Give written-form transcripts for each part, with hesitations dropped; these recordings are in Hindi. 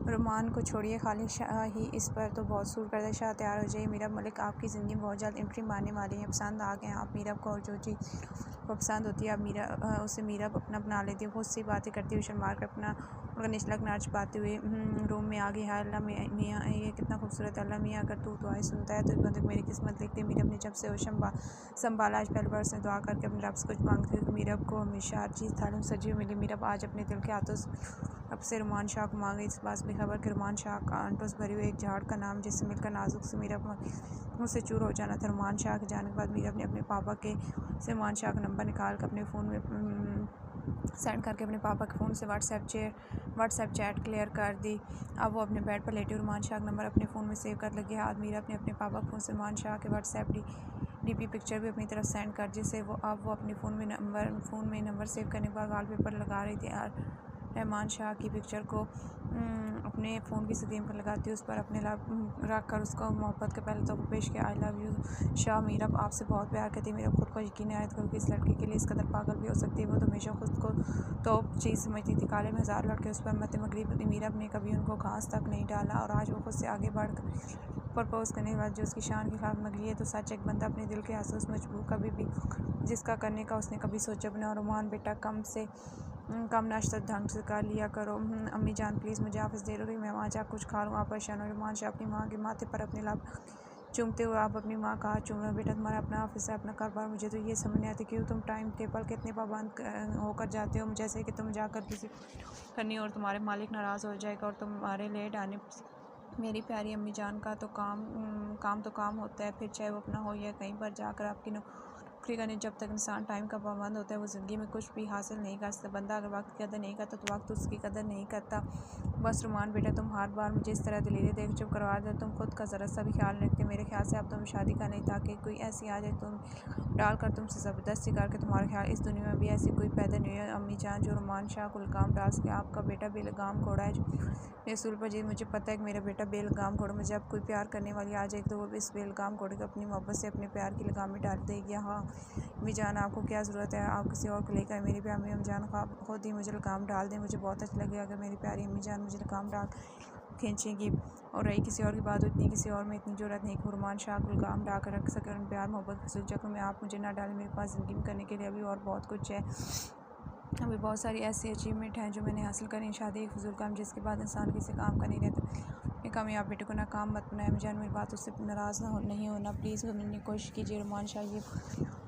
रुमान को छोड़िए, खालिद शाह ही इस पर तो बहुत सूट करता है। शाह तैयार हो जाइए, मीरब मलिक आपकी ज़िंदगी में बहुत जल्द एंट्री मारने वाली है। पसंद आ गए आप मीरब को, और जो चीज़ को पसंद होती है अब उसे मीरब अपना बना लेती है। खुद से बातें करती हुई शर्मा कर अपना उनका निचला किनार छुपाते हुए रूम में आ गई। हाय अल्लाह मियाँ, ये कितना खूबसूरत अल्लाह मियाँ, अगर तू दुआएं सुनता है तो इस बंदे को मेरी किस्मत लिखते। मीरब ने जब से होश संभाला, आज पहली बार उसने दुआ करके अपने रब से कुछ मांगती थी। मीरब को हमेशा हर चीज़ थाली में सजी हुई मिली। मीरब आज अपने दिल के हाथों अब से रुमान शाह को मांग गई, इस बात बेखबर कि रुमान शाह का अंटोस भरी हुई एक झाड़ का नाम जिससे मिलकर नाजुक से मीरब मुँह से चूर हो जाना था। रुमान शाह के जाने के बाद मीरब ने अपने पापा के से रुमान शाह का नंबर निकाल कर अपने फ़ोन में सेंड करके अपने पापा के फ़ोन से व्हाट्सएप चैट क्लियर कर दी। अब वो अपने बेड पर लेटे रुमान शाह का नंबर अपने फ़ोन में सेव कर लगी। आज मीरब ने अपने पापा के फ़ोन से रुमान शाह के व्हाट्सएप डीपी पिक्चर भी अपनी तरफ सेंड कर, जिससे वो अपने फ़ोन में नंबर सेव करने के बाद वॉलपेपर लगा रही थी। रहमान शाह की पिक्चर को अपने फ़ोन की स्क्रीन पर लगाती उस पर अपने रख कर उसको मोहब्बत के पहले तो पेश किया। I love you Shah, Meerab आपसे बहुत प्यार करती है। मीरब खुद को यकीन नहीं आया कि इस लड़के के लिए इस कदर पागल भी हो सकती है। वो तो हमेशा खुद को टॉप चीज़ समझती थी। काले में हज़ार लड़के उस पर मत मगरीब थी। मीरब ने कभी उनको घास तक नहीं डाला, और आज वो खुद से आगे बढ़कर प्रपोज़ करने के बाद जो उसकी शान के खिलाफ निकली है। तो सच, एक बंदा अपने दिल के आसूस मजबूर कभी भी जिसका करने का उसने कभी सोचा बना। रुमान बेटा, कम नाश्ता ढंग से कर लिया करो। अम्मी जान प्लीज़ मुझे ऑफिस देर हो रही, मैं वहाँ जा कुछ खा लूँ। आप परेशान हो। रुमान शाह अपनी माँ के माथे पर अपने लाभ चूमते हुए आप अपनी माँ का हाथ चूम रहे हो। बेटा तुम्हारा अपना ऑफिस है, अपना कारोबार। मुझे तो ये समझ नहीं आती क्यों तुम टाइम टेबल के इतने पाबंद होकर जाते हो, जैसे कि तुम जाकर किसी करनी और तुम्हारे मालिक नाराज़ हो जाएगा और तुम्हारे लेट आने। मेरी प्यारी अम्मी जान का तो काम होता है, फिर चाहे वो अपना हो या कहीं पर जाकर आपकी नौकरी करने। जब तक इंसान टाइम का पाबंद होता है वो ज़िंदगी में कुछ भी हासिल नहीं कर सकता। बंदा अगर वक्त की कदर नहीं करता तो वक्त उसकी कदर नहीं करता। बस रुमान बेटा, तुम हर बार मुझे इस तरह दिलीरे देख चुप करवा दे। तुम खुद का ज़रा सा भी ख्याल नहीं रखते। मेरे ख्याल से अब तुम शादी का नहीं, ताकि कोई ऐसी आ जाए तुम डालकर तुमसे ज़बरदस्ती करके। तुम्हारा ख्याल इस दुनिया में भी ऐसी कोई पैदा नहीं है अम्मी जान जो रुमान शाह को लगाम डाल सके। आपका बेटा बेलगाम घोड़ा है जो रसूल पर जी। मुझे पता है कि मेरा बेटा बेलगाम घोड़ा में जब कोई प्यार करने वाली आ जाए तो वो इस बेलगाम घोड़े को अपनी मोहब्बत से अपने प्यार की लगाम में डाल देगी। हाँ अम्मी जान, आपको क्या ज़रूरत है आप किसी और को लेकर? मेरी प्यारी अम्मी जान खुद ही मुझे लगाम डाल दें, मुझे बहुत अच्छा लगेगा अगर मेरी प्यारी अम्मी जान मुझे लगाम डाल खींचेंगी। और रही किसी और की बात, इतनी किसी और में इतनी ज़रूरत नहीं कि रुमान शाह को लगाम डाल कर रख सके। और प्यार मोहब्बत फजूल चक्कर में आप मुझे ना डालें। मेरे पास ज़िंदगी में करने के लिए अभी और बहुत कुछ है। अभी बहुत सारी ऐसी अचीवमेंट हैं जो मैंने हासिल करी। शादी एक फजूल काम जिसके बाद इंसान किसी काम का नहीं रहता। मैं कामयाब बेटे को नाकाम मत बनाए। जान मेरी बात उससे नाराज़ नहीं होना प्लीज़, समझने की कोशिश कीजिए। रुमान शाह ये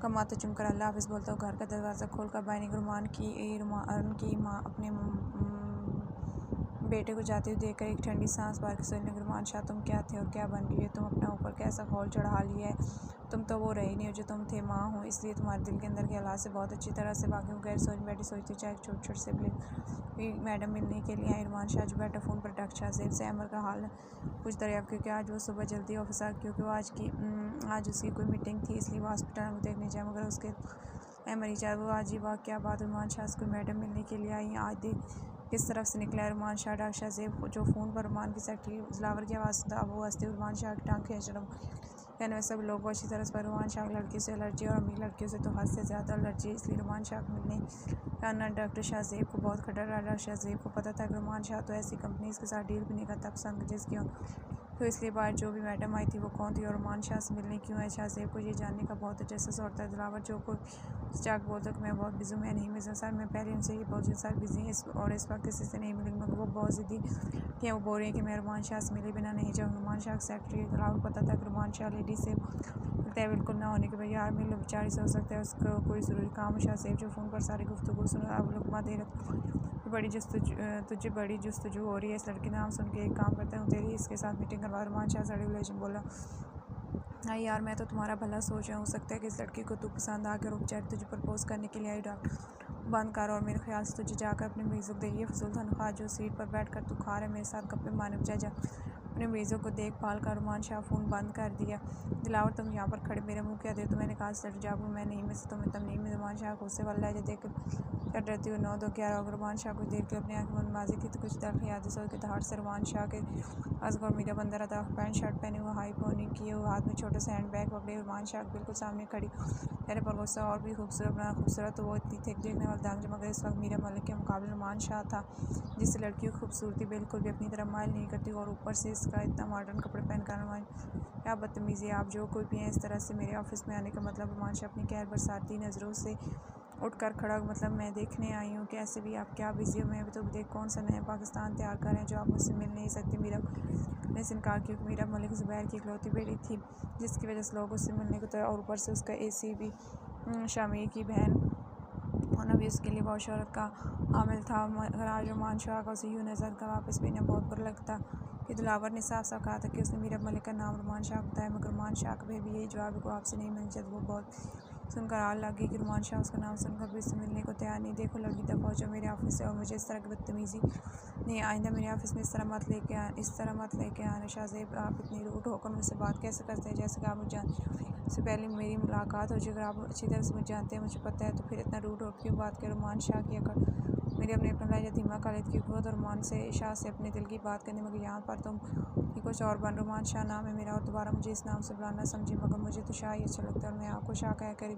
का माथा चुम कर अल्लाह हाफ़िज़ बोलता हूँ घर का दरवाज़ा खोल कर बाहर निकल। रुमान की माँ अपने बेटे को जाते हुए देखकर एक ठंडी सांस बाहर की सोचने लगी। रुमान शाह, तुम क्या थे और क्या बन गई है? तुम अपना ऊपर कैसा खौल चढ़ा लिया है? तुम तो वो रही नहीं हो जो तुम थे। माँ हो इसलिए तुम्हारे दिल के अंदर के हालात से बहुत अच्छी तरह से वाकिफ़ हूँ। गैर सोच बैठी सोचती चाहे छोटे छोटे से मैडम मिलने के लिए आई। रुमान शाह जो बैठा फ़ोन पर डॉक्टर शाहजेब से अमर का हाल कुछ दरियाफ्त, क्योंकि आज वो सुबह जल्दी ऑफिस आ, क्योंकि वो आज उसकी कोई मीटिंग थी इसलिए वो हॉस्पिटल में देखने जाए। मगर उसके मरीज वो आज ही वाह क्या बात। रुमान शाह से कोई मैडम मिलने के लिए आई। आज देख किस तरफ से निकला है रुमान शाह। डॉक्टर शाहजेब जो फ़ोन पर रुमान की सेक्रेटरी जलावर की आवाज़ सुनता वो हंसते रुमान शाह की टांग खींच रहा। कहने में सब लोग अच्छी तरह से रुमान शाह लड़कियों से एलर्जी और अमीर लड़कियों से तो हद से ज़्यादा एलर्जी, इसलिए रुमान शाह को मिलने का डॉक्टर शाहजेब को बहुत खतरा रहा। डॉक्टर शाहजेब को पता था कि रुमान शाह तो ऐसी कंपनीज़ के साथ डील भी नहीं करता पसंद जिसकी, तो इसलिए बाहर जो भी मैडम आई थी वो कौन थी और रुमान शाह से मिलने क्यों है। शाहजेब को ये जानने का बहुत जसूस होता है। दिलावर जो को चाक बोलता कि मैं बहुत बिजी हूँ, मैं नहीं मिल सर, मैं पहले उनसे ही बहुत सर बिजी है और इस वक्त किसी से नहीं मिलेंगे। मगर वो बहुत ज़िद्दी कि वो बोल रही है कि मैं रुमान शाह से मिले बिना नहीं जाऊँ। रुमान शाह सेक्रेटरी दिलावर को पता था कि रुमान शाह लेडी से है बिल्कुल ना होने के भाई यार मिल बेचारी से हो सकता है उसको कोई ज़रूरी काम हो। शाहजेब जो फ़ोन पर सारी गुफ्तगू सुना अब लोग दे तुझे बड़ी जस्तजू हो रही है इस लड़की नाम सुन के। एक काम करता हूँ तेरी इसके साथ मीटिंग करवा। रुमान शाह साड़ी रिलेशन बोला हाँ यार मैं तो तुम्हारा भला सोच रहा हूँ, सकता है कि इस लड़की को तू पसंद आ कर रुक जाए, तुझे प्रपोज़ करने के लिए आई। डॉक्टर बंद कर और मेरे ख्याल से तुझे जाकर अपनी म्यूज़िक देखिए फजूल तनख्वाह जो सीट पर बैठ कर तू खा रहे मेरे साथ गप्पे मारने बजाय जा अपने मरीजों को देखभाल का रुमान शाह फ़ोन बंद कर दिया। दिलावर तुम यहाँ पर खड़े मेरे मुँह क्या दे तो मैंने कहा सर जाबू मैं नहीं मिस तुम्हें तब नहीं रुमान शाह गुस्से वाला है देख कर डरती हुई 9-2-11 रुमान शाह कुछ देर के अपने आँख में माजी थी तो कुछ तक याद सो के दहाड़ से रुमान शाह के असगर मीरा बंदर था पैंट शर्ट पहने हुए हाई पोनी किए हुए हाथ में छोटा सा हैंड बैग पकड़े रुमान शाह बिल्कुल सामने खड़ी मेरे पर गुस्सा और भी खूबसूरत बना खूबसूरत तो वो इतनी थे देखने वाला दांग मगर इस वक्त मीरा मलिक के मुकाबले रुमान शाह था जिससे लड़की की खूबसूरती बिल्कुल भी अपनी तरफ माइल नहीं करती और ऊपर से इसका इतना मॉडर्न कपड़े पहनकर रुमान क्या बदतमीज़ी आप जो कोई भी हैं इस तरह से मेरे ऑफिस में आने का मतलब रुमान शाह अपनी कहर बरसाती नज़रों से उठकर खड़ा मतलब मैं देखने आई हूँ कैसे भी आप क्या बिजी हो मैं तो देख कौन सा नया पाकिस्तान तैयार कर रहे हैं जो आप मुझसे मिल नहीं सकते मीरा ने इनकार किया क्योंकि मीरा मलिक ज़ुबैर की इकलौती बेटी थी जिसकी वजह से लोग उससे मिलने को और ऊपर से उसका एसी भी शामिर की बहन होना भी उसके लिए बहुत शोहरत का हामिल था मगर आज रुमान शाह का उसे यूँ नज़र का वापस भेजना बहुत बुरा लगता कि दिलावर ने साफ साफ कहा था कि उसने मीरा मलिक का नाम रुमान शाह बताया मगर रुमान शाह का भी यही जवाब को आपसे नहीं मिलना चाहिए वो बहुत सुनकर आग लगी कि रुमान शाह उसका नाम सुनकर भी उससे मिलने को तैयार नहीं देखो लड़की दफ़ा जो मेरे ऑफिस से और मुझे इस तरह की बदतमीज़ी नहीं आइंदा मेरे ऑफिस में इस तरह मत लेके आना शाहजेब आप इतनी रूड होकर मुझसे बात कैसे करते हैं जैसे कि आप मुझे जानते से पहले मेरी मुलाकात हो जाए अगर आप अच्छी तरह से मुझे जानते हैं मुझे पता है तो फिर इतना रूड हो क्यों बात कर रुमान शाह की अगर मेरे अपने लहजा धीमा खालिद की कुव्वत और रुमान से शाह से अपने दिल की बात करने मगर यहाँ पर तुम कुछ और बन रुमान शाह नाम है मेरा और दोबारा मुझे इस नाम से बुलाना समझे मगर मुझे तो शाह ही अच्छा लगता है और मैं आपको शाह कह कर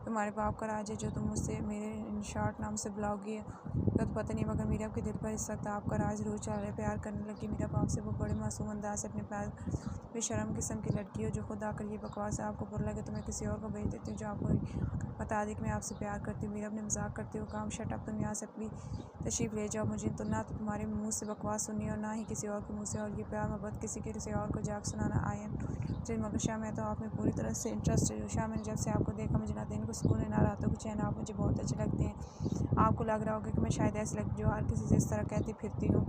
तुम्हारे बाप का राज है जो तुम मुझसे मेरे इन शॉर्ट नाम से बुलाओगी तो पता नहीं मगर मीरा के दिल पर इस वक्त आपका राज रूह चल रहा प्यार करने लगी मेरा बाप से वो बड़े मासूम अंदाज से अपने प्यार बेशरम किस्म की लड़की हो जो खुद आकर ये बकवास आपको बुरा लगे तो मैं किसी और को भेज देती हूँ जो आपको बता दी कि मैं आपसे प्यार करती हूँ मीरा अपने मजाक करती हूँ काम शट अप तुम यहाँ से अपनी तशरीफ़ ले जाओ मुझे तो ना तो तुम्हारे मुंह से बकवास सुनी और ना ही किसी और के मुंह से और ये प्यार मोहब्बत किसी और को जाग सुनाना आए जी मगर शाह मैं तो आप में पूरी तरह से इंटरेस्टेड हूँ शाह मैंने जब से आपको देखा मुझे ना दिन को सुकून है ना रातों को चैन आप मुझे बहुत अच्छे लगते हैं आपको लग रहा होगा कि मैं शायद ऐसी लग जो हर किसी से इस तरह कहती फिरती हूँ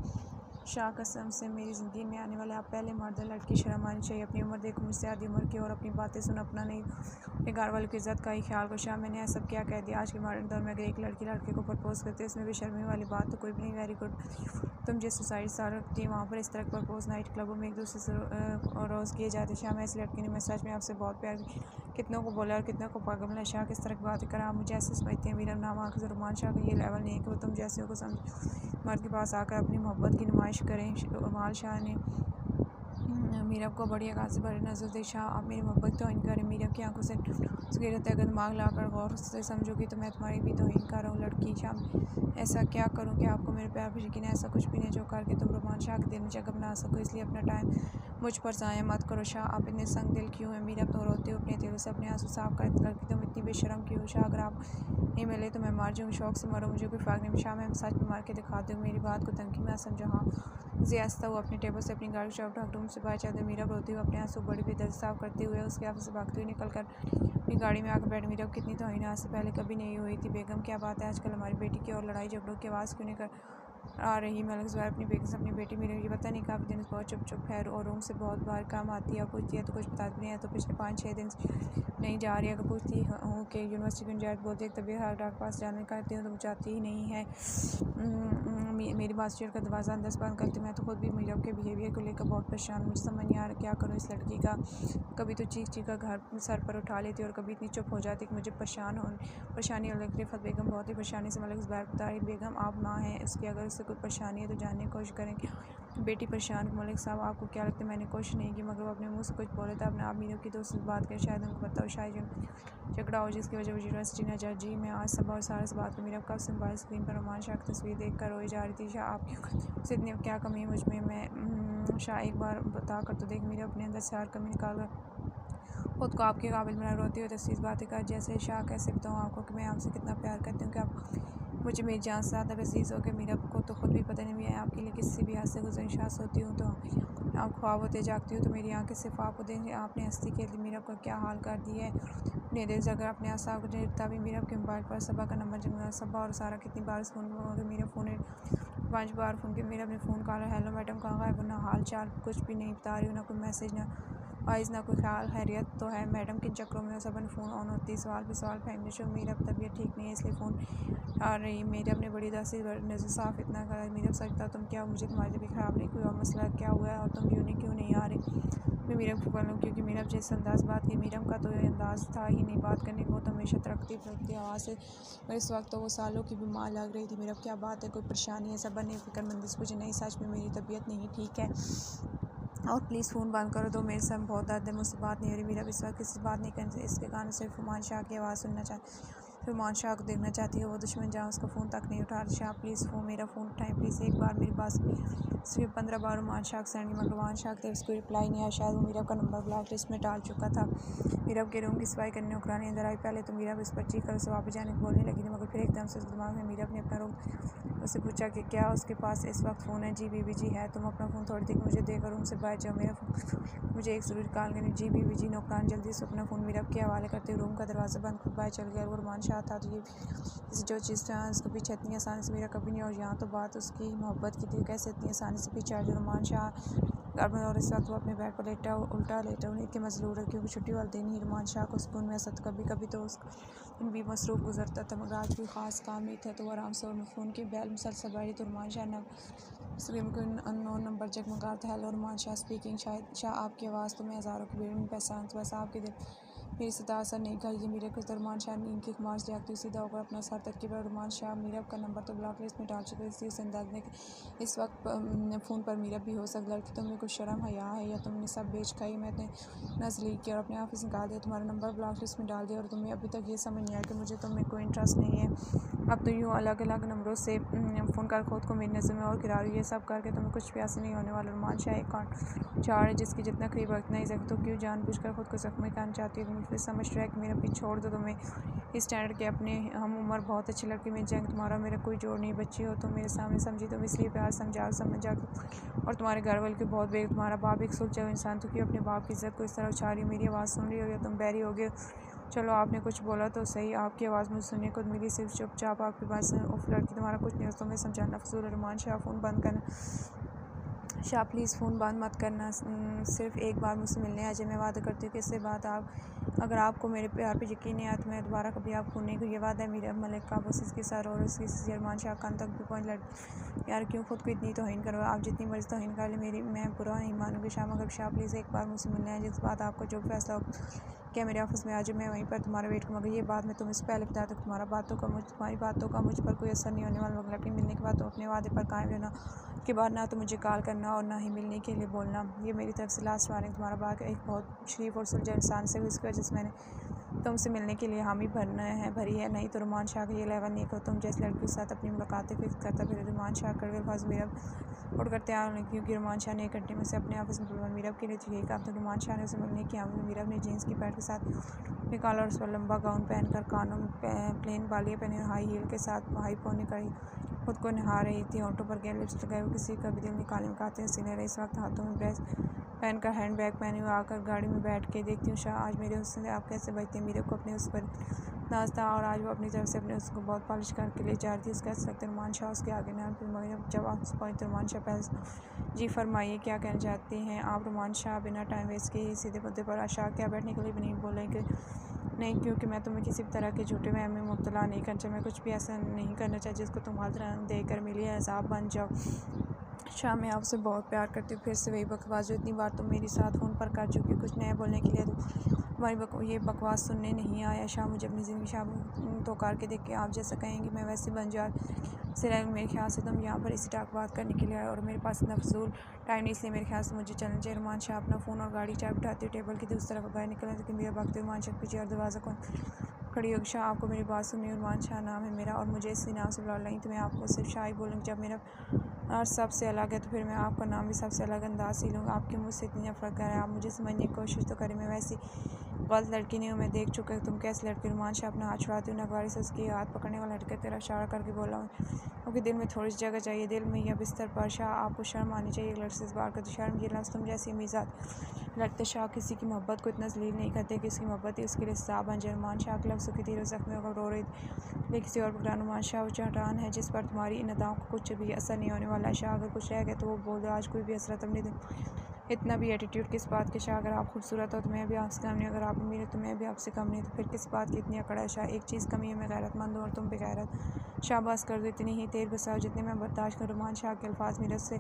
शाह कसम से मेरी ज़िंदगी में आने वाले आप पहले मर्द लड़की शर्म आनी चाहिए अपनी उम्र देखो मुझसे आधी उम्र की और अपनी बातें सुन अपना नहीं अपने घर वालों की इज्जत का ही ख्याल को शाह मैंने ऐसा क्या कह दिया आज के मॉडर्न दौर में अगर एक लड़की लड़के को प्रपोज करती है उसमें भी शर्मी वाली बात तो कोई भी नहीं वेरी गुड तुम जिस सोसाइटी से रखती है वहाँ पर इस तरह के प्रपोज नाइट क्लबों में एक दूसरे से रोज़ किए जाते शाह मैं इस लड़की ने मैं सच में आपसे बहुत प्यार कितनों को बोला और कितनों को पागल बना शाह किस तरह की बातें करा आप मुझे ऐसे समझते हैं मेरा नाम आकर रुमान शाह का ये लेवल नहीं है कि वो तुम जैसे को समझ मर्द के पास आकर अपनी मोहब्बत की नुमाइश करें रुमान शाह ने मीरा को बड़ी आगाज से बड़े नज़र से शाह आप मेरी मोहब्बत तोहिन करें मीरा की आंखों से उसकी रहते अगर दिमाग लाकर गौर से समझोगी तो मैं तुम्हारी भी तोहिन कर रहा हूँ लड़की शाह ऐसा क्या करूँ कि आपको मेरे प्यार पर यकीन ऐसा कुछ भी नहीं जो करके तुम रुमान शाह के दिल में जगह बना सको इसलिए अपना टाइम मुझ पर ज़ाया मत करो शाह आप इतने संग दिल क्यों हैं मीरा तो रोते हो अपने दिल से अपने आंसू साफ कर लड़की तुम इतनी बेशरम क्यों शाह अगर आप नहीं मिले तो मैं मार जाऊँगी शौक से मरो मुझे कोई फ़र्क नहीं शाह मैं सच में मार के दिखा दूँ मेरी बात को तंकी में समझो हाँ ज़ियास्ता हुआ अपने टेबल से अपनी गाड़ी शॉप ढक रूम से बाहर जाते मीरा रोती हुई अपने आंसू बड़ी बेदर्द साफ करते हुए उसके ऑफिस से भागती हुई निकल कर अपनी गाड़ी में आकर बैठ मीरा कितनी तौहीन आज से पहले कभी नहीं हुई थी बेगम क्या बात है आजकल हमारी बेटी की और लड़ाई झगड़ों की आवाज़ क्यों नहीं कर आ रही मलिक ज़ुबैर अपनी बेगम से अपनी बेटी मेरी ये पता नहीं काफ़ी दिन बहुत चुप है और रूम से बहुत बार काम आती है और पूछती है तो कुछ बताती नहीं है तो पिछले 5-6 दिन नहीं जा रही है अगर पूछती हूँ कि यूनिवर्सिटी की गुंजायत बोलती है तभी हर डॉक्टर पास जाने करती हूँ तो जाती ही नहीं है मेरी मास्टर का दरवाज़ा अंदर से बंद करती मैं तो खुद भी मीरा के बिहेवियर को लेकर बहुत परेशान मुझे समझ नहीं आ रहा क्या करूँ इस लड़की का कभी तो चीख का घर सर पर उठा लेती और कभी इतनी चुप हो जाती कि मुझे परेशानी और लगती रिफत बेगम बहुत ही परेशानी से मलिक ज़ुबैर बता रही बेगम आप माँ हैं उसकी अगर उससे कोई परेशानी है तो जानने की कोशिश करें कि बेटी परेशान मलिक साहब आपको क्या लगता है मैंने कोशिश नहीं की मगर वो अपने मुँह से कुछ बोले था अपने आप मीरा की दोस्त से बात करें शायद उनको बताओ शायद झगड़ा हो जिसकी वजह यूनिवर्सिटी न जा जी मैं आज सुबह और सारा से बात कर मेरा कब से मोबाइल स्क्रीन पर रुमान शाह की तस्वीर देख कर रोई जा रही थी शाह आपकी से इतनी क्या कमी है मुझ में मैं शाह एक बार बता कर तो देख मेरे अपने अंदर से हर कमी निकाल कर खुद को आपके काबिल बना रोती हुई तस्वीर बातें कर जैसे शाह कैसे बताऊँ आपको कि मैं आपसे कितना प्यार करती हूँ कि आप मुझे मेरी जान से ज़्यादा अजीज़ हो के मेरा को तो खुद भी पता नहीं मैं आपके लिए किसी भी हाथ से गुज़रशास होती हूँ तो आप ख्वाब होते जागती हूँ तो मेरी आंखें सिर्फ आपको देंगे आपने हस्ती के लिए मेरा को क्या हाल कर दिया है अपने दिल से अगर अपने आसाब को देखता भी मेरा के मोबाइल पर सबा का नंबर जंगला सबा और सारा कितनी बार फ़ोन मेरा फ़ोन 5 बार फ़ोन के मेरा अपने फ़ोन कॉल हेलो मैडम कहाँ गायब ना हाल चाल कुछ भी नहीं बता रही हूँ ना कोई मैसेज ना वाइज ना कोई ख्याल खैरियत तो है मैडम, किन चक्रों में सबन फ़ोन ऑन होती, सवाल पे सवाल फेंकने शो। मेरी अब तबीयत ठीक नहीं है इसलिए फ़ोन आ रही। मेरी अपने बड़ी उदासी नज़र साफ इतना करा। मेरा सच बताओ तुम क्या, मुझे तुम्हारी तबीयत ख़राब नहीं, कोई और मसला क्या हुआ है और तुम क्यों नहीं आ रही। मैं मीरब को बोलूँ क्योंकि मीरब जिस अंदाज़ बात की, मीरब का तो ये अंदाज़ था ही नहीं बात करने को। तो हमेशा तड़कती आवाज़ से, और इस वक्त तो वो सालों की बीमार लग रही थी। मीरब क्या बात है, कोई परेशानी है। सबन ने फ़िक्रमंदी से पूछा। नहीं सच में मेरी तबीयत नहीं ठीक है और प्लीज़ फ़ोन बंद करो दो, मेरे सर में बहुत दर्द है, मुझसे बात नहीं हो रही। मीरब इस वक्त किसी बात नहीं करनी, इसके कानों से फरमान शाह की आवाज़ सुनना चाहती, फरमान शाह को देखना चाहती है। वो दुश्मन जहाँ उसका फ़ोन तक नहीं उठा। शाह प्लीज़ मेरा फ़ोन उठाएं प्लीज़, एक बार मेरी बात सिर्फ 15 बार रुमान शाह को सेंड, मगर रुमान शाह की उसको रिप्लाई नहीं आया। शायद वो मीरब का नंबर ब्लॉक लिस्ट में डाल चुका था। मीरब के रूम की सफाई करने उकरानी अंदर आई। पहले तो मीरब इस पर चीख कर उसे वापस जाने को बोलने लगी थी, मगर फिर एकदम से उसके दिमाग में मीरब ने अपना रूम उससे पूछा कि क्या उसके पास इस वक्त फ़ोन है। जी बीबी जी है। तुम अपना फ़ोन थोड़ी देर मुझे देकर रूम से बाहर जाओ, मेरा फ़ोन मुझे एक ज़रूरी कॉल करनी। जी बीबी जी। नौकरान जल्दी से अपना फ़ोन मीरब के हवाले करते हुए रूम का दरवाज़ा बंद खुद बाहर चल गया। और रुमान शाह था तो ये जो चीज़ उसके पीछे इतनी आसानी से मेरा कभी नहीं, और यहाँ तो बात उसकी मोहब्बत की थी, कैसे इतनी आसानी से पीछे आ जाए। रुमान शाह और इस वक्त वो अपने बेड पर उल्टा लेटा उन्हें इतने मजबूर है क्योंकि छुट्टी वाले दिन ही रुमान शाह को सुकून में ऐसा। कभी कभी तो उसका भी मसरूफ़ गुजरता था, मगर आज कोई ख़ास काम नहीं था तो वो आराम से और फ़ोन की बैल मुसलसल बड़ी। तो रुमान शाह ने स्क्रीन को अननोन नंबर जगमगा था। Hello Ruman Shah speaking. शायद शाह आपकी आवाज़ तो मैं हज़ारों की भीड़ में पहचान, बस आपके दिल मेरी सदा असर नहीं कर। ये मेरे को रुमान शाह नींद की खुमार से जागती सीधा होकर अपना सर तक पर। रुमान शाह मीरब का नंबर तो ब्लॉक लिस्ट में डाल चुके, इसलिए उसे अंदाज में इस वक्त फ़ोन पर मीरब भी हो सकता। लड़की तुम्हें कुछ शर्म हया है या तुमने सब बेच खाई। मैंने नज़लीक किया और अपने ऑफिस निकाल दिया, तुम्हारा नंबर ब्लॉक लिस्ट में डाल दिया और तुम्हें अभी तक ये समझ नहीं आया कि मुझे तुम्हें कोई इंटरेस्ट नहीं है। अब तो यूँ अलग अलग नंबरों से फ़ोन कर खुद को मेरी नज़र में और गिरा रही है। सब करके तुम्हें कुछ प्यास नहीं होने वाला। रुमान शाह एक चार है जिसकी जितना करीब उतना ही जख्म, तो क्यों जानबूझकर खुद को जख्मी करना चाहती है। मुझे समझ रहा है कि मेरा पीछे छोड़ दो तुम्हें इस स्टैंडर्ड के अपने हम उम्र बहुत अच्छी लड़की में जंग तुम्हारा मेरा कोई जोड़ नहीं। बच्ची हो तुम मेरे सामने समझी, तुम इसलिए प्यार समझ जा और तुम्हारे घर वाले के बहुत बेग, तुम्हारा बाप एक सुलझा हुआ इंसान, तो क्यों अपने बाप की इज्जत को इस तरह उछाल रही हो। मेरी आवाज़ सुन रही हो या तुम बहरी हो गए। चलो आपने कुछ बोला तो सही, आपकी आवाज़ मुझे सुनने को मिली, सिर्फ चुपचाप आपके पास उफ लड़की तुम्हारा कुछ नहीं हो, तुम्हें समझाना फजूल है। रुमान शाह फ़ोन बंद करना। शाह प्लीज़ फ़ोन बंद मत करना, सिर्फ एक बार मुझसे मिलने आ जाए, मैं वादा करती हूँ कि इससे बाद आप अगर आपको मेरे प्यार पे यकीन नहीं आता मैं दोबारा कभी आपको नहीं। ये वादा है मीरब मलिक का। बस इसके साथ और उसकी रुमान शाह कान तक भी पहुँच लड़ यार क्यों खुद को इतनी तौहीन करो, आप जितनी मर्ज़ी तौहीन कर ले मेरी, मैं बुरा नहीं मानूंगी। शाह मगर शाह प्लीज़ एक बार मुझसे मिलने आए, जिस बात आपको जो फैसला हो क्या मेरे ऑफिस में आ जाए, मैं वहीं पर तुम्हारा वेट करूँ। मगर ये बात मैं तुम्हें पहले बता दूँ, तुम्हारी बातों का मुझ पर कोई असर नहीं होने वाला। मगर लड़की मिलने के बाद तो अपने वादे पर कायम रहना, के बाद ना तो मुझे कॉल करना और ना ही मिलने के लिए बोलना। ये मेरी तरफ से लास्ट वार्निंग। तुम्हारा बात एक बहुत शरीफ और सुलझा इंसान से हुई, इसकी वजह से मैंने तुमसे मिलने के लिए हामी भरी है। नहीं तो रुमान शाह का ये लेवल नहीं को तुम जैसे लड़की के साथ अपनी मुलाकातें फिक्स करता। फिर रुमान शाह कड़वे अल्फाज मीरब उड़कर तैयार होने, क्योंकि रुमान शाह ने 1 घंटे में से अपने ऑफिस में मीरब के लिए चाहिए काम। तो रुमान शाह ने उसे मिलने की आमद मीरब ने जीन्स की पैंट के साथ निकाला और उस पर लंबा गाउन पहनकर, कानों में प्लेन बालियाँ पहने, हाई हील के साथ हाई पोनी करी, खुद को नहा रही थी। होंठों पर गैर लिप्स लगाए हुए किसी का भी दिल निकाले में काते हंसी रहे। इस वक्त हाथों में ड्रेस पहनकर हैंड बैग पहने हुए आकर गाड़ी में बैठ के देखती हूँ शाह आज मेरे हुस्न से आप कैसे बचते हैं। मेरे को अपने उस पर नाज था और आज वो अपनी तरफ से अपने उसको बहुत पॉलिश करके ले जा रही थी। उसका सकते रुमान शाह उसके आगे नाम फिर मगर जब आप पहुँचते रुमान शाह पहले जी फरमाइए क्या कहना चाहती हैं आप। रुमान शाह बिना टाइम वेस्ट किए सीधे मुद्दे पर। शाह क्या बैठने के लिए भी नहीं बोलेंगे नहीं, क्योंकि मैं तुम्हें किसी भी तरह के झूठे वहम में मुब्तला नहीं करना चाहिए। मैं कुछ भी ऐसा नहीं करना चाहिए जिसको तुम हाथ देकर मिली एहसाब बन जाओ। शाह मैं आपसे बहुत प्यार करती हूँ। फिर से वही बकवास जो इतनी बार तुम मेरे साथ फ़ोन पर कर चुकी हो, कुछ नया बोलने के लिए तुम्हारी ये बकवास सुनने नहीं आया। शाह मुझे अपनी ज़िंदगी शाह तो करके देख के आप जैसा कहेंगी मैं वैसे बन जा से रहेंगे। मेरे ख्याल से तुम यहाँ पर इसी टाक बात करने के लिए आए और मेरे पास इतना फजूल टाइम नहीं, इसलिए मेरे ख्याल से मुझे चलना चाहिए। रुमान शाह अपना फ़ोन और गाड़ी चाय उठाती हुई टेबल की दूसरी तरफ बाहर निकला, लेकिन मेरा वक्त रुमान शाह पीछे और दरवाज़ा कौन खड़ी होगी। शाह आपको मेरी बात सुननी, रुमान शाह नाम है मेरा और मुझे इसी नाम से बुला नहीं तो मैं आपको सिर्फ शाह ही बोलूँगी। जब मेरा और सबसे अलग है तो फिर मैं आपका नाम भी सबसे अलग अंदाज से लूँगा। आपकी मुझसे इतनी नफरत करें, आप मुझे समझने की कोशिश तो करें। मैं वैसी गलत लड़की नहीं हूँ, मैं देख चुका तुम कैसी लड़की। रुमान शाह अपना हाथ छुड़ाती हूँ नगवारी से उसकी हाथ पकड़ने वाला लड़के तेरा इशारा करके बोला हूँ क्योंकि दिल में थोड़ी सी जगह चाहिए, दिल में या बिस्तर पर। शाह आपको शर्म आनी चाहिए एक लड़के से इस बार का तो शर्म ये लफ्ज़ तुम जैसी मीज़ात लगते। शाह किसी की मोहब्बत को इतना जलील नहीं करते कि उसकी मोहब्बत ही उसके लिए हिसाब बन जाए। रुमान शाह के लफ्ज़ों की तीर जख्मी होकर रो रही थी किसी और बकरान। रुमान शाह वो चट्टान है जिस पर तुम्हारी इन अदाओं को कुछ भी असर नहीं होने वाला है। शाह अगर कुछ रह गया तो वो बोल दो, आज कोई भी असर तुम नहीं इतना भी एटीट्यूड किस बात के शाह? अगर आप खूबसूरत हो तो मैं भी आपसे कम नहीं, अगर आप अमीर हो तो मैं भी आपसे कम नहीं, तो फिर किस बात की इतनी अकड़ है शाह? एक चीज़ कमी है, मैं गैरतमंद हूँ और तुम बेगैरत। शाबाश कर दो, इतनी ही तेज बसाओ जितने मैं बर्दाश्त करूँ। रुमान शाह के अल्फाज मेरे से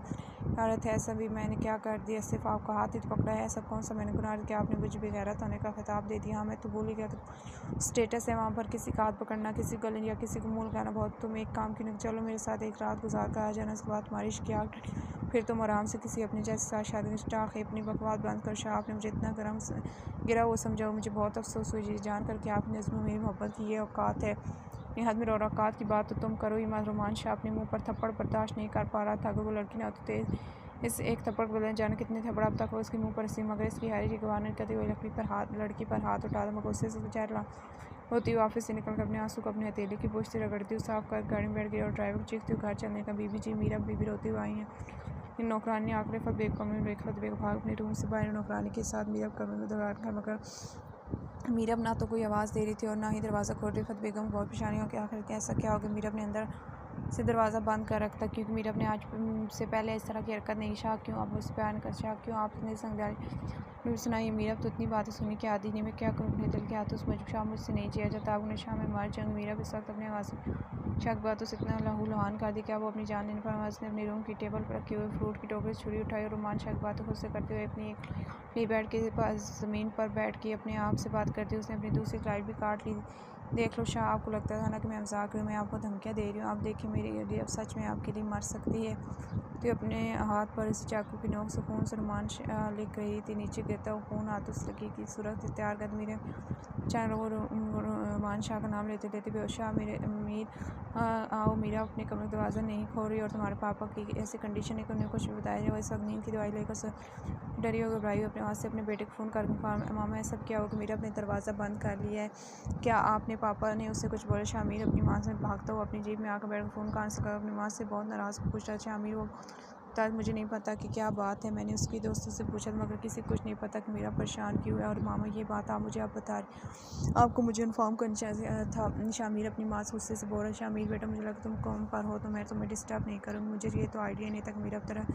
हालत है, ऐसा भी मैंने क्या कर दिया? सिर्फ आपका हाथ ही तो पकड़ा है, सब कौन सा मैंने गुनाह किया? आपने मुझे बेगैरत होने का खिताब दे दिया। हाँ मैं तो भूल ही गया कि स्टेटस है वहाँ पर किसी का हाथ पकड़ना, किसी को गले या किसी को मुँह लगाना। बहुत तुम एक काम क्यों नहीं, चलो मेरे साथ एक रात गुजार कर आ जाना, उसके बाद तुम्हारी शिकायत, फिर तुम आराम से किसी अपने जैसे साथ शादी स्टाख है। अपनी बकवास बंद कर शाह, आपने मुझे इतना गिरा वो समझाओ। मुझे बहुत अफसोस हुई जान कर कि आपने इसमें मेरी मोहब्बत की ये औकात है। हद में और औकात की बात तो तुम करो ही मत। रुमान शाह अपने मुंह पर थप्पड़ बर्दाश्त नहीं कर पा रहा था। अगर वो लड़की ना होती तेज इस एक थप्पड़ को बदलने जाने कितने थप्पड़ अब तक वो उसके मुंह पर सी, मगर इसकी हैरी गवाने करते हुए लड़की पर हाथ उठा दो। मगर उससे बेचारा होती हुई ऑफिस से निकलकर अपने आंसू को अपने हथेली की पोछ से रगड़ती हुई साफ कर गाड़ी में बैठ गई और ड्राइवर को चीखती हुई घर चलने का। बीबी जी मीरा बीबी रोती हुई आई हैं। इन नौकरानी आकर रिफत बेग को रिफत बेग भाग अपने रूम से बाहर नौकरानी के साथ मीरा कमरे में दौड़ा कर, मगर मीरब ना तो कोई आवाज़ दे रही थी और ना ही दरवाज़ा खोल रही। रिफत बेगम बहुत परेशानी हो कि आखिर कैसा क्या हो गया। मीरब ने अंदर से दरवाज़ा बंद कर रखता, क्योंकि मीरब ने आज से पहले इस तरह की हरकत नहीं। शाह क्यों आप उस बयान कर, शाह क्यों आपने संज्ञान सुनाई? मीरब तो इतनी बातें सुनने की आदि नहीं, मैं क्या करूँ? अपने दिल के हाथों से शाह मुझसे नहीं जिया जाता। अब उन्हें शाह में मार जंग। मीरब इस वक्त अपने आवाज़ शाह की बातों से इतना लहू लुहान कर दी क्या वो अपनी जान लेने पर आवाज़ ने अपने रूम की टेबल पर रखी हुई फ्रूट की टोकरी से छुरी उठाई और रुमान शाह की बातों खुद से करते हुए अपनी बेड के पास ज़मीन पर बैठ के अपने आप से बात करती। उसने अपनी दूसरी फ्लाइट भी काट ली। देख लो शाह, आपको लगता था ना कि मैं मजाक रही हूँ, मैं आपको धमकियाँ दे रही हूँ। आप देखिए मेरी यदि अब सच में आपके लिए मर सकती है। तो अपने हाथ पर इस चाकू की नोक से खून से रुमान लिख रही थी। नीचे गिरता हुआ खून हाथ उस लगी की सूरत इख्तियार कर मेरे चार वो रुमान शाह का नाम लेते लेते बेहोश। शाह मेरे अमीर आओ। मीरा अपने कमरे का दरवाज़ा नहीं खोल रही और तुम्हारे पापा की ऐसी कंडीशन है कि उन्हें कुछ बताया जाए। वो इस वक्त नींद की दवाई लेकर डरी और घबराई अपने हाथ से अपने बेटे को फ़ोन कर मामा ऐसा क्या हो कि मीरा अपने दरवाज़ा बंद कर लिया है? क्या आपने पापा ने उससे कुछ बोला? शामिर अपनी माँ से भागता हुआ अपनी जेब में आकर बैठ फ़ोन कहाँ से कर अपनी माँ से बहुत नाराज़ पूछ रहा। शामिर वो मुझे नहीं पता कि क्या बात है। मैंने उसकी दोस्तों से पूछा मगर किसी कुछ नहीं पता कि मेरा परेशान क्यों है। और मामा ये बात आप मुझे बता रही, आपको मुझे इन्फॉर्म करना चाहिए था। शामिर अपनी माँ से गुस्से से बोल रहा। शामिर बेटा मुझे लगा तुम कौन पर हो तो मैं तुम्हें डिस्टर्ब नहीं करूँगी, मुझे ये तो आइडिया नहीं था कि मेरा तरह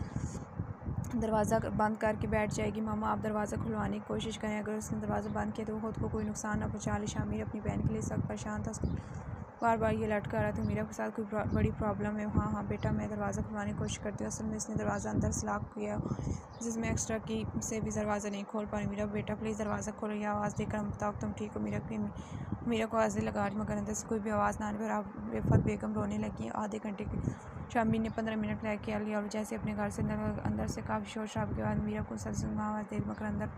दरवाज़ा बंद करके बैठ जाएगी। मामा आप दरवाज़ा खुलवाने की कोशिश करें, अगर उसने दरवाज़ा बंद किया तो वो खुद को कोई नुकसान ना पहुँचा ले। शामिर अपनी बहन के लिए सख्त परेशान था। बार बार ये लटका रहा था मीरा के साथ कोई बड़ी प्रॉब्लम है। हाँ हाँ बेटा मैं दरवाज़ा खुलवाने की कोशिश करती हूँ, असल में इसने दरवाज़ा अंदर से लॉक किया जिसमें एक्स्ट्रा की से भी दरवाज़ा नहीं खोल पा रही। मीरा बेटा प्लीज़ दरवाज़ा खोलो, यह आवाज़ देकर हम बताओ तुम ठीक हो। मीरा को आवाज़ें लगा रही मगर अंदर से कोई भी आवाज़ ना आने पर आप रिफत बेगम रोने लगी। आधे घंटे के शामिर ने 15 मिनट लग के लिया और जैसे अपने घर से अंदर से काफ़ी शोर शराब के बाद मीरा को आवाज़ दे मगर अंदर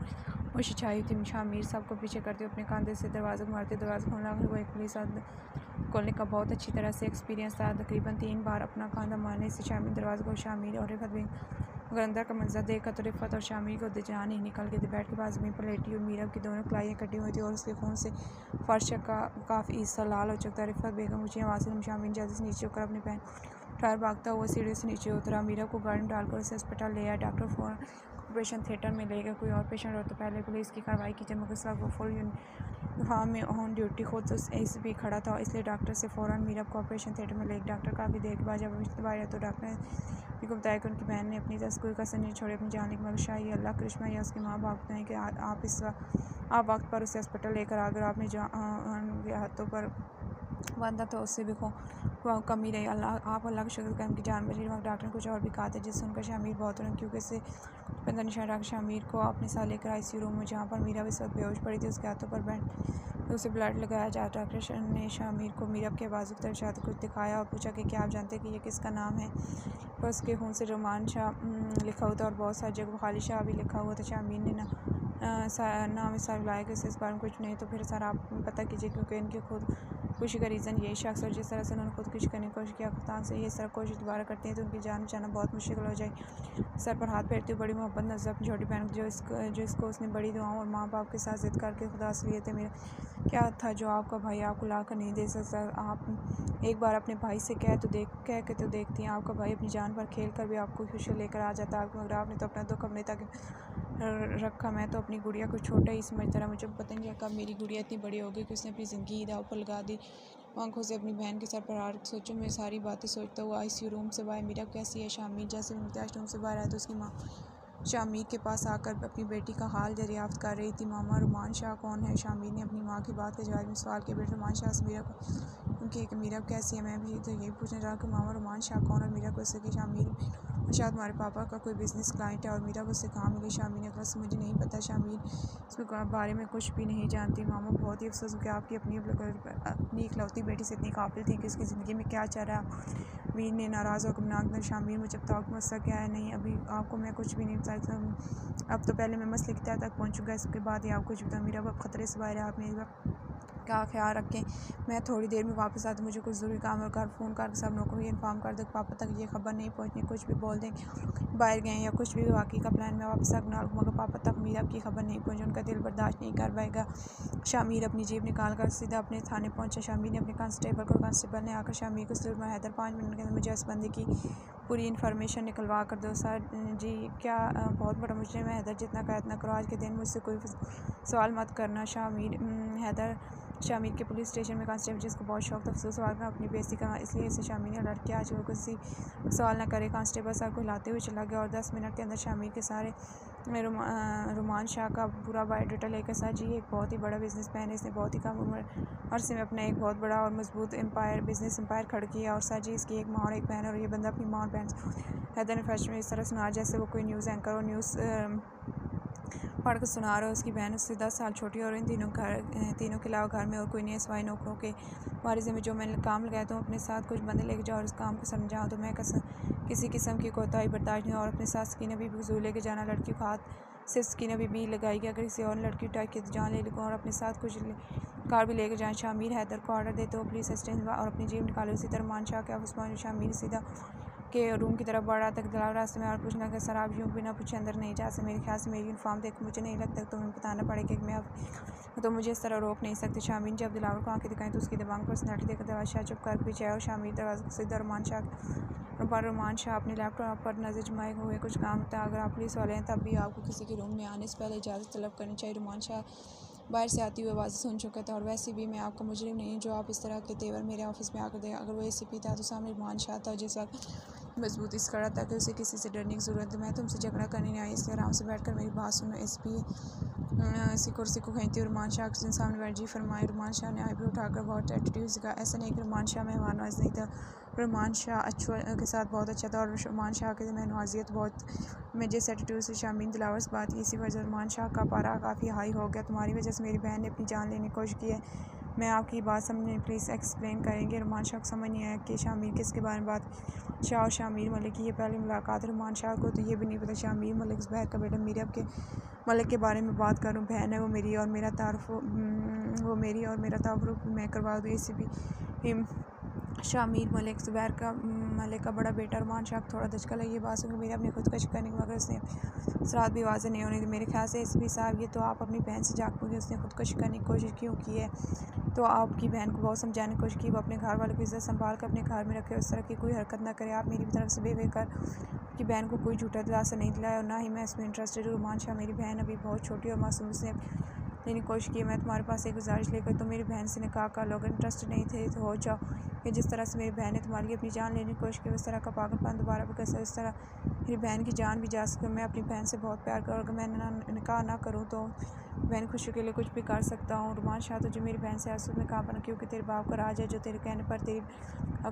खुशी छाई थी। शामिर सबको पीछे करते अपने कंधे से दरवाज़ा मारते दरवाज़ा खोलना वो एक पुलिस खोलने का बहुत अच्छी तरह से एक्सपीरियंस था। तकरीबन 3 बार अपना कंधा मारने से शामिर दरवाज़े को शामिर और रिफत बेगम मगर अंदर का मंजर देखा तो रिफत और शामिर को जान ही निकल गई थी। बेड के पास ज़मीन पर लेटी हुई मीरा की दोनों कलाइयाँ कटी हुई थी और उसके खून से फर्श का काफ़ी हिस्सा लाल हो चुका था। रिफत बेगम ऊँची आवाज़ से शामिर जल्दी से नीचे होकर अपनी बहन टायर भागता हुआ सीढ़ी से नीचे उतरा। मीरा को गाड़ी में डालकर उसे अस्पताल ले आया। डॉक्टर फ़ौरन ऑपरेशन थिएटर में ले गया। कोई और पेशेंट हो तो पहले पुलिस की कार्रवाई की जाए, मगर उस वक्त वो फुल यूनिफॉर्म में ऑन ड्यूटी खुद एस भी खड़ा था, इसलिए डॉक्टर से फ़ौरन मीरा को ऑपरेशन थिएटर में ले गया। डॉक्टर काफ़ी देर के बाद जब बाहर आया तो डॉक्टर ने बताया कि उनकी बहन ने अपनी तरफ कोई कसर नहीं छोड़ी अपनी जान की, मगर शायद अल्लाह करिश्मा या उसकी माँ बाप हैं कि आप वक्त पर उसे अस्पताल लेकर अगर आपने हाथों पर बांधा तो उससे भी कमी रही। आप अल्लाह का शुक्र करें उनकी जान बची। मगर डॉक्टर ने कुछ और भी कहा था जिससे उनका शामिर बहुत होना, क्योंकि इससे पंद्रह निशान डॉक्टर शामिर को अपने साथ लेकर ICU रूम में जहाँ पर मीरा इस वक्त बेहोश पड़ी थी उसके हाथों पर बैंड उसे ब्लड लगाया जा। डॉक्टर ने शामिर को मीरा के बाजू की तरफ कुछ दिखाया और पूछा कि क्या आप जानते हैं कि ये किसका नाम है? पर उसके खून से रुमान शाह लिखा हुआ था और बहुत सारी जगह खाली शाह भी लिखा हुआ था। शामिर ने नाम इस लाया कि इस बारे में कुछ नहीं, तो फिर सर आप पता कीजिए, क्योंकि इनकी खुद खुशी का रीज़न यही शख्स और जिस तरह से उन्होंने खुदकुशी करने की कोशिश किया कप्तान से ये सर कोशिश दोबारा करते हैं तो उनकी जान बचाना बहुत मुश्किल हो जाए। सर पर हाथ फेरती हुई बड़ी मोहब्बत नजर अपनी छोटी बहन जो इसको उसने बड़ी दुआओं और माँ बाप के साथ जिद करके खुदा से लिए थे। मेरा क्या था जो आपका भाई आपको ला कर नहीं दे सकता? आप एक बार अपने भाई से कह के तो देखती हैं, आपका भाई अपनी जान पर खेल कर भी आपको खुशी लेकर आ जाता है, मगर आपने तो अपना दुख अपने तक रखा। मैं तो अपनी गुड़िया को छोटा ही समझता रहा, मुझे पता नहीं कब मेरी गुड़िया इतनी बड़ी हो गई कि उसने अपनी ज़िंदगी दाव पर लगा दी। आंखों से अपनी बहन के सर पर हाथ सोचो मैं सारी बातें सोचता हुआ ICU रूम से बाहर मीरा कैसी है? शामिर जैसे मुमताज़ रूम से बाहर आया तो उसकी माँ शामिर के पास आकर अपनी बेटी का हाल दरियाफ्त कर रही थी। मामा रुमान शाह कौन है? शामिर ने अपनी माँ की बात के जवाब में सवाल किया। बेटा रुमान शाह से मीरा को उनकी कि मीरा कैसी है? मैं भी तो यही पूछने जा रहा कि मामा रुमान शाह कौन? और मीरा को इससे कि शामिर शायद तुम्हारे पापा का कोई बिजनेस क्लाइंट है। और मीरा को उससे कहाँ मिली? शामिर ने कहा मुझे नहीं पता। शामिर इसके बारे में कुछ भी नहीं जानती। मामा बहुत ही अफसोस कि आपकी अपनी इकलौती बेटी से इतनी काबिल थी कि उसकी ज़िंदगी में क्या चल रहा है। मीर ने नाराज़ होकर गुमनाक शामिर मुझे बताओ कि मसला क्या है? नहीं अभी आपको मैं कुछ भी नहीं बता सकता। अब तो पहले मैं मसले की तह तक पहुँचूँगा, इसके बाद ही आप कुछ बताओ। मेरा अब ख़तरे से बाहर है, आप मेरी का ख्याल रखें। मैं थोड़ी देर में वापस आती, मुझे कुछ ज़रूरी काम और घर फ़ोन करके सब लोगों को ये इन्फॉर्म कर दो कि पापा तक ये खबर नहीं पहुँचनी। कुछ भी बोल दें कि बाहर गए या कुछ भी बाकी का प्लान मैं वापस आ बना लूँ, मगर पापा तक मीरा की खबर नहीं पहुँची। उनका दिल बर्दाश्त नहीं कर पाएगा। शामिर अपनी जेब निकाल कर सीधा अपने थाने पहुँचा। शामिर ने अपने कांस्टेबल ने आकर शामिर को सिर्फ हैदर 5 मिनट के अंदर मुझे इस बंदे की पूरी इन्फॉर्मेशन निकलवा कर दो। सर जी क्या बहुत बड़ा मुजरिम है हैदर, जितना कहा इतना करो। आज के दिन मुझसे कोई सवाल मत करना। शामिर के पुलिस स्टेशन में कांस्टेबल जिसको बहुत शौक था अफसोस सवाल करना अपनी बेइज्जती करना, इसलिए इसे शामिर ने अलर्ट किया आज वो किसी सवाल न करे। कांस्टेबल सर को हिलाते हुए चला गया और 10 मिनट के अंदर शामिर के सारे रुमान शाह का पूरा बायोडाटा लेकर। सर जी एक बहुत ही बड़ा बिजनेसमैन है, इसने बहुत ही कम उम्र अरसे में अपना एक बहुत बड़ा और मजबूत बिजनेस एम्पायर खड़ा किया। और सर जी इसकी एक माँ और एक बहन है और ये बंदा अपनी माँ और बहन हैदर ने फर्स्ट में इस तरह सुना जैसे वो कोई न्यूज़ एंकर और न्यूज़ पढ़ कर सुना रहा है। उसकी बहन उससे 10 साल छोटी और इन तीनों के अलावा घर में और कोई नहीं है सिवाय नौकरों के। वारिस में जो मैंने काम लगाया तो अपने साथ कुछ बंदे लेके जाओ और इस काम को समझाओ तो मैं किसी किस्म की कोताही बर्दाश्त नहीं। और अपने साथ स्किन अभी भी वजूल लेके जाना, लड़की को हाथ सिर्फ स्किन अभी भी लगाएगी, अगर किसी और लड़की उठाई की तो जान ले लूँ। और अपने साथ कुछ कार भी लेके जाएँ। शामिर हैदर को ऑर्डर देते हो पुलिस असिस्टेंट और अपनी जेब निकालो। इसी तरह मान शाह के ऑफिस पहुँचे। शामिर सीधा के रूम की तरफ बढ़ा तक दिलाव रास्ते में और पूछना कि सर आप यूँ बिना पूछे अंदर नहीं जा सकते। मेरे ख्याल से मेरी यूनिफॉर्म देख मुझे नहीं लगता तो तुम्हें बताना पड़ेगा कि मैं अब तो मुझे इस तरह रोक नहीं सकती। शामिर जब दिलावर को आंखें दिखाई तो उसकी दिमाग पर्सनैलिटी देखकर दरवाज़ा शाह चुप कर पीछे आया और शामिर दरवाज़ा सीधा रुमान शाह अपने लैपटॉप पर नजर जमाए हुए कुछ काम था। अगर आप पुलिस वाले हैं तब भी आपको किसी के रूम में आने से पहले इजाज़त तलब करनी चाहिए। रुमान शाह बाहर से आती हुई आवाज़ें सुन चुका था और वैसे भी मैं आपका मुजरिम नहीं जो आप इस तरह के तेवर मेरे ऑफिस में आकर देगा। अगर वो ACP था तो सामने रुमान शाह था जिस वक्त मजबूती से खड़ा था कि उसे किसी से डरने की ज़रूरत है। मैं तुमसे झगड़ा करने नहीं आई, इसलिए आराम से बैठकर मेरी बात सुनो। इसी कुर्सी को खींचती हुई रुमान शाह के सामने बैठ जी फरमाए। रुमान शाह ने आईब्रो उठाकर बहुत एटीट्यूड से कहा ऐसा नहीं कि रुमान शाह मेहमान नवाज नहीं था, रुमान शाह अच्छों के साथ बहुत अच्छा था और रुमान शाह के मेहनवाजियत बहुत मैं जिस एटीट्यूड से शामिल दिलावर से बात की इसी वजह रुमान शाह का पारा काफ़ी हाई हो गया। तुम्हारी वजह से मेरी बहन ने अपनी जान लेने की कोशिश की है। मैं आपकी बात समझने प्लीज़ एक्सप्लेन करेंगे। रुमान शाह को समझ नहीं आया कि शामिर किसके बारे में बात। शाह और शामिर मलिक की ये पहली मुलाकात है। रुमान शाह को तो ये भी नहीं पता शामिर मलिक ज़ुबैर का बेटा मीरब के मलिक के बारे में बात करूं। बहन है वो मेरी और मेरा तारुफ मैं करवा दूँ। ACP शामिर मलिक ज़ुबैर का मलिक का बड़ा बेटा। रुमान शाह को थोड़ा धचका लगी ये बात सुनकर। मेरे अपनी खुदकशी करने के मगर उसने रात भी आवाज़ें नहीं होनी थी। मेरे ख्याल से ACP साहब ये तो आप अपनी बहन से जाग पूछे उसने खुदकशी करने की कोशिश क्यों की है। तो आपकी बहन को बहुत समझाने की कोशिश की वो अपने घर वालों की इज्जत संभाल कर अपने घर में रखे, उस तरह की कोई हरकत ना करे। आप मेरी तरफ से बेफिक्र कि बहन को कोई झूठा दिलासा नहीं दिलाया और ना ही मैं इसमें इंटरेस्टेड हूँ। रुमान शाह मेरी बहन अभी बहुत छोटी और मासूम से लेने की कोशिश की। मैं तुम्हारे पास एक गुजारिश लेकर तुम मेरी बहन से निकाह कर लो, अगर इंटरेस्टेड नहीं थे तो हो जाओ। कि जिस तरह से मेरी बहन ने तुम्हारे लिए अपनी जान लेने की कोशिश की उस तरह का पागलपन दोबारा भी कर इस तरह मेरी बहन की जान भी जा सके। मैं अपनी बहन से बहुत प्यार करूँ, अगर मैं निकाह ना करूँ तो बहन खुशी के लिए कुछ भी कर सकता हूँ। रुमान शाह तुझे मेरी बहन से आंसू में कहा बना क्योंकि तेरे बाप का राज है जो तेरे कहने पर तेरी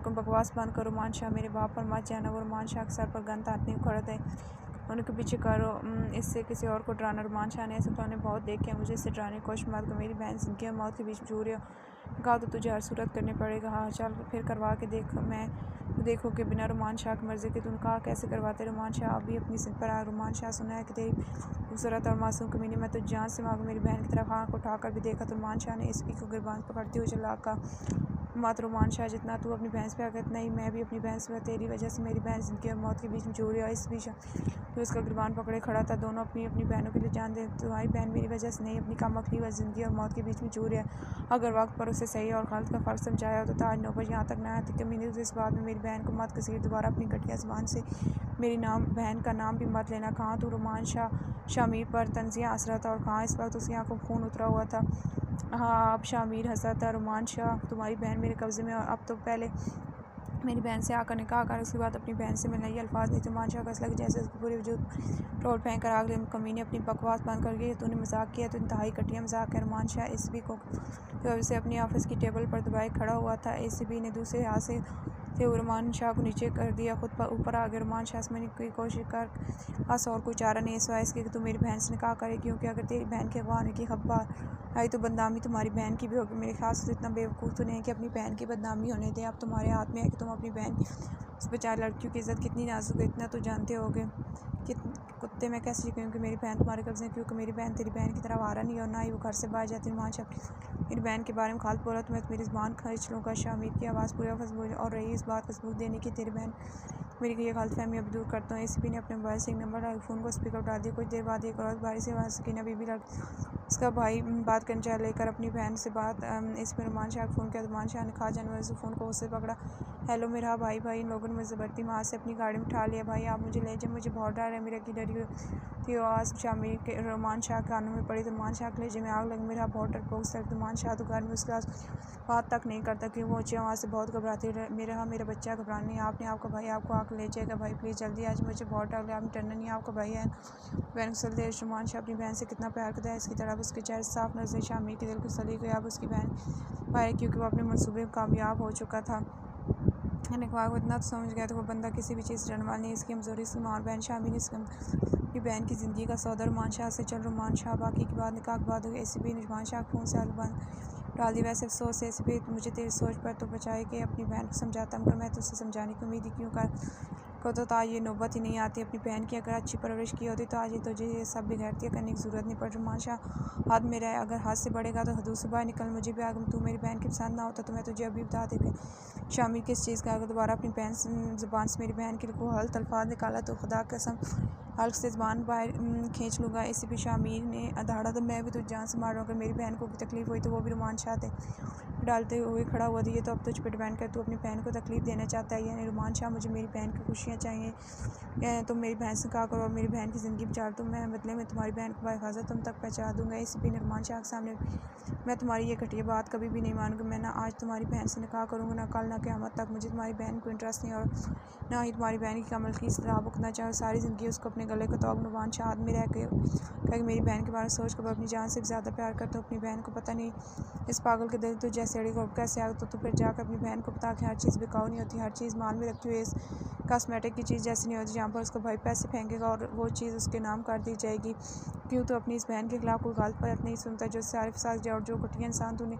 बकवास बंद करो। रुमान शाह मेरे बाप पर मत जाना। वो रुमान शाह के सर पर गन ताकने को खड़ा था उनके पीछे करो, इससे किसी और को डराना। रुमान शाह ने ऐसे तो बहुत देखे मुझे इससे डराने की कोशिश मत कर। मेरी बहन जिंदगी और मौत के बीच में जूझ रही हो कहा तो तुझे हर सूरत करनी पड़ेगा। हाँ चल फिर करवा के देखो कि बिना रुमान शाह की मर्ज़ी के तुम कहा कैसे करवाते। रुमान शाह अभी अपनी सिंध पर आया। रुमान शाह सुना है कि तेरी खूबसूरत और मासूम कमीनी मैं तो जान से मांगू। मेरी बहन की तरफ आँख उठाकर भी देखा तो रुमान शाह ने ACP को गिरबान पकड़ते हुए चला का मात्र रुमान शाह जितना तू अपनी बहन से प्यार करता नहीं मैं भी अपनी बहन से। तेरी वजह से मेरी बहन जिंदगी और मौत के बीच में जूझ रही है। इस बीच तो उसका गिरबान पकड़े खड़ा था। दोनों अपनी अपनी बहनों के लिए जान दे। तुम्हारी बहन मेरी वजह से नहीं अपनी कम अकली व जिंदगी और मौत के बीच में जूझ रही है। अगर वक्त पर उसे सही और गलत का फ़र्क समझाया हो तो आज नौबत यहाँ तक ना आती। कमीने इस बात में मेरी बहन को मत कसीर दोबारा अपनी घटिया ज़बान से मेरी बहन का नाम भी मत लेना। कहाँ तो रुमान शाह शामिर पर तंजिया हंस रहा था और कहाँ इस वक्त उसकी आंखों खून उतरा हुआ था। हाँ अब शामिर हंसा था। रुमान शाह तुम्हारी बहन मेरे कब्ज़े में और अब तो पहले मेरी बहन से आकर निकाह कर उसके बाद अपनी बहन से मिलने ये अल्फाज नहीं। तुमान शाह का असला जैसे उसके पूरे वजूद टोल फेंक कर आग कमीने अपनी बकवास बंद कर गई। तूने मजाक किया तो इंतहाई घटिया मजाक है। रुमान शाह एसीपी को से अपनी ऑफिस की टेबल पर दबाए खड़ा हुआ था। एसीपी ने दूसरे हाथ से रुमान शाह को नीचे कर दिया, खुद पर ऊपर आ गया। रुमान शाह समझने की कोशिश कर बस और कोई चारा नहीं सिवाय इसके कि तू मेरी बहन से निकाह करे, क्योंकि अगर तेरी बहन के अगवा होने की खबर आई तो बदनामी तुम्हारी बहन की भी होगी। मेरे ख्याल से तो इतना बेवकूफ़ तो नहीं है कि अपनी बहन की बदनामी होने दे। अब तुम्हारे हाथ में है कि तुम अपनी बहन उस बेचारे लड़कियों की इज़्ज़त कितनी नाजुक है, इतना तो जानते होगे कि कुत्ते में कैसे क्योंकि मेरी बहन तुम्हारे कब्ज़े, क्योंकि मेरी बहन तेरी बहन की तरह वारा नहीं है और ना ही वो घर से बाहर जाती। वहाँ मेरी बहन के बारे में खाल बोला तो मैं मेरी ज़बान खींच लूँगा। शामिर की आवाज़ पूरे वक्त बोली और रही इस बात को सबूत देने की तेरी बहन मेरी ये गलतफहमी अब दूर करता हूँ। एसीपी ने अपने मोबाइल से एक नंबर डाल फ़ोन को स्पीकर उठा दिया। कुछ देर बाद एक और भारी से आवाज़ सकीना बीबी उसका भाई बात करने चाह लेकर अपनी बहन से बात इसमें रुमान शाह फ़ोन किया। रुमान शाह ने खा जानवर से फ़ोन को उससे पकड़ा। हेलो मेरा भाई इन लोगों ने मुझे ज़बरदस्ती वहाँ से अपनी गाड़ी में उठा लिया। भाई आप मुझे ले जाए, मुझे बहुत डर है। मेरा की डरी थी आवाज़ शामिर के रुमान शाह कानों में पड़ी तो रुमान शाह के लेजे में आग लगी। मेरा बहुत डरपोक सर रुमान शाह तो घर में उसके बात तक नहीं करता क्यों वो ऊँचे वहाँ से बहुत घबराती मेरा बच्चा घबराना नहीं। आपने आपका भाई आपको आकर ले जाएगा। भाई प्लीज़ जल्दी आज मुझे बहुत डर लगा। आप टरना नहीं आपका भाई है। बहन को सली रुमान शाह अपनी बहन से कितना प्यार करता है इसकी तरफ उसके चेहरे साफ नजर शामिर के दिल को सली गई। अब उसकी बहन भाई क्योंकि वो अपने मनसूबे में कामयाब हो चुका था। निकवा को इतना तो समझ गया था वो बंदा किसी भी चीज़ से डरने वाला नहीं। इसकी कमजोरी से मार बहन शामिर अपनी बहन की ज़िंदगी का सौदा रुमान शाह से चल रुमान शाह बाकी की बात निकाह के बाद एसीपी ने रुमान शाह फ़ोन से बंद डाल दी। वैसे अफसोस है एसीपी मुझे तेरी सोच पर तो बचाए कि अपनी बहन को समझाता मगर मैं तुझसे समझाने की उम्मीद ही क्यों कर को तो आज ये नौबत ही नहीं आती अपनी बहन की। अगर अच्छी परवरिश की होती तो आज ये तुझे ये सब बिगड़ती करने की ज़रूरत नहीं पड़। रुमान शाह हाथ मेरा है, अगर हाथ से बढ़ेगा तो हदूद से बाहर निकल। मुझे भी अगर तू मेरी बहन की पसंद ना होता तो मैं तुझे अभी बता दे शामिर किस चीज़ का। अगर दोबारा अपनी बहन ज़ुबान से मेरी बहन के लिए हल्त अल्फाज निकाला तो खुदा कसम हल्क से ज़बान बाहर खींच लूँगा। एसीपी शामिर ने अधाड़ा तो मैं भी तुझ जान से मारूँ। अगर मेरी बहन को भी तकलीफ़ हुई तो वो भी रुमान शाह थे डालते हुए खड़ा हुआ दिए तो अब तुझ पर डिपेंड कर तू अपनी बहन को तकलीफ़ देना चाहता है यानी रुमान शाह मुझे मेरी बहन की खुशियाँ चाहिए। तुम मेरी बहन से कहा करो और मेरी बहन की ज़िंदगी बचा तो मैं बदले में तुम्हारी बहन को बाहिफाजत तुम तक पहुँचा दूँगा। एसीपी ने रुमान शाह के सामने मैं तुम्हारी ये घटिया बात कभी भी नहीं मानूंगा। मैं ना आज तुम्हारी बहन से निकाह करूँगा ना कल ना क़यामत तक। मुझे तुम्हारी बहन को इंटरेस्ट नहीं और ना ही तुम्हारी बहन की कमल की सलाह भुगतना चाहे सारी ज़िंदगी उसको अपने गले को तोड़। रुमान शाह आदमी रह के मेरी बहन के बारे में सोच कर अपनी जान से भी ज़्यादा प्यार करता हूँ अपनी बहन को। पता नहीं इस पागल के दिल तो जैसे अड़ी को कैसे आ तो फिर जाकर अपनी बहन को बता कि हर चीज़ बिकाऊ नहीं होती, हर चीज़ माल में रखती हुई इस कॉस्मेटिक की चीज़ जैसी नहीं होती जहाँ पर उसका भाई पैसे फेंकेगा और वो चीज़ उसके नाम कर दी जाएगी। क्यों तो अपनी इस बहन के खिलाफ कोई गलत बात नहीं सुनता जो सारे फसाद जाए और जो घटिया इंसान तूने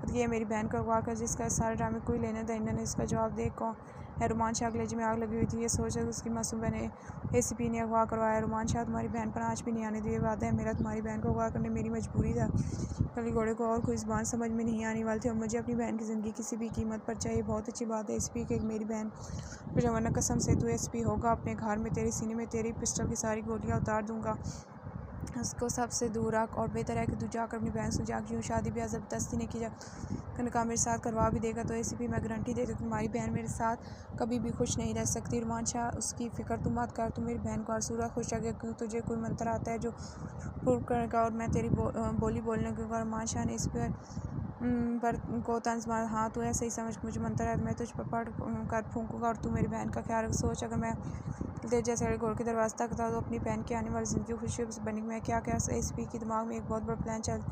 किया मेरी बहन को अगवा कर जिसका सारे ड्रामे कोई लेने देना नहीं। इसका जवाब दे कौन है। रुमान शाह कलेजे में आग लगी हुई थी ये सोच उसकी मासूम बहन एसीपी ने अगवा करवाया। रुमान शाह तुम्हारी बहन पर आज भी नहीं आने दिए वादा है मेरा तुम्हारी बहन को अगवा करने मेरी मजबूरी था। कली घोड़े को और कोई ज़बान समझ में नहीं आने वाली थी और मुझे अपनी बहन की ज़िंदगी किसी भी कीमत पर चाहिए। बहुत अच्छी बात है एसीपी के मेरी बहन फिर वरना कसम से तू एसीपी होगा अपने घर में तेरे सीने में तेरी पिस्टल की सारी गोलियां उतार दूंगा। उसको सबसे दूर रख और बेहतर है कि तू जाकर अपनी बहन से जा क्यों शादी ब्याह ज़बरदस्ती नहीं की जा कहा मेरे साथ करवा भी देगा तो एसीपी मैं गारंटी देती हूँ तुम्हारी बहन मेरे साथ कभी भी खुश नहीं रह सकती। रुमान शाह उसकी फ़िक्र तुम मत कर, तू मेरी बहन को हर सूरत खुश रखे। क्यों तुझे कोई मंत्र आता है जो प्रूव करने का और मैं तेरी बोली बोलने के। रुमान शाह ने इस पर को तंज मार हाँ तू ऐसे ही समझ मुझे मंत्र है मैं तुझ पर पढ़ कर फूंकूँगा और तू मेरी बहन का ख्याल सोच। अगर मैं देर जैसे घोड़ के दरवाजे तक था तो अपनी बहन की आने वाली ज़िंदगी खुशी बनी मैं क्या क्या एसीपी के दिमाग में एक बहुत बड़ा प्लान चल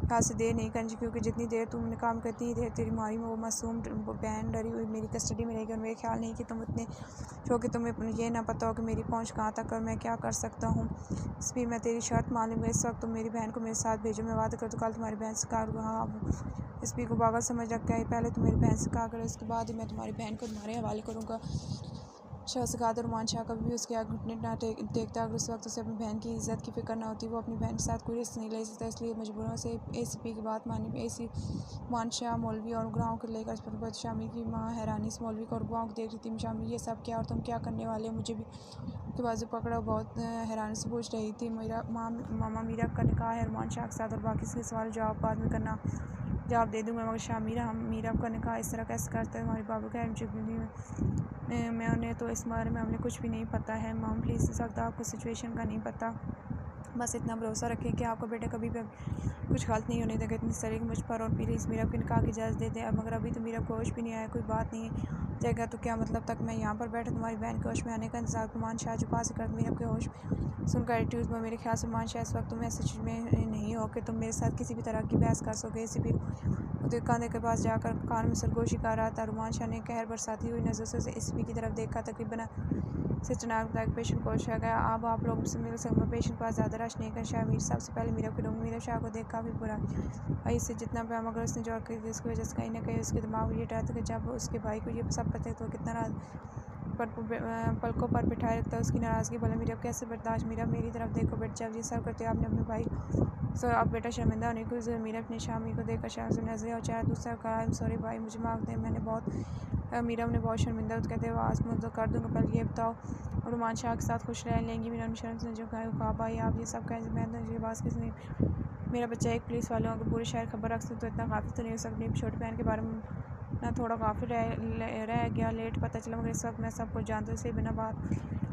यहाँ से देर नहीं करनी क्योंकि जितनी देर तुमने काम करती है देर तेरी मारी में वो मासूम बहन डरी हुई मेरी कस्टडी में रहेगी और मेरे ख्याल नहीं कि तुम इतने जो कि तुम्हें ये ना पता हो कि मेरी पहुंच कहाँ तक और मैं क्या कर सकता हूँ। एसीपी मैं तेरी शर्त मान लूँगा इस वक्त तुम मेरी बहन को मेरे साथ भेजो मैं वादा कर तो कल तुम्हारी बहन से कहा हाँ एसीपी को पागल समझ रखा है पहले तुम मेरी बहन से कहा करो उसके बाद ही मैं तुम्हारी बहन को तुम्हारे हवाले करूँगा। शाह से कहा था रुमान शाह कभी भी उसके आगे घुटने ना देखता अगर उस वक्त उसे अपनी बहन की इज्जत की फिक्र ना होती वो अपनी बहन के साथ कोई रिस्क नहीं ले सकता इसलिए मजबूरों से एसीपी की बात मानी। रुमान शाह मौलवी और गुराहों को लेकर शामिर की माँ हैरानी से मौलवी को और गुराहों को देख रही थी। शामिर ये सब क्या और तुम क्या करने वाले हो मुझे भी के बाजू पकड़ा बहुत हैरानी से पूछ रही थी। मेरा मामा मीरा का निकाह है रुमान शाह के साथ और बाकी के सवाल जवाब बाद में करना जवाब दे दूँगा मगर शामिर हम मीरा का निकाह इस तरह कैसे करते हैं हमारे बाबू का मैं उन्हें तो इस बारे में हमें कुछ भी नहीं पता है। माम प्लीज़ इस वक्त आपको सिचुएशन का नहीं पता बस इतना भरोसा रखें कि आपका बेटा कभी भी कुछ गलत नहीं होने देगा इतनी सारी मुझ पर और प्लीज़ मीरा को निकाह की इजाज़त दे दें। मगर अभी तो मीरा को होश भी नहीं आया कोई बात नहीं है जाएगा तो क्या मतलब तक मैं यहाँ पर बैठा तुम्हारी बहन के होश में आने का इंतजार। रुमान शाह जो पास कर मीरब के होश सुनकर एटीट्यूड में मेरे ख्याल से रुमान शाह इस वक्त तुम ऐसे चीज में नहीं हो कि तुम मेरे साथ किसी भी तरह की बहस कर सकोगे। इसी भी कांधे के पास जाकर कान में सरगोशी कर रहा था। रुमान शाह ने कहर बरसाती हुई नजर से इसी की तरफ देखा। तकरीबन से चनाक पेशेंट को आ गया। अब आप लोग मुझसे मिल सकते। पेशेंट पास ज़्यादा रश नहीं कर। शाह मीर साहब से पहले मीरब के रूम। मीरब शाह को देख काफ़ी बुरा भाई से जितना पाया मगर उसने जोर कर दी। इसकी वजह से कहीं ना कहीं उसके दिमाग में ये डर था कि जब उसके भाई को ये सब पता है तो कितना पलकों पर बिठाए रखता है उसकी नाराज़गी। बोला मीरब कैसे बर्दाश्त। मीरब मेरी तरफ देखो बेटा, जब ये सब करते हो आपने अपने भाई सो अब बेटा शर्मिंदा होने की ज़रूरत। मीरब ने शामी को देखकर शाम से नजरे और चेहरा दूसरा कहा आई एम सॉरी भाई, मुझे माफ दें, मैंने बहुत मीरब ने बहुत शर्मिंदा कहते हुए आवाज़ में तो कर दूँगा। पहले ये बताओ रुमान शाह के साथ खुश रह लेंगी। मीरब ने शर्म से जो कहा भाई आप ये सब कहें मैं तो ये बात किसने मेरा बच्चा एक पुलिस वालों अगर पूरे शहर खबर रख सकते तो इतना काफ़ी तो नहीं हो सकती। छोटी बहन के बारे में ना थोड़ा काफ़ी रह गया लेट पता चला मगर इस वक्त मैं सब कुछ जानता हूँ। इसे बिना बात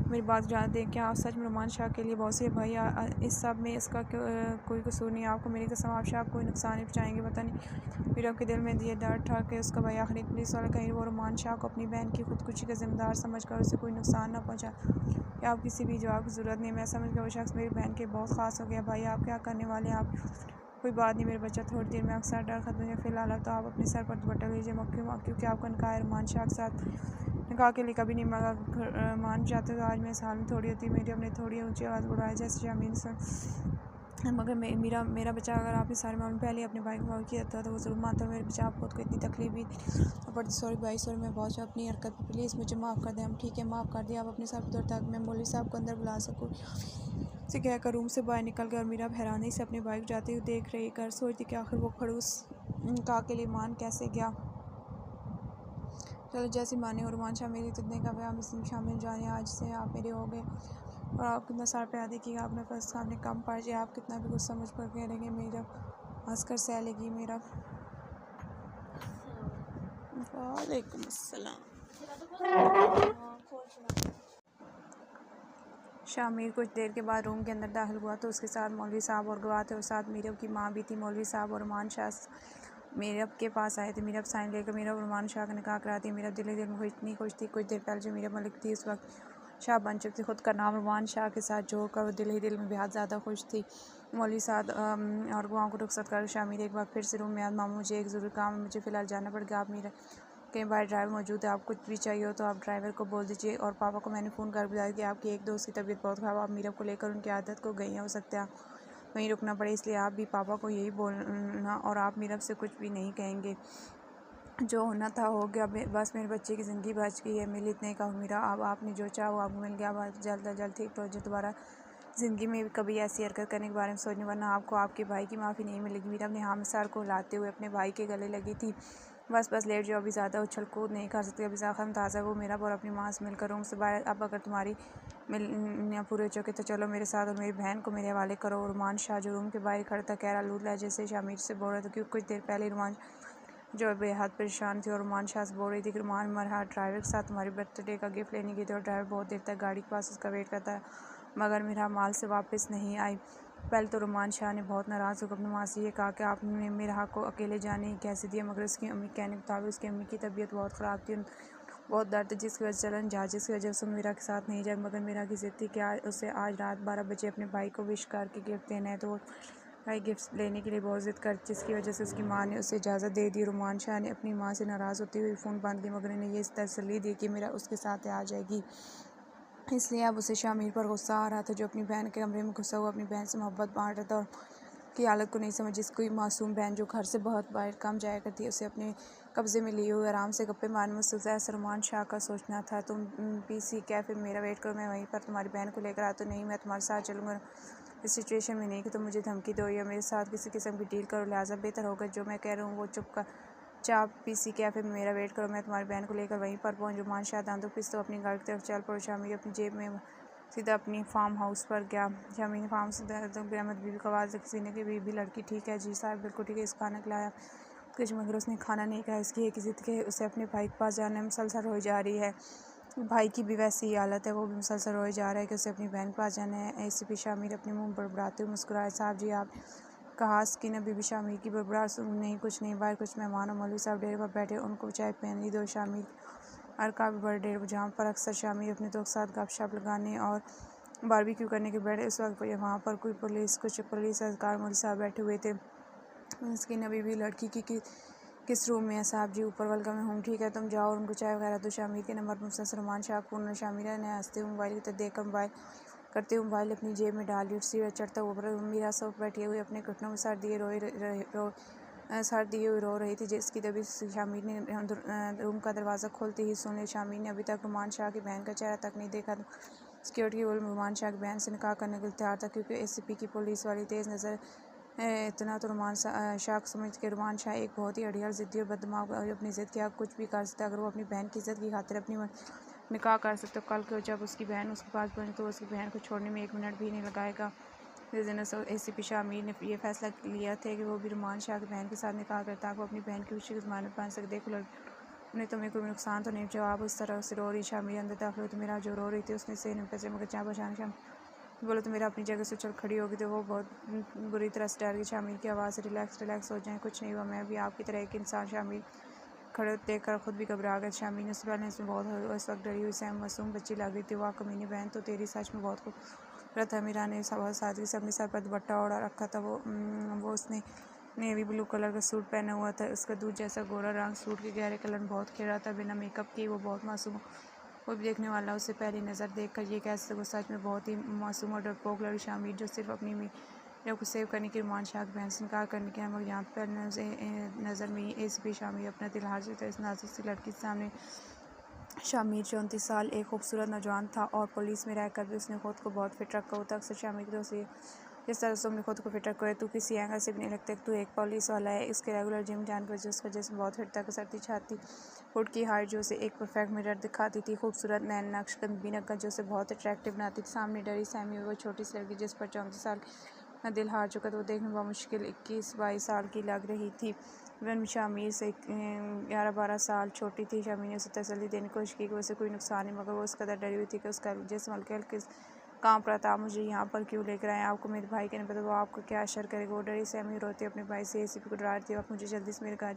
मेरी बात जान दें क्या आप सच में रुमान शाह के लिए बहुत से भाई इस सब में इसका कोई कसूर नहीं। आपको मेरी कसम आप शाह कोई नुकसान नहीं पहुँचाएंगे। पता नहीं मीरब के दिल में ये डर था कि उसका भाई आखिरी पुलिस वाला कहीं वो रुमान शाह को अपनी बहन की खुदकुशी का जिम्मेदार समझ कर उसे कोई नुकसान ना पहुँचा। या आप किसी भी जवाब की ज़रूरत नहीं। मैं समझ गया वो शख्स मेरी बहन के बहुत ख़ास हो गया। भाई आप क्या करने वाले हैं आप कोई बात नहीं मेरे बच्चा, थोड़ी देर में अक्सर डर खत्म हो। फिलहाल तो आप अपने सर पर दुपट्टा लीजिए क्योंकि आपका निकाह रुमान शाह के साथ निकाह के लिए कभी नहीं मान जाते तो आज मैं इस हाल में थोड़ी होती। मेरी अपने थोड़ी ऊंची आवाज़ बढ़ाई जैसे शामीन से मगर मेरा बच्चा अगर आपने सारे मामले पहले अपने भाई को कॉल किया था तो वो ज़रूर मानता। मेरे बच्चा आपको तो इतनी तकलीफ भी पड़ती। सॉरी भाई सॉरी, मैं बहुत अपनी हरकत पर प्लीज़ मुझे माफ़ कर दें। हम ठीक है माफ़ कर दिया। आप अपने सर पर तक मैं मौलवी साहब को अंदर बुला सकूँ से कहकर रूम से बाहर निकल गया और मीरा हैरानी से अपने बाइक जाते हुए देख रही कर सोचती कि आखिर वो खड़ूस का के लिए मान कैसे गया। चलो जैसी माने और रुमान शाह मेरी तुदने का व्यायाम इसमें शामिल जाने आज से आप मेरे हो गए और आप कितना सार पे आदि कि आपने फर्स्ट आपने कम पड़ जाए आप कितना भी कुछ समझ पर कह रहेंगे मेरा हंसकर सह लेगी मेरा। वालेकुम अस्सलाम। शामिर कुछ देर के बाद रूम के अंदर दाखिल हुआ तो उसके साथ मौलवी साहब और गवाह थे और साथ मीरब की माँ भी थी। मौलवी साहब और रुमान शाह मीरब के पास आए थे। मीरब साइन लेकर मीरब और रुमान शाह का निकाह कराती। मीरब दिल में खुश इतनी खुश थी। कुछ देर पहले जो मीरब मलिक थी उस वक्त शाह बन चुकी थी। खुद का नाम रुमान शाह के साथ जोड़कर वो दिल में बेहद ज़्यादा खुश थी। मौलवी साहब और गवाहों को रुखसत कर शामिर एक बार फिर से रूम में आया। मामू मुझे एक ज़रूरी काम है, मुझे फ़िलहाल जाना पड़ेगा। आप मेरा कई बार ड्राइवर मौजूद है, आप कुछ भी चाहिए हो तो आप ड्राइवर को बोल दीजिए। और पापा को मैंने फ़ोन कर बताया कि आपकी एक दोस्त की तबीयत बहुत ख़राब, आप मीरब को लेकर उनकी आदत को गई हैं, हो सकता है वहीं रुकना पड़े, इसलिए आप भी पापा को यही बोलना और आप मीरब से कुछ भी नहीं कहेंगे। जो होना था हो गया, बस मेरे बच्चे की ज़िंदगी बच गई है। मिल इतने का मीरा, अब आपने जो चाहा वो आपको मिल गया। अब जल्द अज जल्द ठीक तो जो दोबारा ज़िंदगी में भी कभी ऐसी हरकत करने के बारे में सोचने, वरना आपको आपके भाई की माफ़ी नहीं मिलेगी। मीरा अपने हमसार को हिलाते हुए अपने भाई के गले लगी थी। बस लेट जाओ, अभी ज़्यादा उछल कूद नहीं कर सकती। अभी ज़ख्म ताज़ा वो मेरा और अपनी माँ से मिलकर रूम से बाहर। अब अगर तुम्हारी मिल पूरे हो चुके तो चलो मेरे साथ और मेरी बहन को मेरे हवाले करो। रुमान शाह जो रूम के बाहर खड़ा था कह रहा लूट लहजे से शामिर से बोल रहा था क्योंकि कुछ देर पहले रुमान जो बेहद परेशान थी और रुमान शाह से बोल रही थी कि रुमान मरहा ड्राइवर के साथ तुम्हारी बर्थडे का गिफ्ट लेने गई थी और ड्राइवर बहुत देर तक गाड़ी के पास उसका वेट करता है मगर मेरा माल से वापस नहीं आई। पहले तो रुमान शाह ने बहुत नाराज़ होकर अपनी माँ से ये कहा कि आपने मेरा को अकेले जाने ही कैसे दिया, मगर उसकी अम्मी कहने के मुताबिक उसकी अम्मी की तबीयत बहुत ख़राब थी, बहुत दर्द जिसकी वजह से चलन जा जिसकी वजह से मेरा के साथ नहीं जाए। मगर मेरा की ज़िद थी कि उसे आज रात 12 बजे अपने भाई को विश करके गिफ्ट देना है, तो वो भाई गिफ्ट लेने के लिए बहुत ज़िद कर जिसकी वजह से उसकी माँ ने उसे इजाज़त दे दी। रुमान शाह ने अपनी माँ से नाराज़ होते हुए फ़ोन बंद किया मगर इन्हें ये तसल्ली दी कि मेरा उसके साथ आ जाएगी। इसलिए अब उसे शामिर पर गुस्सा आ रहा था जो अपनी बहन के कमरे में घुसा हुआ अपनी बहन से मोहब्बत बांट रहा था और की हालत को नहीं समझ। जिसको मासूम बहन जो घर से बहुत बाहर कम जाया करती है उसे अपने कब्ज़े में लिए हुए आराम से गप्पे मारने में ऐसा रुमान शाह का सोचना था। तुम पीसी कैफ़े में मेरा वेट करो, मैं वहीं पर तुम्हारी बहन को लेकर आता। नहीं मैं तुम्हारे साथ चलूँगा इस सिचुएशन में, नहीं कि तुम मुझे धमकी दो या मेरे साथ किसी किस्म की डील करो। लिहाजा बेहतर होगा जो मैं कह रहा हूँ वो चुप कर चाप पीसी कैफ़े में मेरा वेट करो, मैं तुम्हारी बहन को लेकर वहीं पर पहुँच। रुमान शाह दांतों पिस तो अपनी घर की तरफ चल पड़ो। शामिर अपनी जेब में सीधा अपनी फार्म हाउस पर गया। शामिर फार्म से अहमद बीबी को आवाज़ सीने की बीबी लड़की ठीक है जी साहब बिल्कुल ठीक है, इस खाना खिलाया कुछ मगर उसने खाना नहीं खाया। इसकी एक ज़िद के उसे अपने भाई के पास जाने में मुसलसल हो जा रही है। भाई की भी वैसी ही हालत है, वो भी मुसलसल हो जा रहा है कि उसे अपनी बहन के पास जाना है। ACP शामिर अपने मुँह बड़बड़ाते हुए मुस्कुराए, साहब जी आप कहा कि न बीबी शामिर की बड़बड़ा नहीं कुछ नहीं, बाहर कुछ मेहमान और मौलवी साहब डेरे पर बैठे उनको चाय पानी दो। शामिर अरकाब बर्थडे, जहाँ पर अक्सर शामिर अपने दोस्त के साथ गपशप लगाने और बारबेक्यू करने के बैठे। उस वक्त वहाँ पर कुछ पुलिस अधिकारी मौलवी साहब बैठे हुए थे। मिस्किन अभी भी लड़की की किस रूम में है साहब जी? ऊपर वेलकम में हूँ। ठीक है, तुम जाओ और उनको चाय वगैरह दो। शामिर के नंबर पर सलमान शाह को शामिरा ने हंसते हुए मोबाइल की तरफ देखकर मोबाइल करते हुए मोबाइल अपनी जेब में डाल ली। सीढ़ी चढ़ता ऊपर मीरा सब बैठे हुए अपने घुटनों में सर दिए रो रही थी, जिसकी तभी शामिर ने रूम का दरवाज़ा खोलते ही सुन लिया। शामिर ने अभी तक रुमान शाह की बहन का चेहरा तक नहीं देखा था। सिक्योरिटी वाले रुमान शाह की बहन से निकाह करने के लिए तैयार था, क्योंकि एसीपी की पुलिस वाली तेज़ नज़र इतना तो रुमान शाह को समझ के रुमान शाह एक बहुत ही अड़ियल ज़िद्दी और बददिमाग अपनी ज़िद क्या कुछ भी कर सकता है। अगर वो अपनी बहन की इज्जत की खातिर अपनी निकाह कर सकते, तो कल को जब उसकी बहन उसके पास पहुंचे तो उसकी बहन को छोड़ने में 1 मिनट भी नहीं लगाएगा। इस दिन एसीपी शामिर ने यह फैसला लिया था कि वो भी रुमान शाह की बहन के साथ निकाह करे, ताकि वो अपनी बहन की खुशी की ज़मानत बन सके। देखो उन्हें तुम्हें कोई नुकसान तो नहीं जवाब उस तरह से रो रही। शामिर अंदर दाखिल हुई तो मेरा जो रो रही थी उसने से निपटे मगर जहाँ पहचान शाम बोलो तो मेरा अपनी जगह से चल खड़ी होगी, तो वो बहुत बुरी तरह से डर गई। शामिर की आवाज़ से रिलैक्स हो जाए, कुछ नहीं हुआ, मैं भी आपकी तरह एक इंसान। शामिर खड़े देख कर खुद भी घबरा गए। शामिर ने उससे पहले इसमें बहुत उस वक्त डरी हुई से मासूम बच्ची लग रही थी। वाह कमीनी बहन तो तेरी सच में बहुत खूबसूरत है। मीरा ने बहुत सादगी से अपने सर पर दुपट्टा ओढ़ा रखा था। वो उसने नेवी ब्लू कलर का सूट पहना हुआ था। उसका दूध जैसा गोरा रंग सूट के गहरे कलर में बहुत खिल रहा था। बिना मेकअप की वो बहुत मासूम, कोई भी देखने वाला उसे पहली नज़र देखकर ये कह सकता, वो सच में बहुत ही मासूम और डरपोक लड़ी। शामिर जो सिर्फ अपनी मीरा को सेव करने की रुमान शाह की बहन से इनकार करने के मगर यहाँ पर नज़र में ही एसीपी शामिर अपना दिल हार जाता इस नाजुक सी लड़की के सामने। शामिर 34 साल एक खूबसूरत नौजवान था और पुलिस में रहकर भी उसने खुद को बहुत फिट रखा होता। अक्सर शामिर की दोस्त जिस तरह से तुमने खुद को फिट रखा है, तू किसी एंगल से भी नहीं लगता तू एक पुलिस वाला है। इसके रेगुलर जिम जान की वजह जिसम बहुत फिट था, कसरती छाती फुट की हाइट जो उसे एक परफेक्ट मिरर दिखाती थी, खूबसूरत नैन नक्श बीनक जो उसे बहुत अट्रैक्टिव बनाती थी। सामने डरी सहमी हुई वो छोटी सी लड़की जिस पर 34 साल का दिल हार चुका था, वो देखने में मुश्किल 21-22 साल की लग रही थी। वह शामिर से 11-12 साल छोटी थी। शामिर ने उसे तसल्ली देने की कोशिश की कि उसे कोई नुकसान नहीं, मगर वो उस कदर डरी हुई थी कि उसका जिस्म हल्के हल्के कांप रहा था। आप मुझे यहाँ पर क्यों लेकर आए? आपको मेरे भाई के नहीं पता वो आपको क्या असर करेगा? वो डरी सहमी रोती अपने भाई से एसीपी को डरा रही थी। आप मुझे जल्दी से मेरे घर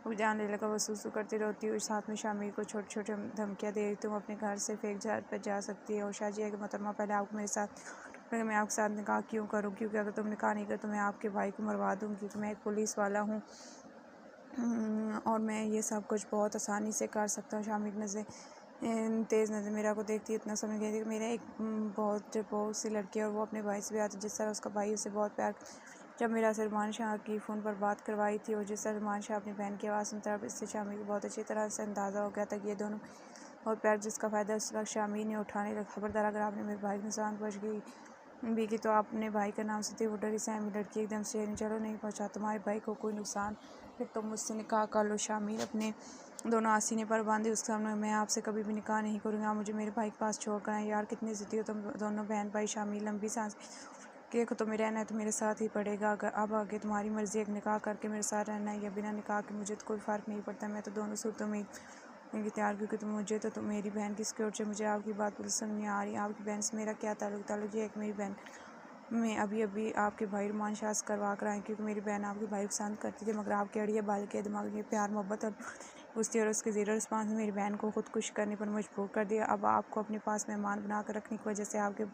वो जान ले लगा। वो सूसू करती रोती हुई साथ में शामिर को छोटी छोटी धमकियाँ दे रही थी। तुम अपने घर से फेंक पर जा सकती है और शाजी है कि मोहतरमा पहले आपको मेरे साथ मैं आपके साथ निकाह क्यों करूँ? क्योंकि अगर तुम निकाह नहीं कर तो मैं आपके भाई को मरवा दूँगी, क्योंकि मैं एक पुलिस वाला हूँ और मैं ये सब कुछ बहुत आसानी से कर सकता हूँ। शामिर नज़र तेज़ नज़र मेरा को देखती इतना समझ गई थी कि मेरा एक बहुत सी लड़की है और वो अपने भाई से भी आती, जिस तरह उसका भाई उसे बहुत प्यार। जब मेरा सलमान शाह की फ़ोन पर बात करवाई थी और जिस सलमान शाह अपनी बहन की आवाज़ सुनता है, इससे शामिर को बहुत अच्छी तरह से अंदाज़ा हो गया था कि ये दोनों बहुत प्यार जिसका फ़ायदा उस वक्त शामिर ने उठाने लगा। खबरदार अगर आपने मेरे भाई को नुकसान पहुँच गई भी की तो अपने भाई का नाम सुनते वो डरी सहमी लड़की एकदम से चलो नहीं पहुँचा तुम्हारे भाई को कोई नुकसान, फिर तुम मुझसे निकाह कर लो। शामिर अपने दोनों आसीने पर बांधे उसके सामने, मैं आपसे कभी भी निकाह नहीं करूँगा, मुझे मेरे भाई के पास छोड़ कर आए। यार कितनी ज़िद्दी हो तुम दोनों बहन भाई। शामिर लंबी सांस के को तुम्हें रहना है तो मेरे साथ ही पड़ेगा। अगर अब आगे तुम्हारी मर्ज़ी, एक निकाह करके मेरे साथ रहना है या बिना निकाह के मुझे तो कोई फ़र्क नहीं पड़ता। मैं तो दोनों सूरतों में तैयार, क्योंकि तुम मेरी बहन की सिक्योरिटी से मुझे आपकी बात बिल्कुल समझ नहीं आ रही। आपकी बहन से मेरा क्या ताल्लुक़ ये है कि मेरी बहन मैं अभी आपके भाई रुमान शाह से करवा कर आई, क्योंकि मेरी बहन आपके भाई को पसंद करती थी, मगर आपके अड़िया बाल के दिमाग में प्यार मोहब्बत और उसकी और उसके ज़ीरो रिस्पांस ने मेरी बहन को खुदकुश करने पर मजबूर कर दिया। अब आपको अपने पास मेहमान बना कर रखने की वजह से आपके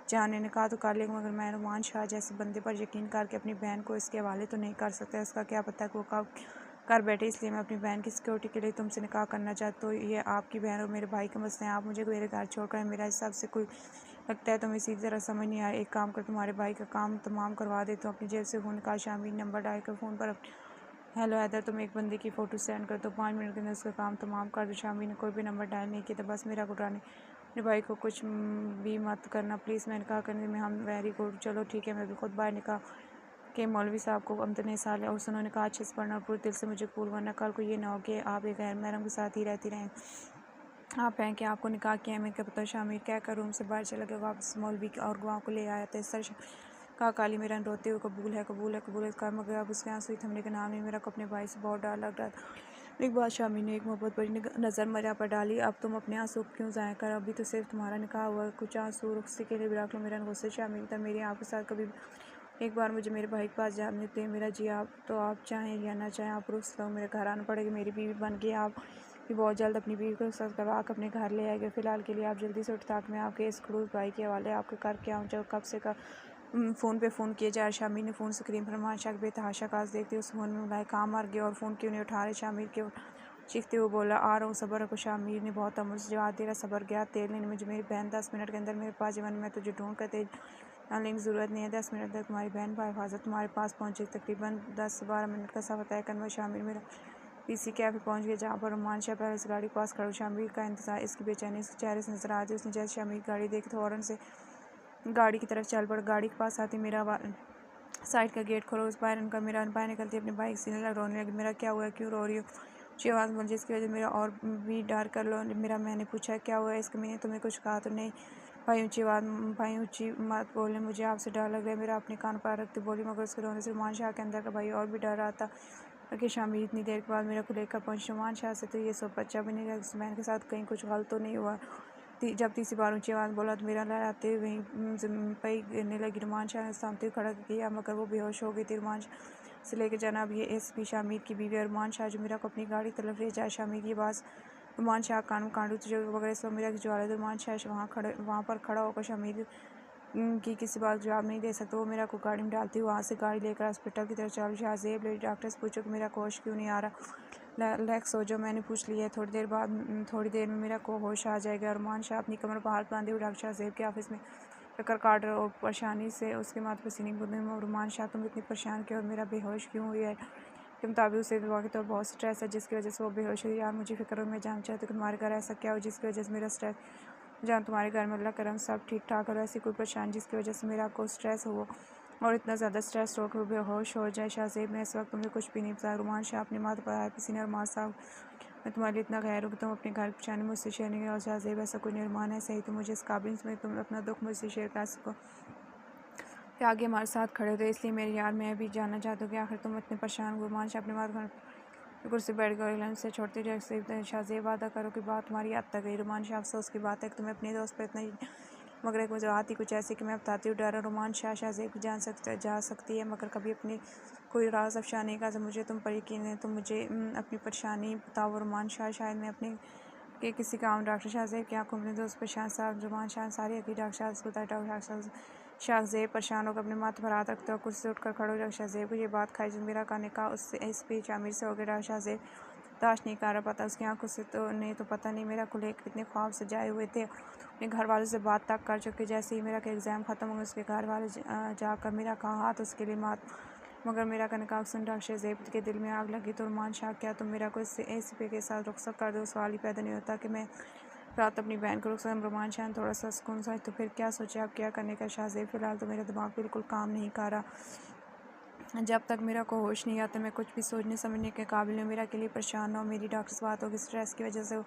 जाने ने कहा तो कर लेगा, मगर मैं रुमान शाह जैसे बंदे पर यकीन करके अपनी बहन को इसके हवाले तो नहीं कर सकता। इसका क्या पता कि वो कब कर बैठे, इसलिए मैं अपनी बहन की सिक्योरिटी के लिए तुमसे निकाह करना चाहती हूँ। ये आपकी बहन और मेरे भाई के मसले हैं। आप मुझे मेरे घर छोड़कर मेरा हिसाब से कोई लगता है तुम्हें सीधी तरह समझ नहीं आया। एक काम कर तुम्हारे भाई का काम तमाम करवा देता हूँ। अपनी जेब से फ़ोन निकाल शामिर नंबर डायल कर फ़ोन पर हेलो हैदर, तुम एक बंदे की फ़ोटो सेंड कर दो, 5 मिनट के अंदर उसका काम तमाम कर दो। शामिर ने कोई भी नंबर डायल नहीं किया था, बस मेरा गुटराने मेरे भाई को कुछ भी मत करना प्लीज़। मैंने कहा करने में हम वेरी गुड, चलो ठीक है। मैं भी खुद बाहर निकाह के मौलवी साहब को अमतने साल है और उन्होंने कहा अच्छे से पढ़ना और पूरे दिल से मुझे कबूल, वरना कल को ये ना हो कि आप एक गैर महरम के साथ ही रहती रहें। आप हैं कि आपको निकाह किया है मैं क्या पता। शामिर कहकर रूम से बाहर चला गया। वापस मौलवी और गवाह को ले आया था। इस तरह कहा काली मेरा रोते हुए कबूल है कबूल है कबूल है कहा, मगर अब उसके आंसू थमने का नाम नहीं। मेरा को अपने भाई से बहुत डर लग रहा था। एक बार शामिर ने एक मोहब्बत बड़ी नज़र मेरा पर डाली, अब तुम अपने आंसू क्यों ज़ाया कर? अभी तो सिर्फ तुम्हारा निकाह हुआ, कुछ आंसू रुखसी के लिए भी रख लो। मेरा गुस्से शामिर था, मेरी आपके साथ कभी एक बार मुझे मेरे भाई के पास जाने दें। मेरा जी आप तो आप चाहें या ना चाहें आप रुख लो, मेरे घर आना पड़ेगा, मेरी बीवी बन गई आप कि बहुत जल्द अपनी बीवी को रुखसत करवा कर अपने घर ले आएगा। फ़िलहाल के लिए आप जल्दी से उठ ताकि मैं आपके इस खड़ूस भाई के हवाले आपके कर के आऊँ जो कब से फ़ोन पे फ़ोन किए जा रहे। शामिर ने फ़ोन स्क्रीन पर रुमान शाह के बेतहाशा काज देखते उस फ़ोन में बुलाए काम मर गया और फ़ोन क्यों नहीं उठा रहे। शामिर के चीखते हुए बोला आ रहा हूँ सब्र रखो। शामिर ने बहुत तमुल से जवाब दिया सब्र गया तेल लेने मुझे मेरी बहन 10 मिनट के अंदर मेरे पास जीवन में तुझे ढूंढ कर तेज आने की ज़रूरत नहीं है। 10 मिनट तक तुम्हारी बहन बाहिफाजत तुम्हारे पास पहुँची। तकरीबन 10 से 12 मिनट का सफ़र तय करने में शामिर मेरा पीसी कैफे पहुंच गया जहाँ पर रुमान शाह पहले से गाड़ी के पास खड़ा। शामिर का इंतजार इसकी बेचैनी इसके चेहरे से नजर आती। उसने जैसे शामिर गाड़ी देखी तो फौरन से गाड़ी की तरफ चल पड़ा। गाड़ी के पास आती मेरा साइड का गेट खोलो। उस बाहर उनका मेरा बाहर निकलती अपनी बाइक सीने लग रोने लगी। मेरा क्या हुआ है क्यों रो रही हो? ऊँची आवाज़ बोली जिसकी वजह मेरा और भी डर कर लो। मेरा मैंने पूछा क्या हुआ है? इसके मैंने तुम्हें कुछ कहा तो नहीं? भाई ऊँची मत बोले मुझे आपसे डर लग रहा है। मेरा अपने कान पर रखते बोली मगर उसके रोने से रुमान शाह के अंदर का भाई और भी डर रहा था कि शामिर इतनी देर के बाद मेरे को लेकर पहुँच। रुमान शाह से तो ये सब बच्चा भी नहीं लगा उस्मान के साथ कहीं कुछ गलत तो नहीं हुआ। जब तीसरी बार ऊँची आवाज़ बोला तो मेरा लहराते वहीं पे गिरने लगी। रुमान शाह ने सामने खड़ा किया मगर वो बेहोश हो गई थी। रुमान शाह से लेकर जनाब ये एसपी शामिर की बीवी और रुमान शाह जो मेरा को अपनी गाड़ी की तरफ ले जाए। शामिर की आवाज़ रुमान शाह कानू कांडू तुझे वगैरह सब मेरा ज्वाला रुमान शाह वहाँ पर खड़ा होकर शामिर की किसी बात जवाब नहीं दे सकता। वो मेरा को गाड़ी में डालती हुई वहाँ से गाड़ी लेकर हॉस्पिटल की तरफ चल। शाहजेब लेडी डॉक्टर से पूछो कि मेरा को होश क्यों नहीं आ रहा। रिलैक्स हो जाओ मैंने पूछ लिया है थोड़ी देर में मेरा को होश आ जाएगा। रुमान शाह अपनी कमर पर हाथ बांधे हुए डॉक्टर शाहजेब के ऑफिस में चक्कर काट रहा और परेशानी से उसके माथे पसीने बूंदे में। रुमान शाह तुम इतनी परेशान क्यों और मेरा बेहोश क्यों हुई है? के मुताबिक उसे दवा के तो बहुत स्ट्रेस है जिसकी वजह से वो बेहोश हुई। यार मुझे फिक्र मैं जानना चाहती हूँ कि तुम्हारे घर ऐसा क्या हो जिसकी वजह से मेरा स्ट्रेस जहाँ तुम्हारे घर में अल्लाह करम सब ठीक ठाक और ऐसी कोई परेशानी जिसकी वजह से मेरा आपको स्ट्रेस हो और इतना ज़्यादा स्ट्रेस हो कि बेहोश हो जाए। शाहजेब ने इस वक्त तुम्हें कुछ भी नहीं बताया। रुमान शाह अपने माथे पर आए पसीने और माँ साहब मैं तुम्हारे लिए इतना गैर हूँ कि तुम अपने घर की परेशानी मुझसे शेयर नहीं और शाहजेब ऐसा कोई निर्माण है सही तो मुझे इस काबिल में तुम अपना दुख मुझसे शेयर कर सको कि आगे हमारे साथ खड़े हो। इसलिए मेरे यार मैं भी जानना चाहता हूँ कि आखिर तुम इतने परेशान हो। रुमान शाह अपने माथे कुर्सी बैठ गए और से छोड़ती रही। शाहजेब वादा करो कि बात तुम्हारी याद तक गई। रुमान शाह अफसोस की बात है कि तुम्हें अपने दोस्त पर इतना मगर एक वजह कुछ ऐसी कि मैं बताती हूँ डर रुमान शाह शाहजेब की जा सकती है मगर कभी अपनी कोई राज अफशा नहीं कर मुझे तुम पर यकीन है तुम मुझे अपनी परेशानी बताओ। रुमान शाह शायद मैं अपने के किसी काम डॉक्टर शाहजेब की आंखों में दोस्त परेशान साहब रुमान शाह सारी अकी डॉक्टर को डॉक्टर शाहजेब परेशान होकर अपने माथे पर हाथ रखते और कुर्सी से उठकर खड़े हो। शाहजेब को ये बात खाई जो मेरा कहने का उससे इस पे शामिर से हो गया। डॉक्टर शाहजेब दाश नहीं कर पता उसकी आंखों से तो नहीं तो पता नहीं मेरा को लेकर कितने ख्वाब सजाए हुए थे। अपने घर वालों से बात तक कर चुके। जैसे ही मेरा का एग्ज़ाम ख़त्म हो गया उसके घर वाले जाकर मेरा कहा हाथ उसके लिए मात मगर मेरा कहने का सुन डॉक्टर शाहजेब के दिल में आग लगी। तो रुमान शाह क्या तुम मेरा को इससे एसीपी के साथ रुखसत कर दो? सवाल ही पैदा नहीं होता कि मैं रात अपनी बहन को रुखसत। रुमान शाह थोड़ा सा सुकून सा तो फिर क्या सोचे आप क्या करने का? शाहजेब फ़िलहाल तो मेरा दिमाग बिल्कुल काम नहीं कर रहा। जब तक मेरा को होश नहीं आता मैं कुछ भी सोचने समझने के काबिल हूँ। मेरा के लिए परेशान हो मेरी डॉक्टर से बात होगी स्ट्रेस की वजह से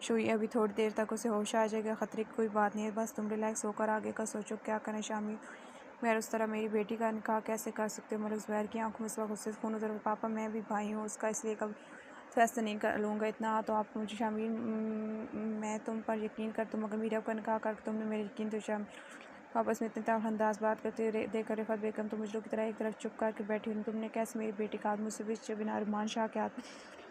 शुई अभी थोड़ी देर तक उसे होश आ जाएगा। ख़तरे की कोई बात नहीं है बस तुम रिलैक्स होकर आगे का सोचो क्या करें। शामिल मैं उस तरह मेरी बेटी का निकाह कैसे कर सकते हो? मलिक ज़ुबैर की आंखों में इस वक्त उससे खून उतर पापा मैं भी भाई हूँ उसका इसलिए कभी फैसला नहीं कर लूँगा इतना तो आप मुझे शामिल मैं तुम पर यकीन कर तुम अगर मीरा का निकाह कर तुमने मेरे यकीन तो शामिल आपस में इतने तफरअंदाज बात करते देखकर रिफत बेगम तो मुझे की तरह एक तरफ चुप करके बैठी हूँ। तुमने कैसे मेरी बेटी का हाथ मुझसे बीच बिना रुमान शाह के हाथ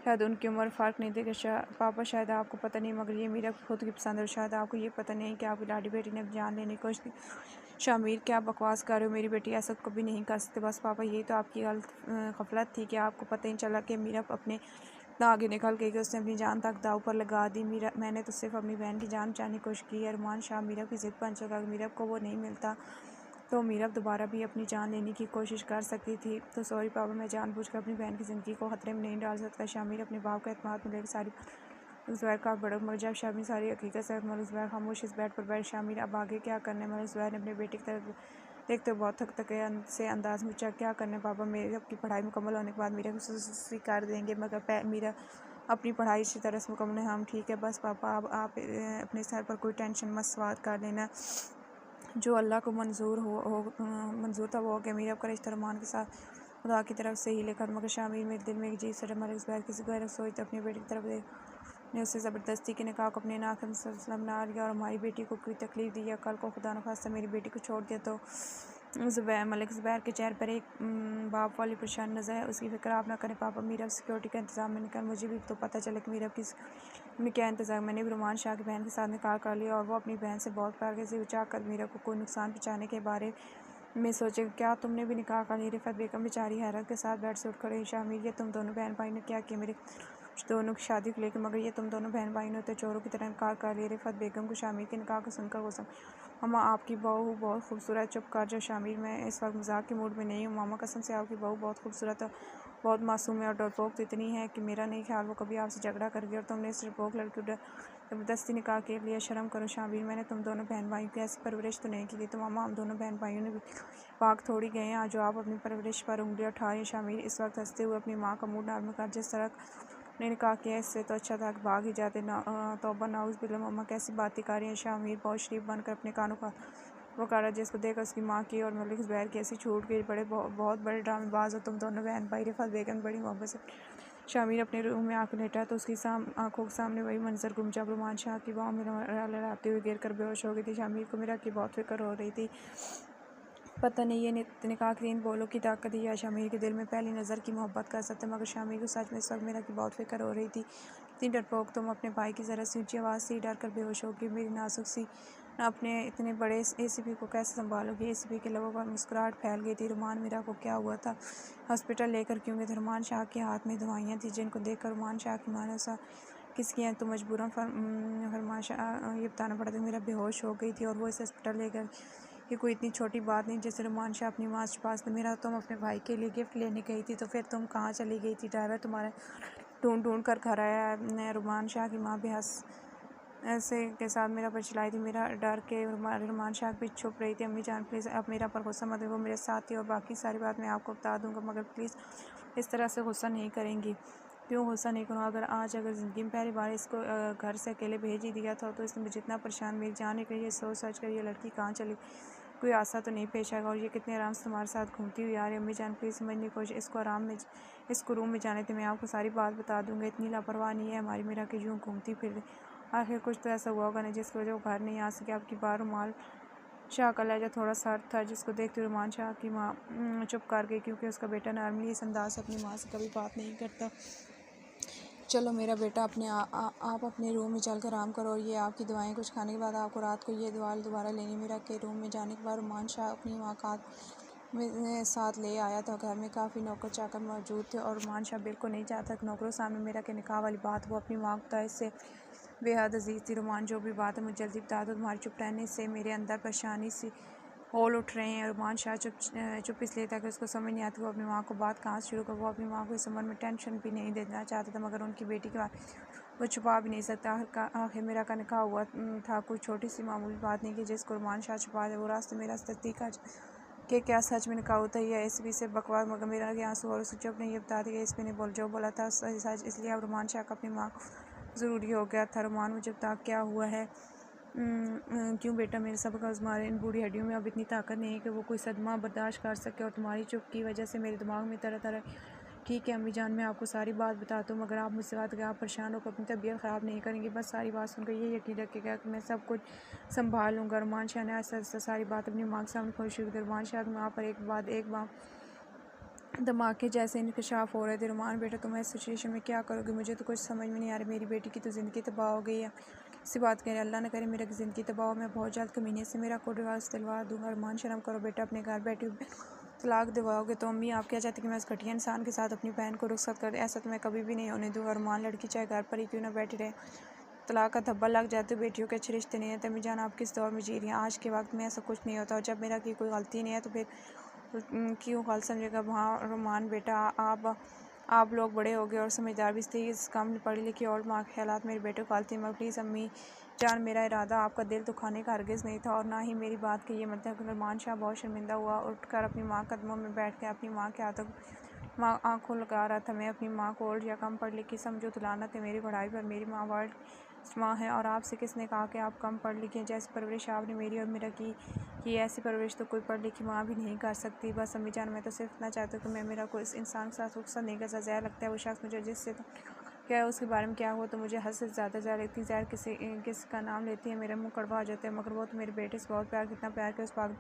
शायद उनकी उम्र फ़र्क नहीं देगा पापा शायद आपको पता नहीं मगर ये मेरा खुद की पसंद है। शायद आपको ये पता नहीं कि आपकी लाडी बेटी ने जान लेने की कोशिश की। शामिर क्या बकवास कर रहे हो? मेरी बेटी ऐसा कभी नहीं कर सकते। बस पापा यही तो आपकी गफलत थी कि आपको पता ही चला कि मीरा अपने इतना आगे निकल गई कि उसने अपनी जान तक दाव पर लगा दी। मैंने तो सिर्फ अपनी बहन की जान बचाने की कोशिश की है। रुमान शाह मीरा की ज़िद बन चुका मीरा को वो नहीं मिलता तो मीरा दोबारा भी अपनी जान लेने की कोशिश कर सकती थी। तो सॉरी पापा मैं जानबूझकर अपनी बहन की ज़िंदगी को ख़तरे में नहीं डाल सकता। शामिर अपने बाप का एतमाद में लेकर सारी ज़ुबैर का बड़ा मर जब शामिर सारी हकीकत से मलिक ज़ुबैर खामोश इस बेड पर बैठ शामिर अब आगे क्या करने? मलिक ज़ुबैर ने अपने बेटे की तरफ देखते हुए बहुत थके से अंदाज में पूछा क्या करने पापा? मेरी अपनी पढ़ाई मुकम्मल होने के बाद मीरा को कर देंगे मगर मीरा अपनी पढ़ाई इसी तरह से मुकम्मल है। हम ठीक है बस पापा अब आप अपने सर पर कोई टेंशन मत सवार कर लेना जो अल्लाह को मंजूर था वो हो गया। मीरा का रिश्ता रुमान के साथ खुदा की तरफ से ही लेकर मगर शामिर में दिल में एक अजीब सा मलिक ज़ुबैर किसी गैर सोचते अपनी बेटी की तरफ देख ने उससे ज़बरदस्ती के निकाह को अपने नाक बना लिया और हमारी बेटी को कोई तकलीफ़ दी या कल को खुदा न खास्ता मेरी बेटी को छोड़ दिया तो मलिक ज़ुबैर के चेहरे पर एक बाप वाली परेशानी नज़र है। उसकी फ़िक्र आप ना करें पापा, मीरा सिक्योरिटी का इंतज़ाम मैंने कर, मुझे भी तो पता चला कि मीरा किस में क्या इंतज़ाम। मैंने भी रुमान शाह की बहन के साथ निकाह कर लिया और वो अपनी बहन से बहुत प्यार से चाह कर मीरा को कोई नुकसान पहुँचाने के बारे में सोचे। क्या तुमने भी निकाह कर लिया? रिफ़त बेगम बेचारी हैरत के साथ बेड से उठ खड़ी। शामिर, ये तुम दोनों बहन भाई ने क्या किया मेरे दोनों की शादी को लेकर? मगर ये तुम दोनों बहन भाई ने तो चोरों की तरह निकाह कर लिया। रिफ़त बेगम को शामिर के निकाह को सुनकर गुस्सा। मामा, आपकी बहू बहुत खूबसूरत। चुप कर जाओ शामिर, मैं इस वक्त मजाक के मूड में नहीं हूँ। मामा, कसम से आपकी बहू बहुत खूबसूरत है, बहुत मासूम है और डरपोक तो इतनी है कि मेरा नहीं ख्याल वो कभी आपसे झगड़ा करेगी। और तुमने इस डरपोक लड़की को ज़बरदस्ती निकाह के लिए शर्म करो शामिर। मैंने तुम दोनों बहन भाइयों की ऐसी परवरिश तो नहीं की थी। तो मामा, हम दोनों बहन भाइयों ने भी पाक थोड़ी गए हैं जो आप अपनी परवरिश पर उंगलियां उठा रही हैं। शामिर इस वक्त हंसते हुए अपनी माँ का मुँह नरम कर, जिस तरह ने निकाह किया इससे तो अच्छा था कि भाग ही जाते ना। तौबा नाउज़ बिल्ला। मामा, कैसी बातें कर रही हैं? शामिर बहुत शरीफ बनकर अपने कानों का वकारा, जिसको देखकर उसकी माँ की और मलिक ज़ुबैर की ऐसी छूट गई। बहुत बड़े ड्रामेबाज हो तुम दोनों बहन भाई। रिफ़त बेगम बड़ी मोहब्बत से शामिर अपने रूम में आकर लेटा तो उसकी आंखों के सामने वही मंजर घूम जब रुमान शाह की बाहों में लड़ाते हुए गिर कर बेहोश हो गई थी। शामिर को मेरा की बहुत फिक्र हो रही थी। पता नहीं ये निकाह के इन बोलों की ताकत ही या शामिर के दिल में पहली नज़र की मोहब्बत कर सकते, मगर शामिर को सच में इस वक्त मेरा की बहुत फिक्र हो रही थी। इतनी डरपोक तुम अपने भाई की ज़रा सी ऊंची आवाज़ से डर कर बेहोश होगी। मेरी नाजुक सी ना अपने इतने बड़े एसीपी को कैसे संभालोगी? एसीपी के लबों पर मुस्कुराहट फैल गई थी। रुमान मीरा को क्या हुआ था? हॉस्पिटल लेकर क्यों गए थे? रुमान शाह के हाथ में दवाइयाँ थी जिनको देखकर रुमान शाह की मानो सा किसकी हैं तो मजबूरन फरमान शाह ये बताना पड़ा था मेरा बेहोश हो गई थी और वो इस हॉस्पिटल लेकर। ये कोई इतनी छोटी बात नहीं जैसे रुमान शाह अपनी माँ के पास। मेरा तुम अपने भाई के लिए गिफ्ट लेने गई थी तो फिर तुम कहाँ चली गई थी? ड्राइवर तुम्हारे ढूंढ ढूंढ कर घर आया। रुमान शाह की माँ बेहस ऐसे के साथ मेरा पर चलाई थी। मेरा डर के रुमान शाह भी छुप रही थी। अम्मी जान प्लीज़ अब मेरा पर गुस्सा मत, वो मेरे साथ थी और बाकी सारी बात मैं आपको बता दूंगा, मगर प्लीज़ इस तरह से गुस्सा नहीं करेंगी। क्यों गुस्सा नहीं करूँ? अगर ज़िंदगी में पहली बार इसको घर से अकेले भेज ही दिया था तो इसने मुझे इतना परेशान मेरी जान निकली। ये सोच कर ये लड़की कहाँ चली, कोई आशा तो नहीं पेश आएगा और ये कितने आराम से तुम्हारे साथ घूमती हुई आ रही है। अम्मी जान प्लीज़ समझने की कोशिश, इसको रूम में जाने थे, मैं आपको सारी बात बता दूंगा। इतनी लापरवाह नहीं है हमारी मेरा कि यूँ घूमती फिर आखिर कुछ तो ऐसा हुआ होगा नहीं जिसकी वजह वो घर नहीं आ सके। आपकी बार रुमाल शाह का लहजा थोड़ा सख्त था जिसको देखते रुमान शाह की माँ चुप कर गई, क्योंकि उसका बेटा नॉर्मली इस अंदाज से अपनी माँ से कभी बात नहीं करता। चलो मेरा बेटा, आप अपने रूम में चलकर आराम करो और ये आपकी दवाएं कुछ खाने के बाद आपको रात को ये दवा दोबारा लेनी। मेरा के रूम में जाने के बाद रुमान शाह अपनी माँ का में साथ ले आया था। घर में काफ़ी नौकर चाकर मौजूद थे और रुमान शाह बिल्कुल नहीं चाहता कि नौकरों सामने मेरा के निकाह वाली बात वो अपनी माँ को बताए। इससे बेहद अजीज़ थी। रुमान, जो भी बात है मुझे जल्दी बता दो, तुम्हारे चुप रहने से मेरे अंदर परेशानी सी होल उठ रहे हैं। रुमान शाह चुप इसलिए था कि उसको समझ नहीं आती वो अपनी माँ को बात कहाँ से शुरू कर। वो अपनी माँ को इस उम्र में टेंशन भी नहीं देना चाहता था, मगर उनकी बेटी के बात वो छुपा भी नहीं सकता। आखिर मेरा का निकाह हुआ था, कोई छोटी सी मामूली बात नहीं कि जिसको रुमान शाह छुपा दे। वो रास्ते मेरा तस्दीक कि क्या सच में निकाह होता है या एसपी से बकवास, मगर मेरा के आंसू और उससे चुप ने ये बता दिया कि एसपी ने जो बोला था सच। इसलिए अब रुमान शाह का अपनी माँ को ज़रूरी हो गया था। रुमान, मुझे बता क्या हुआ है? क्यों बेटा, मेरे सब का तुम्हारे इन बूढ़ी हड्डियों में अब इतनी ताकत नहीं है कि वो कोई सदमा बर्दाश्त कर सके और तुम्हारी चुप की वजह से मेरे दिमाग में तरह तरह। ठीक है अम्मी जान, मैं आपको सारी बात बताता हूँ, मगर आप मुझसे बात आप परेशान होकर अपनी तबीयत ख़राब नहीं करेंगे। बस सारी बात सुनकर ये यकीन रखिएगा कि मैं सब कुछ संभाल लूँगा। रुमान शाह ने आहिस्ता आहिस्ता सारी बात अपनी माँ के सामने खोल शुरू की। रुमान शाह की माँ पर एक बात धमाके जैसे इंकशाफ हो रहे थे। रुमान बेटा, तुम इस सिचुएशन में क्या करोगे? मुझे तो कुछ समझ में नहीं आ रहा। मेरी बेटी की तो ज़िंदगी तबाह हो गई है। इसी बात करें, अल्लाह न करे मेरी ज़िंदगी तबाह हो। मैं बहुत जल्द कमीने से मेरा कोर्ट डिवोर्स दिलवा दूँगा। रुमान, शर्म करो बेटा, अपने घर बैठे तलाक दिलवाओगे तो अम्मी आप क्या चाहती कि मैं उस घटिया इंसान के साथ अपनी बहन को रुखसत कर? ऐसा तो मैं कभी भी नहीं होने दूँगा। रुमान, लड़की चाहे घर पर ही क्यों ना बैठी रहे, तलाक का धब्बा लग जाए तो बेटियों के अच्छे रिश्ते नहीं है। तमी जान, आप किस दौर में जी रही हैं? आज के वक्त में ऐसा कुछ नहीं होता और जब मेरा की कोई गलती नहीं है तो फिर क्यों गलत समझेगा? वहाँ रुमान बेटा, आप लोग बड़े हो गए और समझदार भी थे, इस कम पढ़ी लिखी और माँ के ख्यालात मेरे बेटे को गलती में। प्लीज़ अम्मी जान, मेरा इरादा आपका दिल दुखाने का हरगिज़ नहीं था और ना ही मेरी बात के ये मतलब। रुमान शाह बहुत शर्मिंदा हुआ, उठकर अपनी माँ कदमों में बैठ के अपनी माँ के हाथों माँ आंखों लगा रहा था। मैं अपनी माँ को ओल्ड या कम पढ़ लिखी समझो तो लानत है मेरी पढ़ाई पर। मेरी माँ वर्ल्ड माँ है और आपसे किसने कहा कि आप कम पढ़ लिखी हैं? जैसी परवरिश आपने मेरी और मेरा की ऐसी परवरिश तो कोई पढ़ लिखी माँ भी नहीं कर सकती। बस अम्मी जान, मैं तो सिर्फ इतना चाहती हूँ कि मैं मेरा कोई इस इंसान के साथ रुखसत नहीं कर सकता। ज़हर लगता है वो शख्स मुझे जिससे तो क्या है उसके बारे में क्या हुआ तो मुझे हद से ज़्यादा ज़हर लगती है। ज़हर किसी का नाम लेती है मेरा मुँह कड़वा हो जाता है, मगर वो तो मेरे बेटे से बहुत प्यार, कितना प्यार के उस पागल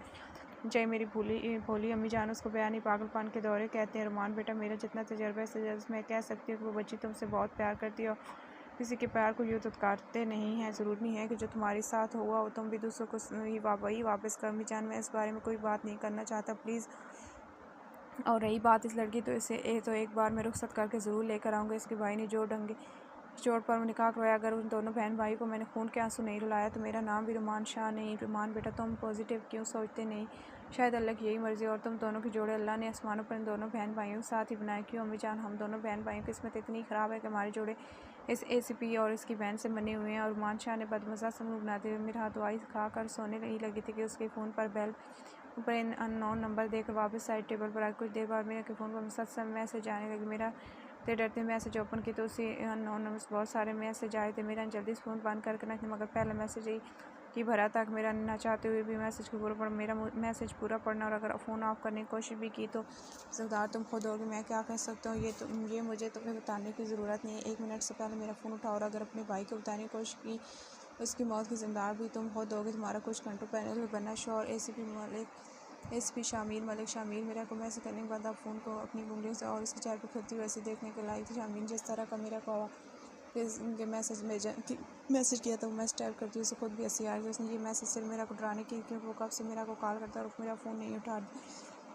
चाहे मेरी भोली भोली अम्मी जान उसको बयानी पागलपन के दौरे कहते हैं। रुमान बेटा, मेरा जितना तजर्बा है सजर्ब मैं कह सकती हूँ कि वो बच्ची तुमसे बहुत प्यार करती है और किसी के प्यार को यूँ दुत्कारते नहीं हैं। ज़रूरी नहीं है कि जो तुम्हारे साथ हुआ हो तुम भी दूसरों को वही वापस करो। अम्मी जान, मैं इस बारे में कोई बात नहीं करना चाहता, प्लीज़। और रही बात इस लड़की, तो एक बार मैं रुखसत करके ज़रूर लेकर आऊँगा। इसके भाई ने जो डंगे चोट पर निकाह करवाया, अगर उन दोनों बहन भाई को मैंने खून के आंसू नहीं रुलाया तो मेरा नाम भी रुमान शाह नहीं। रुमान बेटा, तुम पॉजिटिव क्यों सोचते नहीं? शायद अल्लाह की यही मर्ज़ी और तुम दोनों के जोड़े अल्लाह ने आसमानों पर इन दोनों बहन भाइयों के साथ ही बनाए। क्यों अम्मी जान, हम दोनों बहन भाइयों की किस्मत इतनी ख़राब है कि हमारे जोड़े इस ACP और इसकी बहन से बने हुए हैं। और रुमान शाह ने बदमज़ा से मुँह बनाते हुए मेरे हाथ दवाई खाकर सोने नहीं लगी थी कि उसके फ़ोन पर बेल ऊपर अननोन नंबर देकर वापस साइड टेबल पर आई। कुछ देर बाद मेरे फ़ोन पर मुसलसल मैसेज आने लगे। मेरा ते डरते मैसेज ओपन की तो उसी अननोन नंबर से बहुत सारे मैसेज आए थे। मेरा जल्दी से फ़ोन बंद करके रखने, मगर पहला मैसेज ही की भरा तक मेरा ना चाहते हुए भी मैसेज को पूरा पढ़ मेरा मैसेज पूरा पढ़ना, और अगर फ़ोन ऑफ करने की कोशिश भी की तो ज़िम्मेदार तुम खुद होगे। मैं क्या कह सकता हूँ ये मुझे तुम्हें बताने की ज़रूरत नहीं है। 1 मिनट से पहले मेरा फ़ोन उठाओ और अगर अपने भाई को बताने की कोशिश की उसकी मौत की ज़िम्मेदार भी तुम खुद होगे। तुम्हारा कुछ घंटों पैनल में बनना शोर ACP शामिर मेरा को मैसेज करने के बाद आप फ़ोन को अपनी उंगलियों से और उसके चेहरे पर खिलती वैसे देखने के लायक थी। शामिर जिस तरह का मेरा को के मैसेज किया था वो मैसेज टाइप करती उसे खुद भी हंसी आ रही थी। उसने ये मैसेज सिर्फ मेरा को डराने की, क्योंकि वो कब से मेरा को कॉल करता और मेरा फ़ोन नहीं उठा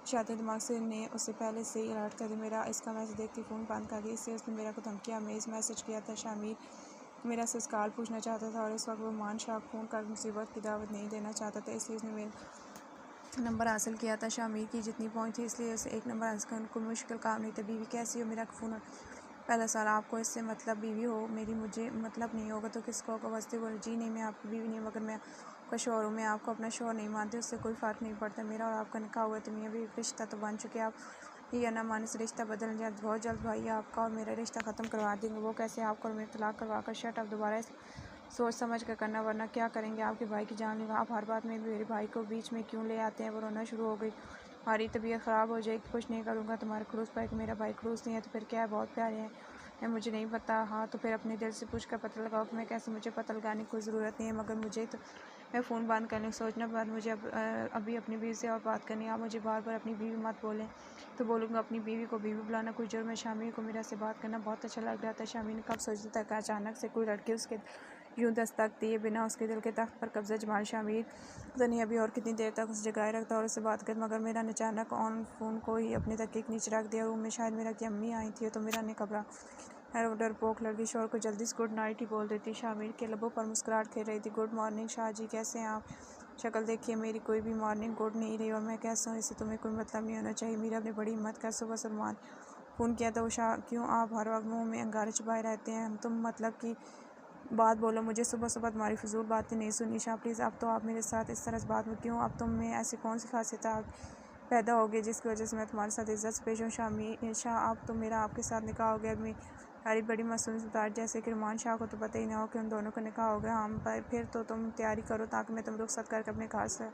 शायद दिमाग से ने उससे पहले से ही अलर्ट कर दिया। मेरा इसका मैसेज देखती फ़ोन बंद कर दिया। इससे उसने मेरा को धमकियाँ मेज मैसेज किया था। शामिर मेरा ससकाल पूछना चाहता था और इस वक्त वो मान शाह फ़ोन कर मुसीबत की दावत नहीं देना चाहता था, इसलिए उसने मेरा नंबर हासिल किया था। शामिर की जितनी पहुंच थी इसलिए उसे एक नंबर हासिल करना कोई मुश्किल काम नहीं था। बीवी कैसी हो? मेरा फ़ोन पहला सवाल। आपको इससे मतलब बीवी हो मेरी? मुझे मतलब नहीं होगा तो किसको होगा? वस्ती बोले, जी नहीं, मैं आपकी बीवी नहीं, मगर मैं आपका शौहर हूँ। मैं आपको अपना शौहर नहीं मानती, उससे कोई फ़र्क नहीं पड़ता। मेरा और आपका निकाह हुआ तो मियाँ बीवी रिश्ता तो बन चुके। आप ये ना माने से रिश्ता बदल जाए बहुत जल्द। भाई आपका और मेरा रिश्ता ख़त्म करवा देंगे। वो कैसे? आपको और मेरा तलाक करवा कर। शट अब दोबारा सोच समझ कर करना, वरना क्या करेंगे? आपके भाई की जान लेगा। आप हर बात में मेरे भाई को बीच में क्यों ले आते हैं? वो रोना शुरू हो गई। हमारी तबीयत ख़राब हो जाएगी। कुछ नहीं करूँगा। तुम्हारे खड़ूस भाई को मेरा भाई खड़ूस नहीं है तो फिर क्या है? बहुत प्यारे हैं। मुझे नहीं पता। हाँ तो फिर अपने दिल से पूछ कर पता लगाओ कि मैं कैसे। मुझे पता लगाने की कोई ज़रूरत नहीं है, मगर मुझे तो मैं फ़ोन बंद करने की सोचना बाद मुझे अभी अपनी बीवी से और बात करनी है। आप मुझे बार बार अपनी बीवी मत बोलें। तो बोलूँगा अपनी बीवी को बीवी बुलाना कोई जुर्म है। शामिर को मेरा से बात करना बहुत अच्छा लग रहा था। शामिर ने कब सोचा था कि अचानक से कोई लड़की उसके यूँ दस्तक दिए बिना उसके दिल के तख्त पर कब्जा जमाए। शामिर पता नहीं अभी और कितनी देर तक उसे जगाए रखता और उससे बात कर, मगर मेरा ने अचानक ऑन फ़ोन को ही अपने तकिए के नीचे रख दिया। रूम में शायद मेरा की अम्मी आई थी तो मेरा ने घबरा डरपोक लड़की शोर को जल्दी से गुड नाइट ही बोल देती। शामिर के लबों पर मुस्कुराहट खेल रही थी। गुड मॉर्निंग शाह जी, कैसे हैं आप? शक्ल देखिए मेरी, कोई भी मॉर्निंग गुड नहीं रही और मैं कैसा हूँ इससे तुम्हें कोई मतलब नहीं होना चाहिए। मीरा ने बड़ी हिम्मत कर सुबह सलमान फ़ोन किया था। वो शाह, क्यों आप हर वक्त मुँह में अंगारे छुपाए रहते हैं? तुम मतलब कि बात बोलो। मुझे सुबह सुबह तुम्हारी फजूल बातें नहीं सुनी। शाह प्लीज़, अब तो आप मेरे साथ इस तरह से बात में क्यों? अब तुम में ऐसी कौन सी खासियत पैदा हो गई जिसकी वजह से मैं तुम्हारे साथ इज्जत से पेश हूँ? शाह अब तो मेरा आपके साथ निकाह हो गया। मेरी बड़ी मासूम उतार जैसे कि रुमान शाह को तो पता ही ना हो कि उन दोनों का निकाह हो गया। हम फिर तो तुम तैयारी करो ताकि मैं तुम रुखसत करके अपने घर से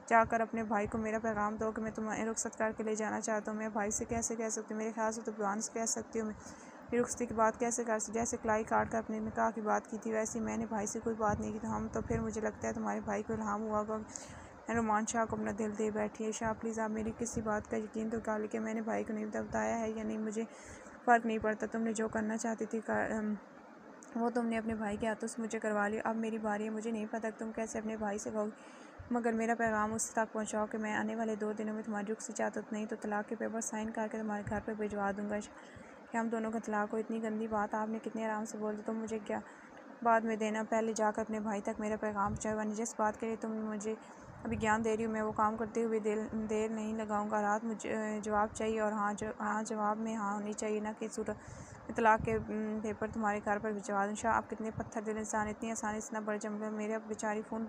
जाकर अपने भाई को मेरा पैगाम दो कि मैं तुम्हें रुखसत करके ले जाना चाहता हूँ। मैं भाई से कैसे कह सकती हूँ? मेरे ख्याल से तो बयान से कह सकती हूँ। मैं रुखसती की बात कैसे कर सकती? जैसे कलाई काट कर अपने निकाह की बात की थी वैसे ही मैंने भाई से कोई बात नहीं की थी। हम तो फिर मुझे लगता है तुम्हारे भाई को इल्हाम हुआ होगा। मैं रुमान शाह को अपना दिल दे बैठी है। शाह प्लीज़, आप मेरी किसी बात का यकीन तो कर लीजिए। मैंने भाई को नहीं बताया है या नहीं, मुझे फ़र्क नहीं पड़ता। तुमने जो करना चाहती थी वो तुमने अपने भाई के हाथों से मुझे करवा लिया। अब मेरी बारी है। मुझे नहीं पता कि तुम कैसे अपने भाई से कहोगी, मगर मेरा पैगाम उस तक पहुँचाओ कि मैं आने वाले 2 दिनों में तुम्हारी रुखसती चाहता हूँ, नहीं तो तलाक के पेपर साइन करके तुम्हारे घर पर भिजवा दूँगा कि हम दोनों का तलाक हो। इतनी गंदी बात आपने कितने आराम से बोल दी। तुम मुझे क्या बाद में देना, पहले जाकर अपने भाई तक मेरा पैगाम पहुँचाओ। जिस बात के लिए तुम मुझे अभी ज्ञान दे रही हूँ मैं वो काम करते हुए देर नहीं लगाऊंगा। रात मुझे जवाब चाहिए और हाँ जवाब में हाँ होनी चाहिए, ना कि सूरत में तलाक के पेपर तुम्हारे घर पर भिजवा दूँ। शाह आप कितने पत्थर दिल इंसान, इतनी आसानी से ना बढ़ जम मेरे बेचारी फ़ोन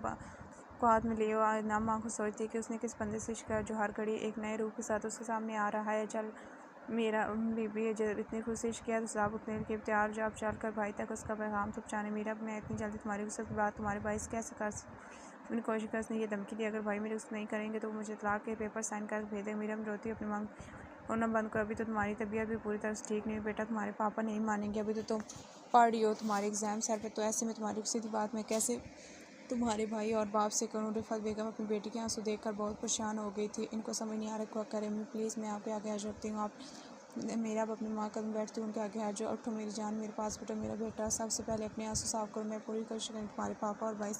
को हाथ में लिए ना माँ को सोचती कि उसने किस बंदे से इश्क जो हर घड़ी एक नए रूप के साथ उसके सामने आ रहा है। चल मेरा बीबी है जब इतनी कोशिश किया तो साहब उतने के तैयार जो आप चल कर भाई तक उसका पैगाम तो पहुँचाने। मेरा मैं इतनी जल्दी तुम्हारी उससे बात तुम्हारे भाई से कैसे कर अपनी कोशिश कर। उसने ये धमकी दी अगर भाई मेरे उसको नहीं करेंगे तो मुझे तलाक के पेपर साइन कर भेजेंगे। मीरा में रोती अपनी मांग रोना बंद करो। अभी तो तुम्हारी तबीयत भी पूरी तरह से ठीक नहीं हुई बेटा, तुम्हारे पापा नहीं मानेंगे। अभी तो तुम पढ़ रही हो, तुम्हारे एग्ज़ाम सर पे, तो ऐसे में तुम्हारी सीधी बात मैं कैसे तुम्हारे भाई और बाप से करूँ। रिफत बेगम अपनी बेटी के आंसू देखकर बहुत परेशान हो गई थी। इनको समझ नहीं आ रहा क्या करें। मैं प्लीज़ मैं आपके आगे हाजिर रखती हूँ। आप मेरा अब अपनी माँ कदम बैठती हूँ उनके आगे हाजिर। उठो मेरी जान, मेरे पास बेटा, मेरा बेटा। सबसे पहले अपने आंसू साफ करो। मैं पूरी कोशिश करूँ तुम्हारे पापा और भाई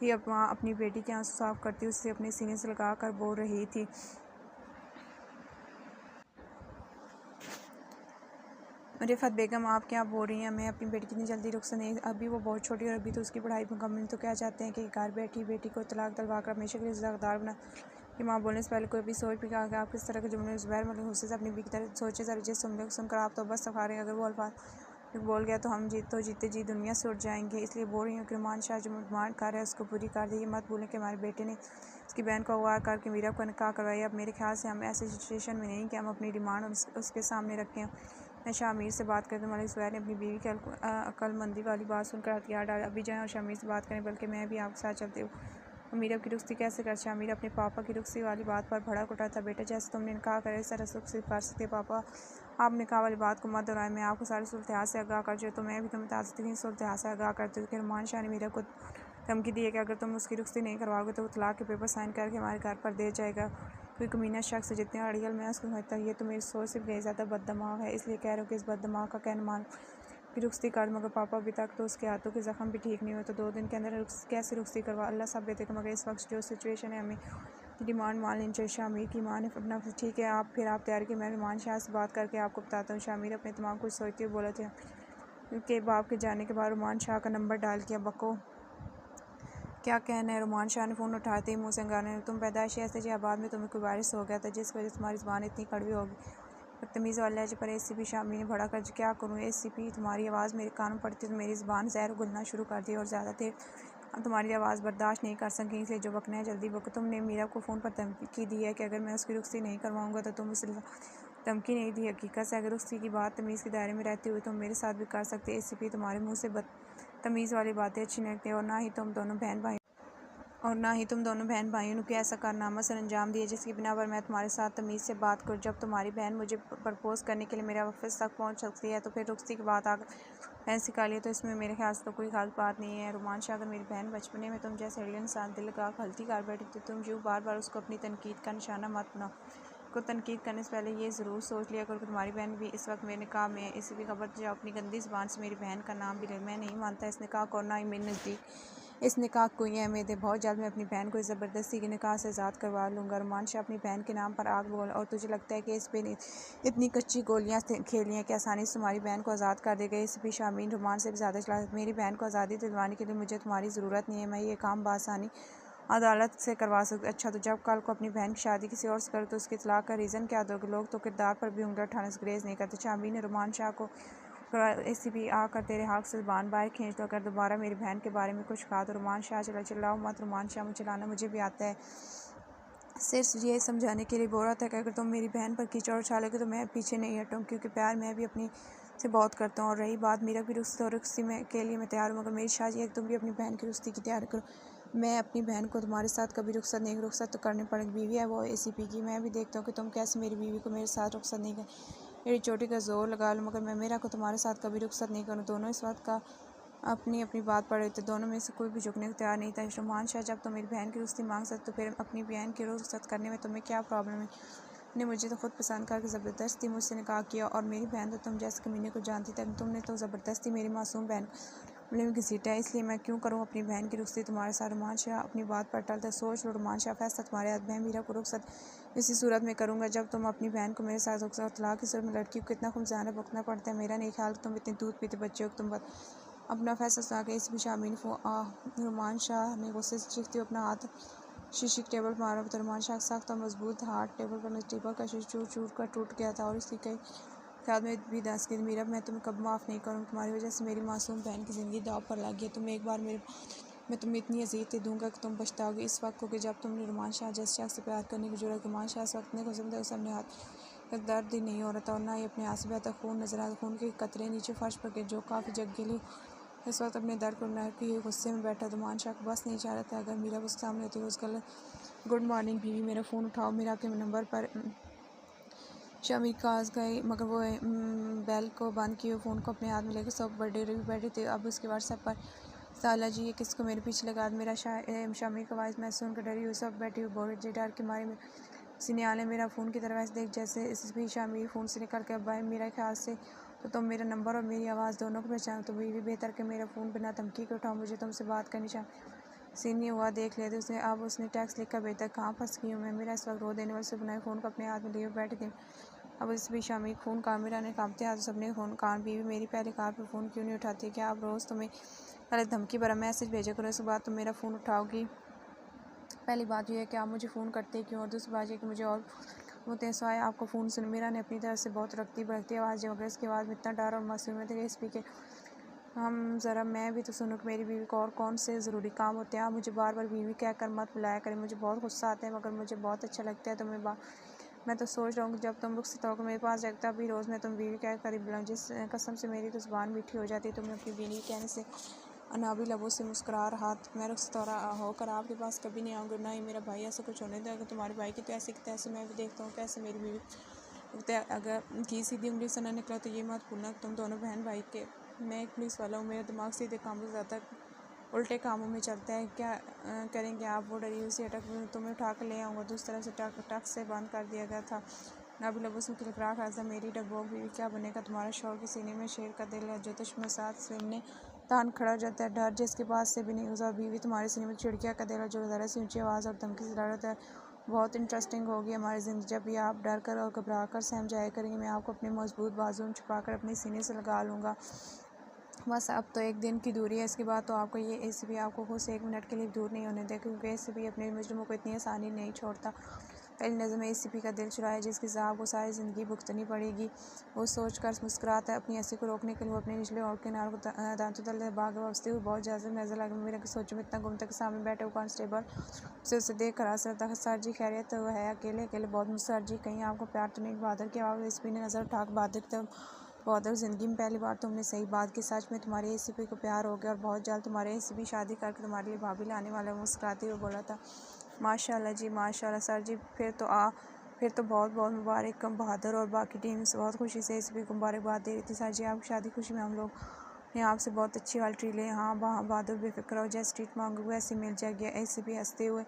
ही। अब माँ अपनी बेटी के आंसू साफ करती उसे अपने सीने से लगा कर बोल रही थी, रिफत बेगम आप क्या बोल रही हैं? मैं अपनी बेटी की इतनी जल्दी रुख से नहीं, अभी वो बहुत छोटी है और अभी तो उसकी पढ़ाई मुकम्मल। तो क्या चाहते हैं कि घर बैठी बेटी को तलाक दिलवा कर हमेशा के लिए ज़िम्मेदार बना? कि माँ बोलने से पहले कोई भी सोच भी कहा कि आप किस तरह के जुमले ज़ुबैर मलिक गुस्से से अपनी बीवी की तरह सोचे सर जिस जुमले को सुनकर आप तो बस सखा रहे हैं। अगर वो अल्फाज बोल गया तो हम जीते जी दुनिया से उठ जाएंगे। इसलिए बोल रही हूँ कि रुमान शाह जो डिमांड कर रहा है उसको पूरी कर दी। ये मत भूलें कि हमारे बेटे ने उसकी बहन को अगवा करके मीरा को निकाह करवाई। अब मेरे ख्याल से हम ऐसे सिचुएशन में नहीं कि हम अपनी डिमांड उसके सामने रखें। मैं शामिर से बात करते मलिक ज़ुबैर ने अपनी बीवी की अक्लमंदी वाली बात सुनकर हथियार डाला। अभी जाएँ और शामिर से बात करें, बल्कि मैं भी आपके साथ चलती हूँ। मीरा की रुख्सी कैसे कर? शामिर अपने पापा की रुख्सी वाली बात पर भड़क उठा था। बेटा जैसे तुमने निकाह करे इस तरह से रुख्सी कर सकते पापा। आप निकाह वाली बात को मत दोहराएं। मैं आपको सारी सूरत से आगाह कर चुकी, तो मैं भी तुम्हें ताज़ा सूरत से आगाह करती हूँ कि रुमान शाह ने मीरा को धमकी दी है कि अगर तुम उसकी रुख्सी नहीं करवाओगे तो वो तलाक के पेपर साइन करके हमारे घर पर दे जाएगा। कोई कमीना शख्स जितने अड़ियल मैं उसको समझता है। ये तो मेरी सोच से भी ज़्यादा बददिमाग है, इसलिए कह रहा हूँ कि इस बददिमाग का कहना मान की रुख्सी कर। मगर पापा अभी तक तो उसके हाथों के ज़ख्म भी ठीक नहीं हुए, तो 2 दिन के अंदर कैसे रुख्सी करवा? अल्लाह सब बेहतर। मगर इस वक्त जो सिचुएशन है हमें डिमांड मान लेनी चाहिए। शामिर की माँ ने अपना ठीक है आप फिर आप तैयार कि मैं रुमान शाह से बात करके आपको बताता हूँ। शामिर अपने तमाम कुछ सोचते हुए बोला था कि बाप के जाने के बाद रुमान शाह का नंबर डाल किया। बको क्या कहना है? रुमान शाह ने फ़ोन उठाते ही मुँह से अंगाने, तुम पैदाइशी ऐसे जी बाद में तुम्हें कोई वायरस हो गया था जिस वजह से तुम्हारी ज़बान इतनी कड़वी होगी। बदतमीज़ वाले लहजे पर एसीपी शामिर ने भड़ा कर क्या करूँ एसीपी, तुम्हारी आवाज़ मेरे कान में पड़ती तो मेरी ज़बान जहर घुलना शुरू कर दी और ज़्यादा देर अब तुम्हारी आवाज़ बर्दाश्त नहीं कर सकें, इसलिए जो बकना है जल्दी बको। तुमने मीरा को फ़ोन पर धमकी दी है कि अगर मैं उसकी रुख्सी नहीं करवाऊँगा तो तुम उसे धमकी नहीं दी। हकीकत से अगर रुख्सी की बात तमीज़ के दायरे में रहते हुए तुम मेरे साथ भी कर सकते। एसीपी तुम्हारे मुँह से बदतमीज़ वाली बातें अच्छी नहीं लगती और ना ही तुम दोनों बहन भाइयों ने ऐसा कारनामा सर अंजाम दिया जिसकी बिना पर मैं तुम्हारे साथ तमीज़ से बात करूँ। जब तुम्हारी बहन मुझे प्रपोज़ करने के लिए मेरे ऑफिस तक पहुंच सकती है तो फिर रुख्सी की बात आकर बहन सिखा लिया तो इसमें मेरे ख्याल से तो कोई खास बात नहीं है। रुमान शाह, अगर मेरी बहन बचपने में तुम जैसे अड़ियल इंसान दिल लगा गलती कर बैठी थी तुम यूँ बार बार उसको अपनी तनकीद का निशाना मत बनाओ। को तनकीद करने से पहले ये ज़रूर सोच लिया करो कि तुम्हारी बहन भी इस वक्त मेरे निकाह में है। इसी भी खबर जाओ अपनी गंदी ज़बान से मेरी बहन का नाम भी ले। मैं नहीं मानता इस निकाह को और ना ही मेरे नज़दीक इस निकाह को ही अहमियत है। बहुत जल्द मैं अपनी बहन को ज़बरदस्ती के निकाह से आज़ाद करवा लूँगा। रुमान शाह अपनी बहन के नाम पर आग बोल और तुझे लगता है कि इस पे इतनी कच्ची गोलियाँ खेली हैं कि आसानी से तुम्हारी बहन को आज़ाद कर देगा। इस भी शामीन रुमान से भी ज़्यादा चला मेरी बहन को आज़ादी दिलवाने के लिए मुझे तुम्हारी ज़रूरत नहीं है। मैं ये काम बासानी अदालत से करवा सकती। अच्छा तो जब कल को अपनी बहन की शादी किसी और से करो तो उसकी तलाक का रीज़न क्या दोगे? लोग तो किरदार पर भी उंगली उठाने से ग्रेज नहीं करते। शामीन ने रुमान शाह को एसीपी आकर तेरे हाथ से ज़बान बाहर खींच दो, अगर दोबारा मेरी बहन के बारे में कुछ कहा तो। रुमान शाह चिल्लाओ मत। रुमान शाह मुझे चलाना मुझे भी आता है, सिर्फ ये समझाने के लिए बोल रहा था कि अगर तुम मेरी बहन पर कीचड़ उछालोगे तो मैं पीछे नहीं हटूँ, क्योंकि प्यार मैं भी अपनी से बहुत करता हूँ। और रही बात मेरा भी रुख्सी में के लिए मैं तैयार हूँ, मगर मेरी शादी है तुम भी अपनी बहन की रुख्सी की तैयारी करो। मैं अपनी बहन को तुम्हारे साथ कभी रुख्सत तो करनी पड़ेगी। बीवी है वो एसीपी की, मैं भी देखता हूँ कि तुम कैसे मेरी बीवी को मेरे साथ रुख्सत नहीं कर। मेरी चोटी का जोर लगा लो मगर मैं मेरा को तुम्हारे साथ कभी रुख्सत नहीं करूँ। दोनों इस बात का अपनी अपनी बात पढ़ रहे थे। दोनों में से कोई भी झुकने को तैयार नहीं था। रुमान शाह, जब तुम मेरी बहन की रुख्सती मांग सकते तो फिर अपनी बहन की रुख्सत करने में तुम्हें क्या प्रॉब्लम है? ने मुझे तो खुद पसंद करके ज़बरदस्ती मुझसे निकाह किया और मेरी बहन तो तुम जैसे कमीने को जानती थी, तुमने तो ज़बरदस्ती मेरी मासूम बहन मामले में घसीटा है, इसलिए मैं क्यों करूँ अपनी बहन की रुख्सती तुम्हारे साथ? रुमान शाह अपनी बात पर टलता सोच लो। रुमान शाह, फैसला तुम्हारे हाथ। मैं मीरा को रुख्सत इसी सूरत में करूँगा जब तुम अपनी बहन को मेरे साथ रुख्सत। तलाक की सूरत में लड़की को कितना खुमजाना भुगतना पड़ता है। मेरा नहीं ख्याल तुम इतने दूध पीते बच्चे हो तुम अपना फैसला सुना के इस भी शामिल रुमान शाह ने गुस्से से चीखते हुए अपना हाथ शीशे के टेबल पर मारा। तो रुमान शाह सख्त और मजबूत हाथ टेबल पर टेबल का शीशा चूर चूर कर टूट गया था और इसलिए कई ख्याल में भी दस के मीरा, मैं तुम्हें कब माफ़ नहीं करूँगी। तुम्हारी वजह से मेरी मासूम बहन की ज़िंदगी दाव पर लग गई। तुम एक बार मेरे मैं तुम्हें इतनी अजीयतें दूंगा कि तुम पछताओगे इस वक्त को कि जब तुमने रुमान शाह जैसे शख्स से प्यार करने की जरूरत। रुमान शाह इस वक्त ने गुजम था, उसे अपने हाथ तक दर्द ही नहीं हो रहा था और ना ही अपने आंसू बहता खून नजर आता। खून के कतरे नीचे फर्श पर गिर जो काफ़ी जग गिली इस वक्त अपने दर्द को बनाए कि गुस्से में बैठा। रुमान शाह को बस नहीं चाह रहा था अगर मीरा उसके सामने होती है उसका गुड मॉर्निंग बीवी, मेरा फ़ोन उठाओ। मीरा के नंबर पर शामिर काज गए मगर वो बेल को बंद किए फ़ोन को अपने हाथ में लेकर सब बर्थडे भी बैठे थे। अब उसके व्हाट्सएप पर साला जी ये किसको मेरे पीछे लगा मेरा शामिर का आवाज़ मैं सुनकर डरी हूँ। सब बैठी हुई बोल जी डर के मारे सीने आने मेरा फ़ोन की तरफ ऐसे देख जैसे इस भी शामिर फ़ोन से निकल के अब मेरा ख्याल से तो तुम मेरा नंबर और मेरी आवाज़ दोनों को पहचानो तो भी बेहतर के मेरा फ़ोन बिना धमकी के उठाओ, मुझे तुमसे बात करनी सीन नहीं हुआ देख लेते उसने। अब उसने टैक्स लिखकर भेजा कहाँ फंस गई हूँ मैं। मेरा इस वक्त रो देने वाले से बनाए फ़ोन को अपने हाथ में लिए बैठ गए। अब इस भी शामिल फ़ोन कामिरा ने कांपते हाथ सबने फ़ोन कान बीवी मेरी पहले कार पर फ़ोन क्यों नहीं उठाती? क्या अब रोज़ तुम्हें पहले धमकी भरा मैसेज भेजा करो, उसके बाद तुम मेरा फ़ोन उठाओगी? पहली बात यह है कि आप मुझे फ़ोन करते क्यों, और दूसरी बात यह कि मुझे और होते हैं सवाए आपको फ़ोन सुन। मेरा ने अपनी तरफ से बहुत रखती बरकती आवाज़ जब इसके बाद में इतना डर और मासूमियत है इस के हम ज़रा मैं भी तो सुनूँ कि मेरी बीवी को और कौन से ज़रूरी काम होते हैं। आप मुझे बार बार बीवी कह कर मत बुलाया करें, मुझे बहुत गुस्सा आता है मगर मुझे बहुत अच्छा लगता है। तो मैं तो सोच रहा हूँ कि जब तुम रुखसत होकर मेरे पास जाता भी रोज़ मैं तुम बीवी कह कर ही बुलाऊँ। जिस कसम से मेरी तो ज़ुबान मीठी हो जाती है तुम्हें अपनी बीवी कहने से। अनाबी लबों से मुस्कुरा रहा मैं रुखसत होकर आपके पास कभी नहीं आऊँगी, ना ही मेरा भाई ऐसा कुछ होने देगा। तुम्हारे भाई की तो ऐसे की तैसे मैं भी देखता हूँ कैसे मेरी बीवी अगर की सीधी उंगली से ना निकला तो ये मत भूलना तुम दोनों बहन भाई के। मैं एक पुलिस वाला हूँ, मेरा दिमाग सीधे कामों से ज़्यादा उल्टे कामों में चलता है। क्या करेंगे आप? वो डरी हुई सी अटक तुम्हें उठा कर ले आऊँगा। दूसरी तरफ से टक से बंद कर दिया गया था। नाबी लबों से खिलखिला रहा था मेरी डबोक बीवी क्या बनेगा तुम्हारा शौर के सीने में शेर का दिल है जो तुझमें साथ सामने तान खड़ा जाता है, डर जिसके पास से भी नहीं गुजरा। बीवी तुम्हारे सीने में चिड़किया का दिल है जो ज़रा सी ऊंची आवाज़ और धमकी से लड़ता है। बहुत इंटरेस्टिंग होगी हमारी ज़िंदगी जब भी आप डर कर और घबरा कर सहम जाया करेंगे। मैं आपको अपने मजबूत बाजू में छुपाकर अपने सीने से लगा लूँगा। बस अब तो एक दिन की दूरी है, इसके बाद तो आपको ये एसीपी आपको खुद से 1 मिनट के लिए दूर नहीं होने देगा क्योंकि एसीपी अपने मुजरिमों को इतनी आसानी नहीं छोड़ता। पहली नज़र में एसीपी का दिल चुराया जिसकी सज़ा को सारी ज़िंदगी भुगतनी पड़ेगी। वो सोचकर मुस्कुराता है अपनी हंसी को रोकने के लिए वो अपने निचले और किनार को दांतों तले भाग बसती हुई बहुत ज़्यादा नजर लगा। मेरे सोचो में इतना गुम तक सामने बैठे हुए कांस्टेबल से उसे देख कर हंस रहा था। सर जी खैरियत तो है? अकेले अकेले बहुत सर जी कहीं आपको प्यार तो नहीं? बहादुर की आवाज़ एसीपी ने नज़र उठा बहादुर ज़िंदगी में पहली बार तुमने सही बात की, सच में तुम्हारे एसीपी को प्यार हो गया और बहुत जल्द तुम्हारे एसीपी शादी करके तुम्हारे लिए भाभी लाने वाला मुस्कुराते हुए बोला था। माशाल्लाह जी माशाल्लाह सर जी फिर तो बहुत बहुत मुबारक। बहादुर और बाकी टीम से बहुत खुशी से एसीपी को मुबारकबाद दे रही थी। सर जी आपकी शादी खुशी में हम लोग ने आपसे बहुत अच्छी वाली ट्रीट ली। हाँ बहादुर बेफिक्र हो, जैसे ट्रीट मांगोगे वैसे मिल जाएगी। एसीपी हंसते हुए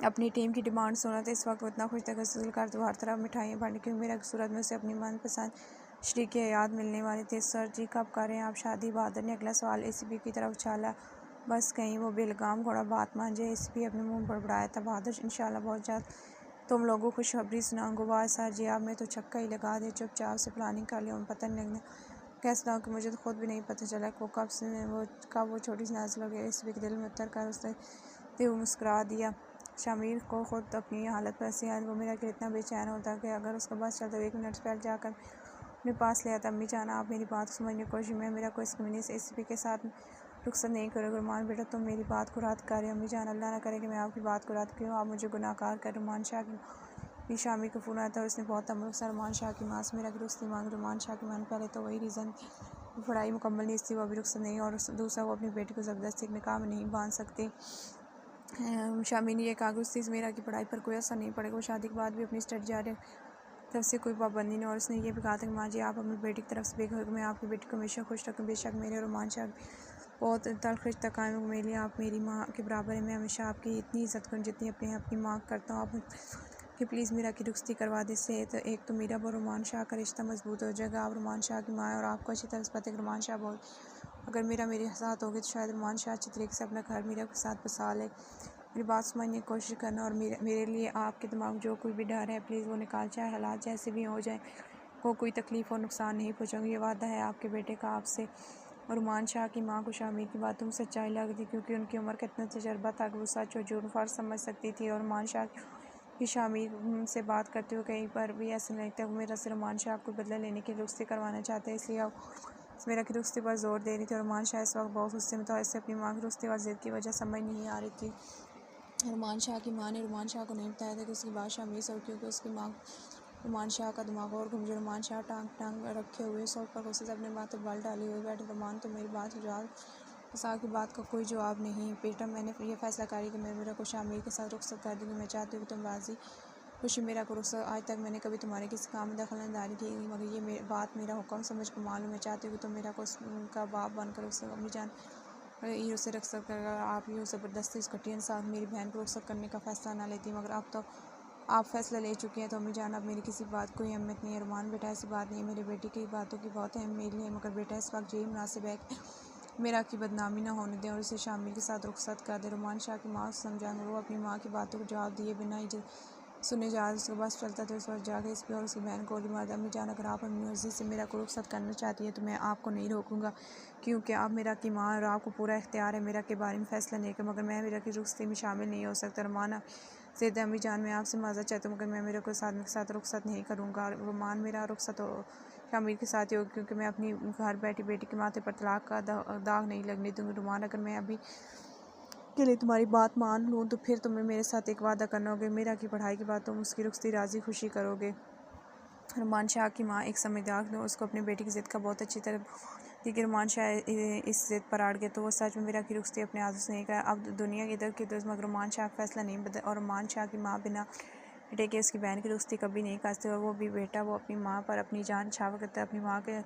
अपनी टीम की डिमांड सुना था। इस वक्त वो इतना खुश था कि कर तो हर तरफ मिठाइयाँ बांटी क्योंकि मेरा सूरत में उसे अपनी मनपसंद शरीक याद मिलने वाली थी। सर जी कब करें आप शादी? बहादुर ने अगला सवाल एसीपी की तरफ उछाला। बस कहीं वो बेलगाम घोड़ा बात मान जाए। एसीपी अपने मुंह बड़बड़ाया था। बहादुर इंशाल्लाह बहुत जल्द तुम लोगों को खुशखबरी सुनाऊंगा। वाह सर जी आप में तो छक्का ही लगा दे, चुपचाप से प्लानिंग कर लिया पता नहीं लगना कैसे था कि मुझे तो खुद भी नहीं पता चला वो कब वो छोटी सी नाजुक लगे एसीपी के दिल में उतर कर उसने मुस्कुरा दिया। शामिर को खुद अपनी हालत पर ऐसी वो मेरा कि इतना बेचैन होता कि अगर उसका बस चलता 1 मिनट पहले जाकर अपने पास ले आता। अम्मी जाना आप मेरी बात समझने की कोशिश में मेरा कोई कम्युनी से एसीपी के साथ रुखसत नहीं करोगे। रुमान बेटा तुम मेरी बात को रद्द कर रहे हो। अम्मी जान अल्लाह ना करे कि मैं आपकी बात को रद्द करूँ, आप मुझे गुनाहगार कर। रुमान शाह की भी शामिर को फ़ोन आया था और उसने बहुत तमरुक से रुमान शाह की माँ से मेरा कि रुखसती मांग। रुमान शाह की माँ पहले तो वही रीज़न पढ़ाई मुकम्मल नहीं थी वो अभी रुखसत नहीं, और दूसरा वो अपनी बेटी को ज़बरदस्ती निकाह में नहीं बांध सकते। शामिर ने यह कहा कि उससे मेरा की पढ़ाई पर कोई असर नहीं पड़ेगा, वो शादी के बाद भी अपनी स्टडी जारी तरफ से कोई पाबंदी नहीं। और उसने ये भी कहा था कि माँ जी आप अपनी बेटी की तरफ से बेखबर मैं आपकी बेटी को हमेशा खुश रखूँ। बेशक मेरे और रोमान शाह बहुत तल्ख रिश्ता कायम मेरे लिए आप मेरी माँ के बराबर है। मैं हमेशा आपकी इतनी इज्जत करूँ जितनी अपनी माँ करता हूँ। आप कि प्लीज़ मेरा की रुखसती करवा दे से तो एक तो मेरा और रोमान शाह का रिश्ता मजबूत हो जाएगा। आप रोमान शाह की माँ और आपको अच्छी तरह से पता है कि रोमान शाह बहुत अगर मेरे साथ होगी तो शायद रोमान शाह अच्छी तरीके से अपना घर मेरे के साथ बसा ले। मेरी बात समझने की कोशिश करना और मेरे लिए आपके दिमाग में जो कोई भी डर है प्लीज़ वो निकाल, चाहे हालात जैसे भी हो जाए को कोई तकलीफ़ और नुकसान नहीं पहुँचाऊँगी। ये वादा है आपके बेटे का आपसे। और रुमान शाह की माँ को शामिर की बातों में सच्चाई लग रही क्योंकि उनकी उम्र का इतना तजर्बा था कि वो सच और झूठ फ़र्ज समझ सकती थी। और रुमान शाह की शामिर से बात करते हुए कहीं पर भी ऐसा नहीं लगता वो मेरा से रुमान शाह को बदला लेने की रुखसती करवाना चाहते हैं, इसलिए अब मेरा की रुखसती पर जोर दे रही थी। और रुमान शाह इस वक्त बहुत गुस्से में था, इससे अपनी माँ की रुखसती और ज़िद की वजह समझ नहीं आ रही थी। रुमान शाह की माँ ने रुमान शाह को नहीं बताया था कि उसकी बात शामिर से, क्योंकि उसकी माँ रुमान शाह का दिमाग और घूम रुमान शाह टांग रखे हुए सोफ पर गुस्से से अपने माथे बल डाले हुए बैठे। रुमान तो मेरी बात जवाब साहब की बात का कोई जवाब नहीं। बेटा मैंने ये फैसला करी कि मैं मेरा को शामिर के साथ रुखसत कर दूँगी। मैं चाहती हूँ कि तुम राज़ी खुशी मेरा को रुखसत। आज तक मैंने कभी तुम्हारे किसी काम में दखलंदाजी की मगर ये बात मेरा हुक्म समझ को मालूम है। चाहती हूँ कि तुम मेरा को उसका बाप बनकर उससे अम्मी जान ये उसे रुखसत कर, आप यूँ ज़बरदस्ती उस घटिया इंसान मेरी बहन को रुखसत करने का फ़ैसला ना लेती, मगर अब तो आप फ़ैसला ले चुकी हैं, तो अम्मी जान अब मेरी किसी बात कोई अहमियत नहीं है। रुमान बेटा ऐसी बात नहीं है, मेरे बेटे की बातों की बहुत अहम मेरी है, मगर बेटा इस वक्त यही मुनासिब है कि मेरा की बदनामी ना होने दें और इसे शामिल के साथ रुखसत कर दे। रुमान शाह की माँ को समझा, वो अपनी माँ की बातों को जवाब दिए बिना ही सुने जा उसके बस चलता था। उस वक्त जाके इस पर और उसकी बहन को गोली मार दी। अम्मी जान अगर आप अपनी मर्ज़ी से मेरा को रुखसत करना चाहती है तो मैं आपको नहीं रोकूंगा, क्योंकि आप मेरा की माँ और आपको पूरा इख्तियार है मेरा के बारे में फ़ैसला नहीं कर, मगर मैं मेरा की रुखसती में शामिल नहीं हो सकता। रुमान ज़िद अम्मी जान मैं आपसे माज़रत चाहती हूँ, मगर मैं मेरे को साथ रुखसत नहीं करूँगा। रुमान मेरा रुखसत हो शामिल के साथ ही होगी, क्योंकि मैं अपनी घर बैठी बेटी के माथे पर तलाक का दाग नहीं लगने दूँगी। रुमान अगर मैं अभी के लिए तुम्हारी बात मान लूँ तो फिर तुम्हें मेरे साथ एक वादा करना होगा, मेरा की पढ़ाई के बाद तुम उसकी रुखसती राज़ी खुशी करोगे। रुमान शाह की माँ एक समझदार ने उसको अपनी बेटी की ज़िद का बहुत अच्छी तरह थी कि रुमान शाह इस ज़िद पर अड़ गए तो वो सच में मेरा की रुखसती अपने हाथों से नहीं करा। अब दुनिया की इधर की उधर, मगर रुमान शाह फैसला नहीं बदला और रुमान शाह की माँ बिना बेटे के उसकी बहन की रुखसती कभी नहीं करती, और वो भी बेटा वो अपनी माँ पर अपनी जान निछावर करता है, अपनी माँ के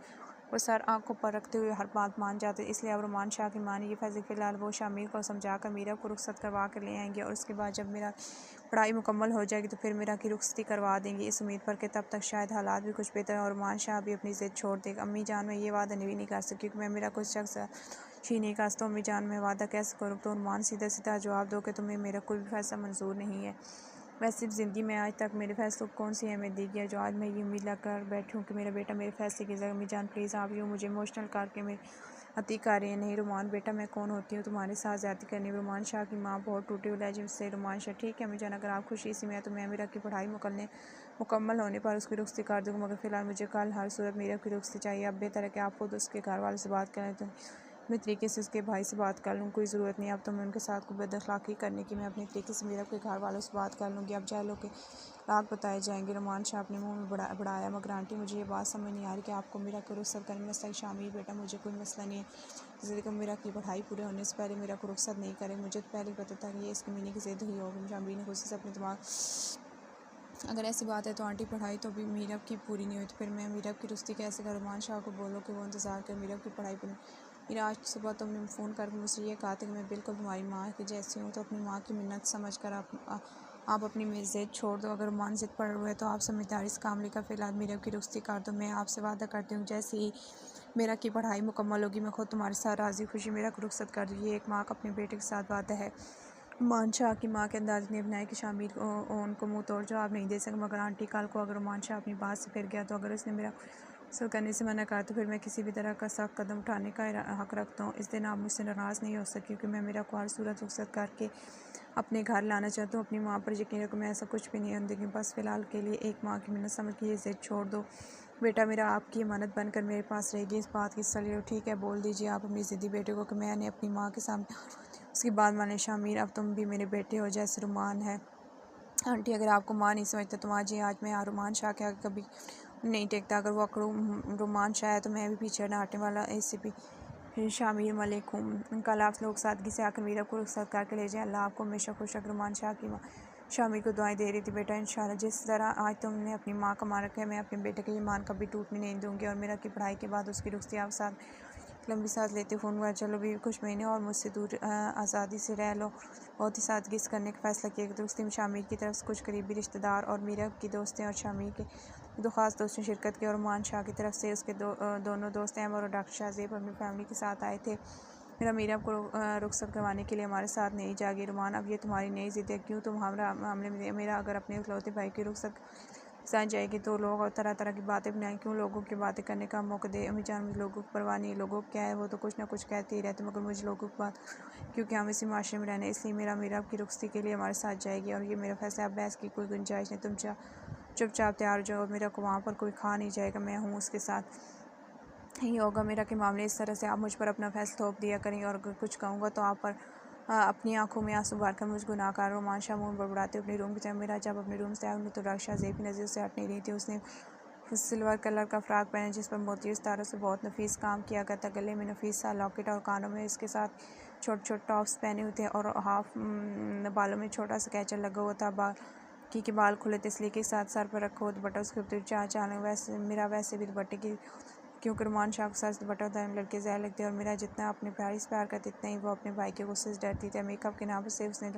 वो सर आंखों पर रखते हुए हर बात मान जाते। इसलिए अब रुमान शाह की माँ ने ये फैसला फ़िलहाल वो शामिर को समझाकर मीरा को रुखसत करवा कर ले आएंगे, और उसके बाद जब मेरा पढ़ाई मुकम्मल हो जाएगी तो फिर मेरा की रुखसती करवा देंगे, इस उम्मीद पर कि तब तक शायद हालात भी कुछ बेहतर और रुमान शाह भी अपनी ज़िद छोड़ देगा। अम्मी जान मैं ये वादा नहीं कर सकती, क्योंकि मैं मेरा कुछ शख्स ही नहीं कर सकता। अम्मी जान मैं वादा कैसे करूँ? तो रुमान सीधा सीधा जवाब दो कि तुम्हें मेरा कोई भी फैसला मंजूर नहीं है। मैं सिर्फ ज़िंदगी में आज तक मेरे फ़ैसलों को कौन सी अहमियत दी गई है जो आज मैं ये उम्मीद कर बैठी हूँ कि मेरा बेटा मेरे फ़ैसले की जगह। अम्मी जान प्लीज़ आप यूँ मुझे इमोशनल करके मेरे अति कर रही हैं। नहीं रुमान बेटा मैं कौन होती हूँ तुम्हारे साथ ज़्यादती करने? रुमान शाह की माँ बहुत टूटे हुए लहजे से रुमान शाह ठीक है अम्मी जान, अगर आप खुशी इसी में है तो मैं मेरा की पढ़ाई मुकम्मल होने पर उसकी रुखसती कर दूँगा, मगर फ़िलहाल मुझे कल हर सूरत मेरा की रुखसती चाहिए। अब बेहतर है कि आप खुद उसके घर वालों से बात करें, तो मैं तरीके से उसके भाई से बात कर लूँ, कोई ज़रूरत नहीं अब तो मैं उनके साथ कोई बदअखलाक़ी करने की, मैं अपने तरीके से मेरा के घर वालों से बात कर लूँगी। अब जाए लोग के लाख बताए जाएंगे। रुमान शाह अपने मुंह में बढ़ाया, मगर आंटी मुझे ये बात समझ नहीं आ रही कि आपको मेरा को रुखसत करने में सही शामिल बेटा मुझे कोई मसला नहीं है, जिससे कि मेरा की पढ़ाई पूरे होने से पहले मेरा को रुखसत नहीं करे। मुझे तो पहले पता था कि ये इसकी मीनी की ज़िद ही होगी। शामिल ने खुशी से अपने दिमाग अगर ऐसी बात है तो आंटी पढ़ाई तो अभी मीरब की पूरी नहीं हुई, तो फिर मैं मीरब की रुखसती कैसे करूँ? रुमान शाह को बोलो कि वो इंतज़ार कर मीरब की पढ़ाई पूरी। मेरा आज सुबह तुमने फ़ोन करके मुझसे ये कहा था कि मैं बिल्कुल तुम्हारी माँ की जैसी हूँ, तो अपनी माँ की मिन्नत समझ कर आप अपनी मेरी ज़िद छोड़ दो। अगर रुमान ज़िद पड़ हुए तो आप समझदारी से काम लेकर फ़िलहाल मीरब की रुखसती कर दो। मैं आपसे वादा करती हूँ जैसे ही मेरा की पढ़ाई मुकम्मल होगी मैं खुद तुम्हारे साथ राज़ी खुशी मेरा को रुखसत कर दूँ। ये एक माँ का अपने बेटे के साथ वादा है। रुमान शाह की माँ के अंदाज ने अपनाया कि शामिर को उनको मुँह तोड़ जवाब नहीं दे सका, मगर आंटी कल को अगर रुमान शाह अपनी बात से फिर गया तो अगर उसने मेरा गुस्सा करने से मना करा तो फिर मैं किसी भी तरह का सख्त कदम उठाने का हक रखता हूँ। इस दिन आप मुझसे नाराज़ नहीं हो सकती, क्योंकि मैं मेरा को हर सूरत रुखसत करके अपने घर लाना चाहता हूँ। अपनी माँ पर यकीन रखो मैं ऐसा कुछ भी नहीं होने, बस फ़िलहाल के लिए एक माँ की मिन्नत समझ के ये ज़िद छोड़ दो। बेटा मेरा आपकी अमानत बनकर मेरे पास रहेगी, इस बात की सलील ठीक है? बोल दीजिए आप अपनी ज़िद्दी बेटे को कि मैंने अपनी माँ के सामने उसकी बात माने। शामिर अब तुम भी मेरे बेटे हो जैसे रुमान है। आंटी अगर आपको माँ नहीं समझता तो आज मैं रुमान शाह के आगे कभी नहीं टेकता। अगर वो रुमान शाह है तो मैं भी पीछे न हटने वाला ACP शामिर मलिक हूँ। कल आप लोग सादगी से आकर मीरा को रुखसत करके ले जाए। अल्लाह आपको हमेशा खुश रखे। रुमान शाह की माँ शामिर को दुआएं दे रही थी। बेटा इंशाल्लाह जिस तरह आज तुमने अपनी माँ का मान रखा है मैं अपने बेटे के ये मान कभी टूटने नहीं दूँगी, और मेरा की पढ़ाई के बाद उसकी रुखसती आप साथ लंबी सांस लेते फ़ोन हुआ चलो भी कुछ महीने और मुझसे दूर आज़ादी से रह लो। बहुत ही सादगी से करने का फ़ैसला किया कि दोस्ती में शामिर की तरफ से कुछ करीबी रिश्तेदार और मीरा की दोस्तें और शामिर के दो ख़ास दोस्त ने शिरकत की, और रुमान शाह की तरफ से उसके दोनों दोस्त अहमद और डॉक्टर शाहजेब अपनी फैमिली के साथ आए थे। मेरा मीरा को रुखसत करवाने के लिए हमारे साथ नहीं जागी। रुमान अब ये तुम्हारी नई ज़िद है, क्यों तुम हमारा मामले में मेरा अगर अपने इकलौते भाई की रुखसत साथ जाएगी तो लोग और तरह तरह की बातें बनाएं, क्यों लोगों की बातें करने का मौका दे? अम्मी जान मुझे लोगों की परवाह नहीं, लोगों को क्या है वो तो कुछ ना कुछ कहते ही रहते, मगर मुझे लोगों की बात क्योंकि हम इसी माशरे में रहने, इसलिए मेरा की रुखसती के लिए हमारे साथ जाएगी, और ये मेरा फैसला। अब बहस की कोई गुंजाइश नहीं, तुम चुपचाप तैयार हो जाओ। मेरा को वहाँ पर कोई खा नहीं जाएगा, मैं हूँ उसके साथ ही होगा। मेरा के मामले इस तरह से आप मुझ पर अपना फैसला थोप दिया करेंगे, और अगर कुछ कहूँगा तो आप पर अपनी आंखों में आंसू भर कर मुझ गुनाहगार रुमान शाह मुँह बड़बड़ाते अपने रूम की तरफ। मेरा जब अपने रूम से आया तो रक्षा जेब की नज़र से हट नहीं रही थी। उसने सिल्वर कलर का फ्रॉक पहना जिस पर मोती सितारों से बहुत नफीस काम किया गया था, गले में नफीस सा लॉकेट और कानों में इसके साथ छोटे छोटे टॉप्स पहने हुए थे, और हाफ बालों में छोटा सा कैचर लगा हुआ था। बाकी के बाल खुले थे इसलिए के साथ सर पर रखा हुआ दुपट्टा उसके ऊपर चाल वैसे मेरा वैसे भी दुपट्टे की क्योंकि रुमान शाह को सच दुपट्टा उतारने में लड़के ज़्यादा लगते हैं और मीरा जितना अपने प्यार से प्यार करती इतना ही वो अपने भाई के गुस्से से डरती थी। मेकअप के नाम से उसने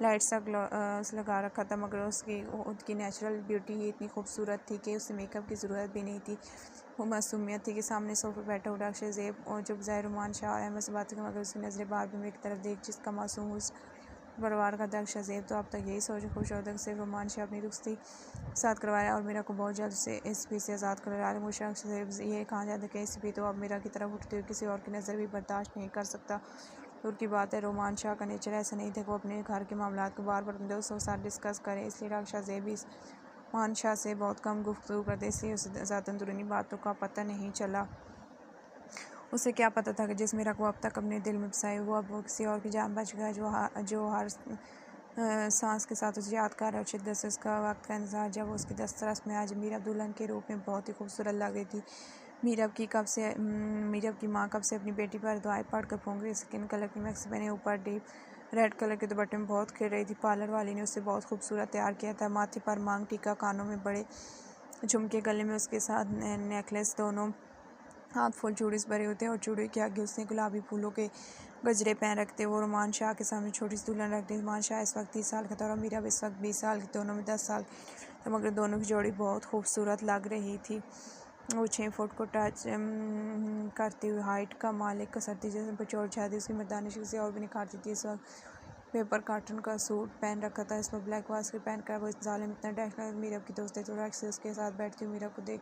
लाइट सा ग्लॉस लगा रखा था, मगर उसकी नेचुरल ब्यूटी ही इतनी खूबसूरत थी कि उसे मेकअप की ज़रूरत भी नहीं थी। वो मासूमियत थी कि सामने सोफे बैठा हुआ डॉक्टर ज़ेब और जो बजाय रुमान शाह और अहमद से बात की, मगर उसकी नज़रें बार बार मेरी तरफ देख जिसका मासूम उस परिवार का दक्ष ज़ेब तो अब तक यही सोच खुश होता सिर्फ रुमान शाह अपनी रुखसती साथ करवाया और मीरा को बहुत जल्द से एसपी से आज़ाद करवाया। मुशर्रफ से ये कहा जाता है कि एसपी तो अब मीरा की तरफ उठते हुए किसी और की नज़र भी बर्दाश्त नहीं कर सकता। दूर की बात है, रुमान शाह का नेचर ऐसा नहीं था कि वो अपने घर के मामलात को बार बार अपने दोस्तों के साथ डिस्कस करें, इसलिए डॉक्टर ज़ेब भी रुमान शाह से बहुत कम गुफ्तगू करते, इसलिए उसे ज़्यादा अंदरूनी बातों का पता नहीं चला। उसे क्या पता था कि जिस मीरा को अब तक अपने दिल में बसाए वो अब वो किसी और की जान बच गया, जो हर सांस के साथ उसे याद कर और शिद्दत से उसका वक्त का इंतजार। जब वो उसकी दस्तरस में आज मीरा दुल्हन के रूप में बहुत ही खूबसूरत लग रही थी। मीरब की माँ कब से अपनी बेटी पर दुआएं पढ़कर फूंक रही, स्किन कलर की मैक्सी पहने ऊपर डीप रेड कलर के दुपट्टे में बहुत खिल रही थी। पार्लर वाली ने उसे बहुत खूबसूरत तैयार किया था। माथे पर मांग टीका, कानों में बड़े झुमके, गले में उसके साथ नेकलेस, दोनों हाथ फुल चूड़ी से भरे होते और चूड़ी के आगे उसने गुलाबी फूलों के गजरे पहन रखते। वो रुमान शाह के सामने छोटी सी दुल्हन रखती। रुमान शाह इस वक्त 30 साल का था और मीरा इस वक्त 20 साल की, दोनों में 10 साल, तो मगर दोनों की जोड़ी बहुत खूबसूरत लग रही थी। वो 6 फुट को टच करती हुई हाइट का मालिक कसरती जैसे बचौड़ छाती उसकी मर्दानी शख्सियत और भी निखारती थी। इस वक्त पेपर कार्टन का सूट पहन रखा था, इस पर ब्लैक वास्क पहन कर वो जालिम इतना डैश मीरब की दोस्त थोड़ा से उसके साथ बैठती हुई मीरब को देख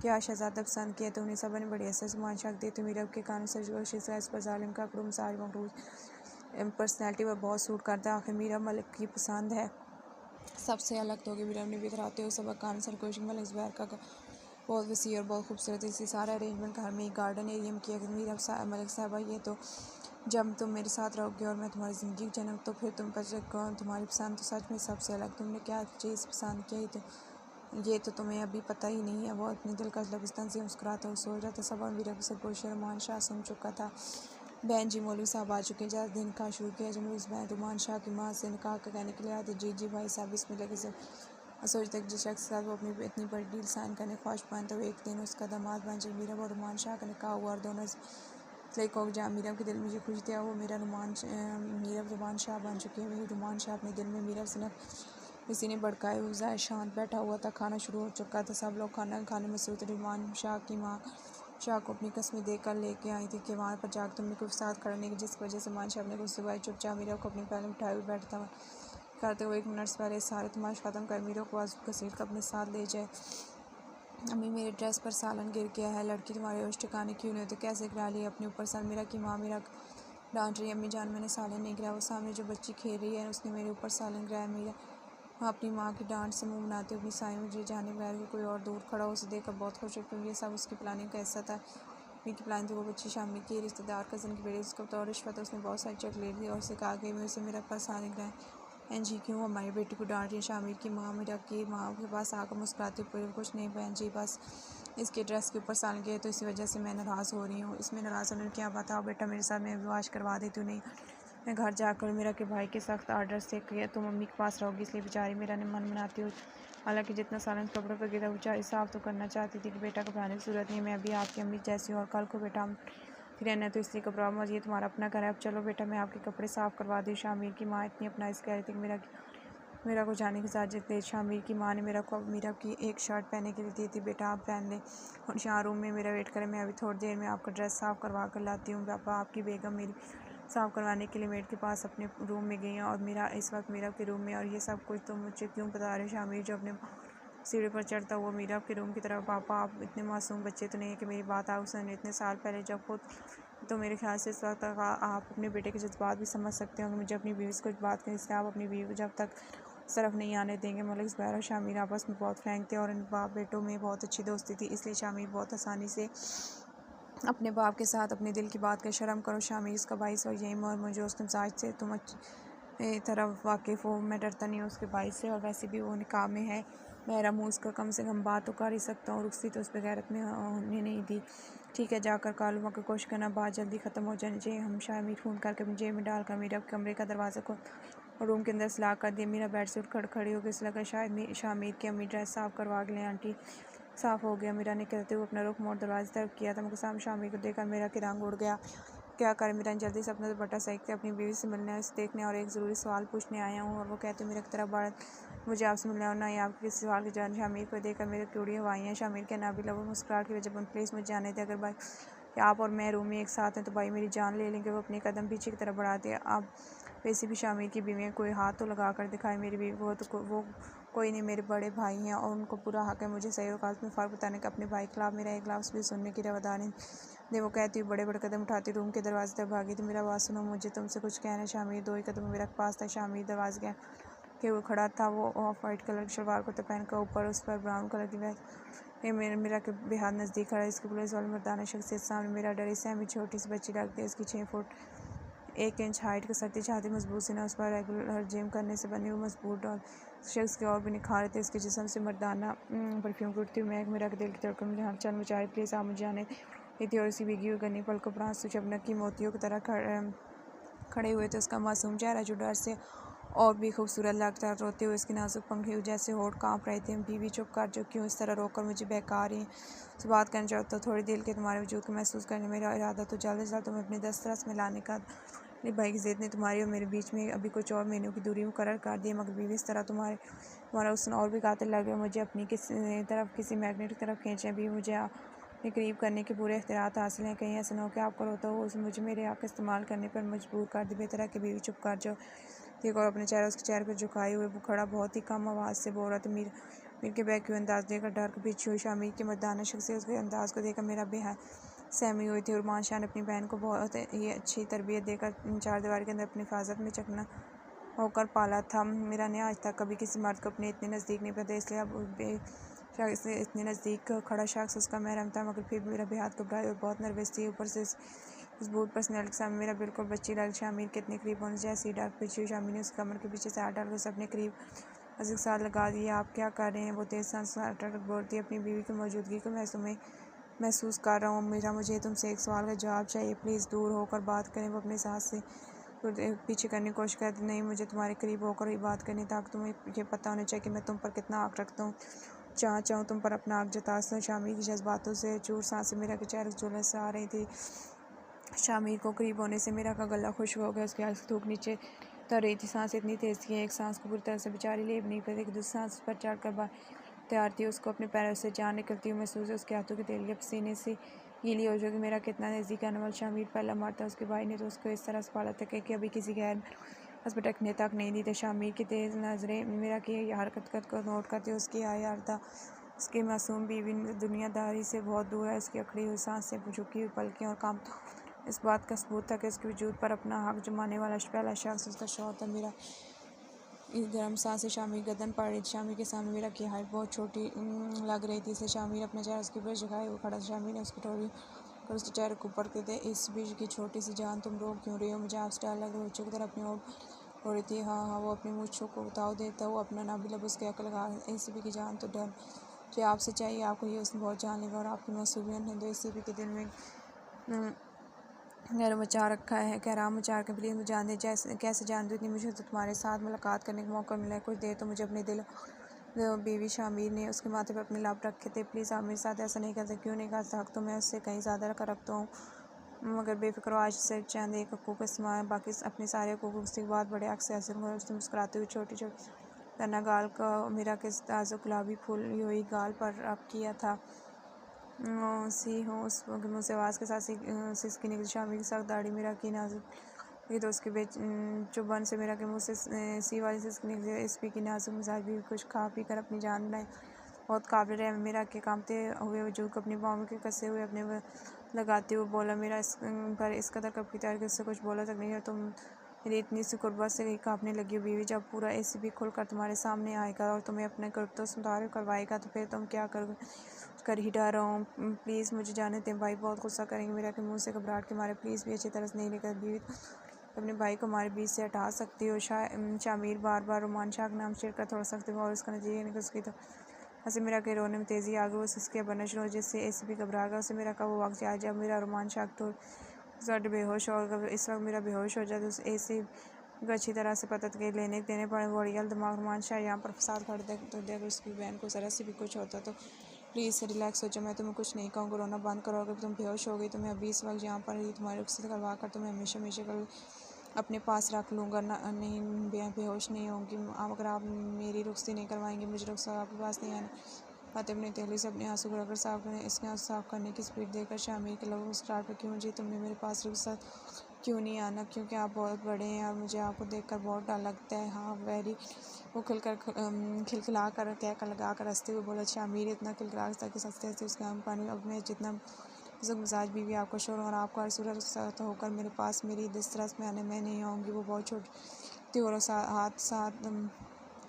क्या शहजादा पसंद किया तो उन्हें सब ने बड़ी असर से शक दी। तो मीरब के कान सर्जिकल इस पर जालिम का क्रूम सारी मखरूज पर्सनैलिटी पर बहुत सूट करता है। आखिर मीरब मलिक की पसंद है सबसे अलग तो होगी। मीरब ने भी इतराते हुए सब कान सरकोशिंग मलिक ज़ुबैर का बहुत वसी और बहुत खूबसूरत इसी सारा अरेंजमेंट घर में एक गार्डन एरिया में किया गया। मीरब मलिक साहबा, ये तो जब तुम मेरे साथ रहोगे और मैं तुम्हारी ज़िंदगी की जनम तो फिर तुम पर तुम्हारी पसंद तो सच में सबसे अलग। तुमने क्या चीज़ पसंद किया ये तो तुम्हें अभी पता ही नहीं है। वो अपने दिल का लबिस्तान से मुस्कुराता हुआ सो रहा था। सब मीरब से गोश रुमान शाह सुन चुका था। बहन जी मौलवी साहब आ चुके हैं। ज़्यादा दिन का शुरू किया जब उस बहन रुमान शाह की माँ से निकाह का कहने के लिए आए थे। जी भाई साहब इसमें लगे सब सोचते तक जिस शख्स के साथ वो अपनी इतनी बड़ी डील साइन करने ख्वाहिशमंद था वो एक दिन उसका दामाद बन जब मीरब और रुमान शाह का निकाह हुआ और दोनों को जहाँ मीरब के दिल में जो खुशी थी वो मीरब रुमान शाह बन चुकी है। वही रुमान शाह अपने दिल में मीरब से किसी ने भड़काए हुआ शांत बैठा हुआ था। खाना शुरू हो चुका था, सब लोग खाना खाने में मसरूफ़ थे। रुमान शाह की माँ शाह को अपनी कस्में देकर लेके आई थी कि वहाँ पर जाकर तुमने कुछ साथ करने की, जिसकी वजह से मान शाह अपने गुस्से हुआ चुपचाप मीरब को अपनी पहले उठाए हुए बैठता करते हुए 1 मिनट से पहले सारे तमाशा ख़त्म कर मीरब को आज घसीट कर अपने साथ ले जाए। अम्मी मेरे ड्रेस पर सालन गिर गया है, लड़की तुम्हारे होश ठिकाने क्यों नहीं होते, कैसे गिरा लिया अपने ऊपर साल। मीरा की माँ मेरा डांट रही है, अम्मी जान मैंने सालन नहीं गिराया, वो सामने जो बच्ची खेल रही है उसने मेरे ऊपर सालन गिराया। मीरा अपनी माँ की डांट से मुंह बनाते अपनी साई मुझे जाने बगैर कि कोई और दूर खड़ा हो उसे देखकर बहुत खुश है क्योंकि ये सब उसकी प्लानिंग का हिस्सा था। की प्लानिंग थी वो बच्ची शामिल की रिश्तेदार कज़न की बेटी उसको बतौर रिश्वत उसने बहुत सारी चॉकलेट दी और उसे कहा कि मैं उसे मेरा पास आने गए बहन जी क्यों हमारी बेटी को डांट रही है। शामिर की माँ मीरा की माँ के पास आकर मुस्कुराती हुई कुछ नहीं बहन जी, बस इसके ड्रेस के ऊपर साल गए तो इसी वजह से मैं नाराज़ हो रही हूँ। इसमें नाराज़ होने क्या बताओ बेटा, मेरे साथ मैं विवाह करवा देती हूँ। नहीं, मैं घर जाकर मेरा के भाई के सख्त आर्डर से किया तो मम्मी के पास रहोगी, इसलिए बेचारी मेरा ने मन मनाती हुई हालांकि जितना सालन कपड़ों पर गिरा बेचारी साफ तो करना चाहती थी कि बेटा घबराने की जरूरत नहीं, मैं अभी आपकी अम्मी जैसी हूँ और कल को बेटा हम रहना तो इसलिए घबराओ मत, ये तुम्हारा अपना घर है। अब चलो बेटा मैं आपके कपड़े साफ़ करवा दी। शामिर की माँ इतनी अपना इस कह रही थी कि मेरा को जाने की इजाज़त दे। शामिर की माँ ने मीरा की एक शर्ट पहनने के लिए दी थी, बेटा आप पहन लें और यहाँ रूम में मेरा वेट करें, मैं अभी थोड़ी देर में आपका ड्रेस साफ़ करवा कर लाती हूँ। पापा आपकी बेगम मेरी साफ़ करवाने के लिए मेड के पास अपने रूम में गई हैं और मेरा इस वक्त मीरा के रूम में, और ये सब कुछ तुम मुझे क्यों बता रहे हो। शामिर जो अपने सीढ़ी पर चढ़ता हुआ मीरा के रूम की तरफ, पापा आप इतने मासूम बच्चे तो नहीं है कि मेरी बात आप उसने इतने साल पहले जब खुद तो मेरे ख्याल से इस वक्त तक आप अपने बेटे के जज्बात भी समझ सकते हो कि मुझे अपनी बीवी से कुछ बात करें, इसलिए आप अपनी बीवी को जब तक तरफ नहीं आने देंगे। मलिक ज़ुबैर और शामिर आपस में बहुत फ्रैंक थे और इन बाप बेटों में बहुत अच्छी दोस्ती थी, इसलिए शामिर बहुत आसानी से अपने बाप के साथ अपने दिल की बात कर शर्म करो शामिर इसका भाई और यही और मुझे उसके मिजाज से तुम अच्छी तरफ वाकिफ़ हो, मैं डरता नहीं हूँ उसके भाई से और वैसे भी वो निकाह में है, मेरा मुँह उसका कम से कम बात तो कर ही सकता हूँ। रुखसी तो उस बगैरत में होने नहीं दी। ठीक है जाकर कालूमा की कोशिश करना, बात जल्दी ख़त्म हो जानी चाहिए। हम शामिर फ़ोन करके अपनी जेब में डालकर मीरा कमरे का दरवाज़ा को रूम के अंदर सलाह कर दिया। मेरा बेड से उठ खड़ी हो गई, लगा शायद शामिर की अम्मी ड्रेस साफ़ करवा के लें। आंटी साफ़ हो गया। मीरा ने कहते हुए अपना रुख मोड़ दरवाजे तरफ किया था, मगर सामने शामिर को देखकर मीरा की रंग उड़ गया। क्या करें? मीरा ने जल्दी से अपना दुपट्टा सहित अपनी बीवी से मिलने, उसे देखने और एक ज़रूरी सवाल पूछने आया हूँ। और वो कहते मीरा की तरफ बढ़, मुझे आपसे मिलना और ना ही आपके किसी सवाल के जवाब। शामिर को देखकर मेरे क्यूड़ी हवाइयाँ शामिर के नाभी लगभग मुस्कुराहट की वजह प्लीज़ मुझे जाने थे। अगर भाई आप और मैं रूम में एक साथ हैं तो भाई मेरी जान ले लेंगे। वो अपनी कदम पीछे की तरफ बढ़ाते। आप वैसे भी शामिर की बीवी है, कोई हाथ तो लगा कर दिखाए मेरी बीवी को। वो कोई नहीं, मेरे बड़े भाई हैं और उनको पूरा हक है मुझे सही और गलत में फ़र्क बताने का। अपने भाई के खिलाफ मेरा एक लफ्ज़ भी सुनने की रवादारी दे। वो कहती हुई बड़े बड़े कदम उठाती रूम के दरवाजे तक भागी। तो मेरा आवाज़ सुनो, मुझे तुमसे कुछ कहना है। शामिर 2 ही कदम मेरे पास था। शामिर दरवाजे के हुए खड़ा था। वो ऑफ वाइट कलर की शलवार कुर्ता पहनकर, ऊपर उस पर ब्राउन कलर की वैस्ट। ये मेरा के बेहद नज़दीक खड़ा। इसकी पुलिस वाली मर्दाना शख्सियत सामने मेरा डरी सहमी छोटी सी बच्ची लगती है। इसकी 6 फुट 1 इंच हाइट का सर्दी छाती मजबूत सीना, उस पर रेगुलर जिम करने से बनी हुई मजबूत और शख्स के और भी निखार थे। इसके जिस्म से मर्दाना परफ्यूम की उठती हुई महक मेरा दिल की धड़कन मुझे हलचल मचाए। प्लीज़ आप मुझे जाने थी। और इसी भीगी हुई गनी पलकों पर आंसू शबनम की मोतियों की तरह खड़े हुए थे। उसका मासूम चेहरा जो डर से और भी खूबसूरत लगता। रोते हुए उसकी नाजुक पंखी जैसे होठ काँप रहे थे। बीवी चुप कर, जो क्यों इस तरह रोककर मुझे बहका रही से बात करना चाहता तो थोड़ी देर के तुम्हारे वजूद को महसूस करने मेरा इरादा तो जल्द से जल्द तुम्हें अपने दस्तरस में लाने का। भाई की ज़िद ने तुम्हारी और मेरे बीच में अभी कुछ और महीनों की दूरी मुकर्रर कर दी, मगर बीवी इस तरह तुम्हारा हुस्न और भी कातिल लग रहा है। मुझे अपनी किसी मैग्नेट की तरफ खींचें। भी मुझे अपने करीब करने के पूरे इख्तियारात हासिल हैं। कहीं ऐसा ना हो कि आपको रोता हो मुझे मेरे हक़ इस्तेमाल करने पर मजबूर कर दे। बेहतर है कि बीवी चुप कर जाओ। ठीक, और अपने उसके चेहरे पर झुकाए हुए वो खड़ा बहुत ही कम आवाज़ से बोल रहा था। मीर के बैग के अंदाज़ देकर डर के पीछे हुई। शामिर की मर्दाना शख्सियत उसके अंदाज़ को देखकर मेरा बेहद सहमी हुई थी। उरमान शाह ने अपनी बहन को बहुत ही अच्छी तरबियत देकर 4 दीवार के अंदर अपनी हिफाजत में चकना होकर पाला था। मीरा ने आज तक कभी किसी मर्द को अपने इतने नज़दीक नहीं पाया, इसलिए अब से इतने नज़दीक खड़ा शख्स उसका महरम था। मगर फिर मेरा बेहद घबराई और बहुत नर्वस थी। ऊपर से मजबूत पर्सनैलिटी के सामने मेरा बिल्कुल बच्ची लग। शामिर के इतने करीब होने जैसे ही डर पीछे शामिर ने उसके कमर के पीछे से हाथ डालकर उसे अपने करीब के साथ लगा दिया। आप क्या कर रहे हैं? वो तेज़ सांस बोलती है, अपनी बीवी की मौजूदगी को महसूस कर रहा हूँ। मीरा, मुझे तुमसे एक सवाल का जवाब चाहिए। प्लीज़ दूर होकर बात करें। वो अपने साथ से पीछे करने की कोशिश करती। नहीं, मुझे तुम्हारे करीब होकर ही बात करनी, ताकि तुम्हें ये पता होना चाहिए कि मैं तुम पर कितना हक़ रखता हूँ। चाहूँ तुम पर अपना हक़ जता सकूँ। शामिर की जज्बातों से चूर सांसें मेरा के चेहरे झुलस से आ रही थी। शामिर को करीब होने से मेरा का गला खुश्क हो गया। उसकी आँख थूक नीचे उतर रही थी। सांस इतनी तेज़ थी, एक सांस को पूरी तरह से बेचारी ले नहीं पाती, दूसरी सांस पर चढ़कर तैयार थी। उसको अपने पैरों से जान निकलती हुई महसूस। उसके हाथों की तेलियां पसीने से गीली हो जाएगी। मेरा कितना नज़दीक आने वाला शामिर पहला मरता। उसके भाई ने तो उसको इस तरह से पाला था कि अभी किसी गैर बस भटकने तक नहीं दी थी। शामिर की तेज़ नज़रें मेरा की हरकत को नोट करती। उसकी आयारदा उसकी मासूम बीवी दुनियादारी से बहुत दूर है। उसकी अखड़ी हुई सांसें, झुकी हुई पलकें और काम इस बात का सबूत था कि उसके वजूद पर अपना हक़ जमाने वाला पहला शख्स उसका शौहर था। मेरा गर्म सांसें शामिर गर्दन पड़ रही थी। शामिर के सामने मेरा की हाइट बहुत छोटी लग रही थी, इसलिए शामिर अपना चेहरा उसके ऊपर झुकाए हुए खड़ा। शामिर ने उसकी टोरी और उसके चेहरे को ऊपर के थे। इस बीच की छोटी सी जान, तुम रो क्यों रही हो? मुझे आपसे डर लग रहा है। बच्चों की तरह अपनी ओर हो रही थी। हाँ, वो अपनी मूँछों को उताव देता हुआ अपना नाभि लब उसके अकल लगा। एसीपी की जान तो डर जो आपसे चाहिए, आपको ये उसने बहुत जान लेगा और आपकी मासूमियत ने तो एसीपी के दिल में गैर मचा रखा है। कहराम मचा के प्लीज़ मुझे जान दे। जैसे कैसे जान दूँ? इतनी मुझे तो तुम्हारे साथ मुलाकात करने का मौका मिला है। कुछ देर तो मुझे अपने दिल बीवी शामिर ने उसके माथे पर अपने लाभ रखे थे। प्लीज़ आप मेरे साथ ऐसा नहीं करते। क्यों नहीं कर सकता? तो मैं उससे कहीं ज़्यादा कर रखता हूँ, मगर बेफिक्र आज से चंद एक हकूक़ इस्तेमाल, बाकी अपने सारे हकूक़ उसके बाद बड़े हक़ से हासिल हुए। उसने मुस्कुराते हुए छोटी छोटी तना गाल का मेरा के ताज़ा गुलाबी फूली हुई गाल पर रब किया था। सी हूँ उस मुँह से आवाज़ के साथ सिसकी निकली। शामिर की सख्त दाढ़ी मेरा की नाजुक तो उसके चुभन से मेरा के मुँह से सी वाली सिसकी निकली। एसपी की नाजुक मिजाज भी कुछ खा पी कर अपनी जान बनाए बहुत काबिल रहे। मेरा के कामते हुए वजूद को अपनी बाहों के कसे हुए अपने लगाते हुए बोला, मेरा इस कदर कब की तैयार कि उससे कुछ बोला तक नहीं है। तुम मेरी इतनी सी कुर्बत से काँपने लगी हो बीवी। जब पूरा एसीपी खुलकर तुम्हारे सामने आएगा और तुम्हें अपने गुप्त सुधार करवाएगा तो फिर तुम क्या करोगे? कर ही डर रहा हूँ। प्लीज़ मुझे जाने दें। भाई बहुत गुस्सा करेंगे। मेरा के मुंह से घबराहट के मारे प्लीज़ भी अच्छी तरह से नहीं लेकर बीवी अपने भाई को हमारे बीच से हटा सकती हो। शामिर बार बार रोमान शाह का नाम शेयर कर थोड़ा सकते हो और उसका नतीजा नहीं उसकी तो हंसी मेरा के रोने में तेज़ी आ गई। वो सिसके बनना शुरू, जिससे एसीपी घबरा गया। उसे मेरा का वो वक्त याद जब मेरा रोमान शाह तो बेहोश हो। इस वक्त मेरा बेहोश हो जाए तो एसी को अच्छी तरह से पता के लेने देने पड़े। वड़ियल दिमाग रोमान शाह यहाँ पर फसाद कर दे तो देख उसकी बहन को ज़रा से भी कुछ होता तो प्लीज़ रिलैक्स हो जाओ, मैं तुम्हें कुछ नहीं कहूँगा, रोना बंद करो। अगर तुम बेहोश हो गई तो मैं अभी इस वक्त यहाँ पर ही तुम्हारी रुखसत करवा कर तुम्हें हमेशा हमेशा कर अपने पास रख लूँगा। ना नहीं, बेहोश नहीं होंगी। अगर आप मेरी रुखसती नहीं करवाएंगे, मुझे रुखसत आपके पास नहीं आना। फातिमा अपने तेली से अपने आंसू रगड़ साफ करने इसके आंसू साफ करने की स्पीड देकर शामिर के लोगों मुस्कुराहट पर, क्यों जी तुमने मेरे पास रुखसत क्यों नहीं आना? क्योंकि आप बहुत बड़े हैं और मुझे आपको देखकर बहुत डर लगता है। हाँ वेरी, वो खिलखिला कर कह लगा कर हंसते हुए बोला। शामिर इतना खिलखिला ताकि हंसते हंसते उसके आम पानी अब मैं जितना मिजाज बीवी आपका शोर और आपका हर सूरत सख्त होकर मेरे पास मेरी दिसरस में आने में नहीं आऊँगी। वो बहुत छोटी और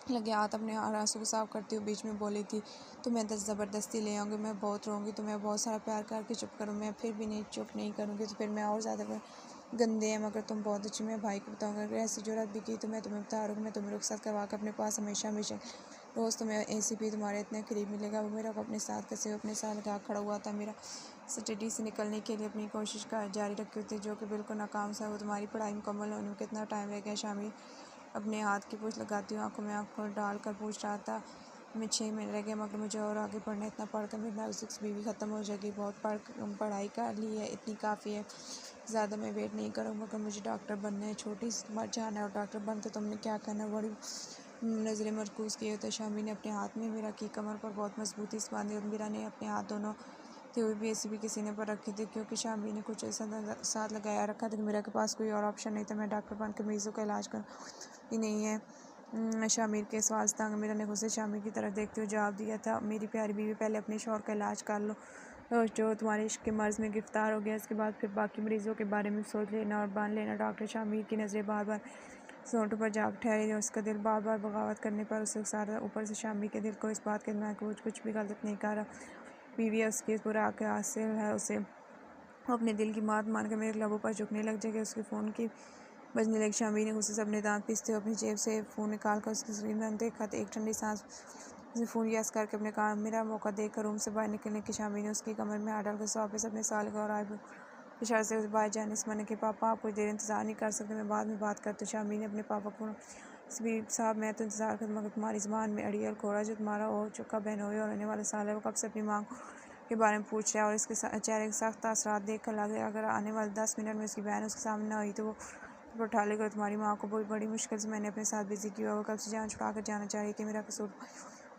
लगे हाथ अपने आंसू को साफ करती हुई बीच में बोली थी, तो मैं ज़बरदस्ती ले आऊँगी, मैं बहुत रोऊँगी, तो मैं बहुत सारा प्यार करके चुप करूँ, मैं फिर भी नहीं चुप नहीं करूँगी तो फिर मैं और ज़्यादा गंदे हैं। मगर तुम बहुत अच्छी, मैं भाई को बताऊँगा। अगर ऐसी जरूरत भी की तो मैं तुम्हें बता रहा हूँ, मैं तुम्हें रुखसत करवा कर अपने पास हमेशा हमेशा रोज़ तुम्हें ACP तुम्हारे इतने करीब मिलेगा। वो मेरा को अपने साथ कसे हुए अपने साथ लगा खड़ा हुआ था। मेरा स्टडी से निकलने के लिए अपनी कोशिश का जारी रखी थी, जो कि बिल्कुल नाकाम सा। वो तुम्हारी पढ़ाई मुकम्मल होने में कितना टाइम लग गया? शामिल अपने हाथ की पूछ लगाती हूँ, आंखों में आंखों डाल कर पूछ रहा था। मैं 6 महीने रह गए, मगर मुझे और आगे पढ़ना, इतना पढ़कर मेरी नाजुक बीवी ख़त्म हो जाएगी। बहुत पढ़ाई कर ली है, इतनी काफ़ी है, ज़्यादा मैं वेट नहीं करूँगा। मगर मुझे डॉक्टर बनना है, छोटी मर जाना है और डॉक्टर बनते तुमने क्या करना? बड़ी नज़रें मरकूज़ किए तो शामी ने अपने हाथ में मेरा की कमर पर बहुत मजबूती से बांधी और मीरा ने अपने हाथ दोनों थे हुए भी ACP के सीने पर रखे थे, क्योंकि शामी ने कुछ ऐसा साथ लगाया रखा था कि मेरा के पास कोई और ऑप्शन नहीं था। मैं डॉक्टर बन के मरीज़ों का इलाज कर ही नहीं है। शामिर के सवाल से तंग मीरा ने गुस्से शामिर की तरफ देखते हुए जवाब दिया था, मेरी प्यारी बीवी, पहले अपने शौहर का इलाज कर लो, जो तुम्हारे इश्क के मर्ज़ में गिरफ्तार हो गया, इसके बाद फिर बाकी मरीज़ों के बारे में सोच लेना और बांध लेना। डॉक्टर शामिर की नज़रें बार बार सोंटों पर जाग ठहरी और उसका दिल बार बार बगावत करने पर उसे सारा ऊपर से शामिर के दिल को इस बात के दिमाग को कुछ भी गलत नहीं कर रहा। बीवी उसकी बुरा के हासिल है, उसे वो अपने दिल की बात मानकर मेरे लबों पर झुकने लग जाएगी। उसके फ़ोन की बजने लगी। शामिर ने गुस्से से अपने दांत पीसते हुए अपनी जेब से फ़ोन निकाल कर उसकी स्क्रीन में देखा तो एक ठंडी सांस उसने फ़ोन यस करके अपने काम मेरा मौका देखकर रूम से बाहर निकलने की शामिर ने उसकी कमर में हाथ डालकर वापस अपने साल का और आईब्रो इशारे से उस बाहर जाने से मना कि पापा आप कुछ देर इंतज़ार नहीं कर सकते, मैं बाद में बात करती हूँ। शामिर ने अपने पापा को साहब मैं तो इंतज़ार कर, मगर तुम्हारी ज़बान में अड़ियल घोड़ा जो तुम्हारा हो चुका बहनोई और रहने वाला साल है, वो कब से अपनी माँ के बारे में पूछ रहा है और इसके चेहरे के सख्त असरात देख कर लग रहा है अगर आने वाले 10 मिनट में उसकी बहन उसके सामने ना हुई तो वो उठा लेकर तुम्हारी माँ को बहुत बड़ी मुश्किल से मैंने अपने साथ बिजी किया, वो कब से जान छुड़ा कर जाना चाहिए कि मेरा कसूर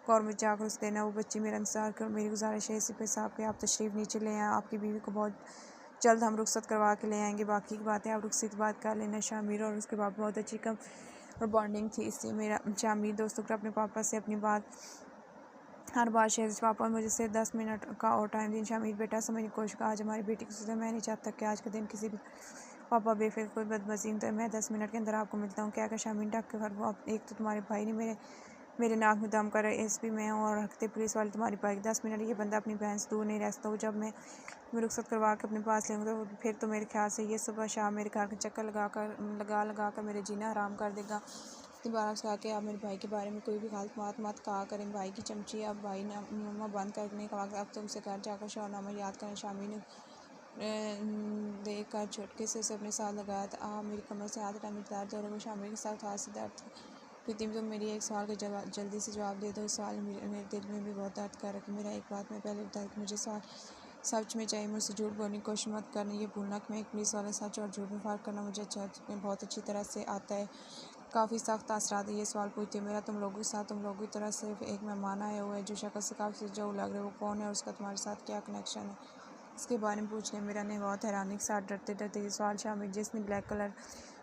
और मुझे जाकर उस देना। वो बच्ची मेरा इंतजार कर, मेरी गुजारिश है इसी पे साहब के आप तशरीफ़ नीचे ले आएँ, आपकी बीवी को बहुत जल्द हम रुखसत करवा के ले आएंगे, बाकी की बातें आप रुखसत बात कर लेना। शामिर और उसके बाद बहुत अच्छी कम और बॉन्डिंग थी, इससे मेरा शामिर दोस्तों को अपने पापा से अपनी बात हर बार शेयर पापा मुझे से 10 मिनट का और टाइम दिन। शामिर बेटा समझने की कोशिश, आज हमारी बेटी की सुबह मैं नहीं चाहता कि आज का दिन किसी भी पापा बेफिक्र कोई बदमजीम तो मैं 10 मिनट के अंदर आपको मिलता हूँ। क्या क्या शामिर डक के घर वो एक तो तुम्हारे भाई ने मेरे नाक में दम कर SP मैं हूँ और रखते पुलिस वाले तुम्हारी बाइक। 10 मिनट ये बंदा अपनी बहन से दूर नहीं रह सकता हूँ। जब मैं रुखसत करवा के अपने पास लेंगे तो फिर तो मेरे ख्याल से ये सुबह शाम मेरे घर के चक्कर लगा कर मेरे जीना आराम कर देगा। दोबारा से आके आप मेरे भाई के बारे में कोई भी गलत बात मत कहा करें। भाई की चमची अब भाई ना मम्मा बंद करने का वक्त, अब तुमसे घर जाकर शौनामा याद करें। शामी ने देख कर झटके से उसे अपने साथ लगाया था। मेरी कमर से हाथ हटा, मेरे दर्द और वो शामिर के साथ हाथ से दर्द प्रीति तुम मेरी एक सवाल का जल्दी से जवाब दे दो। इस सवाल मेरे दिल में भी बहुत दर्द कर रखी। मेरा एक बात मैं पहले बता कि मुझे सवाल सच में चाहिए, मुझसे झूठ बोलने की कोशिश मत करना। ये भूलना कि मैं एक पुलिस वाला सच और झूठ में फ़र्क करना मुझे बहुत अच्छी तरह से आता है। काफ़ी सख्त असरात है ये सवाल पूछती है। मेरा तुम लोगों के साथ तुम लोगों की तरह सिर्फ एक मेहमान आया हुआ है जो शक्ल से काफ़ी जो लग रहा है, वो कौन है और उसका तुम्हारे साथ क्या कनेक्शन है, इसके बारे में पूछने मेरा ने बहुत हैरानी के साथ डरते डरते ये सवाल शामिल जिसने ब्लैक कलर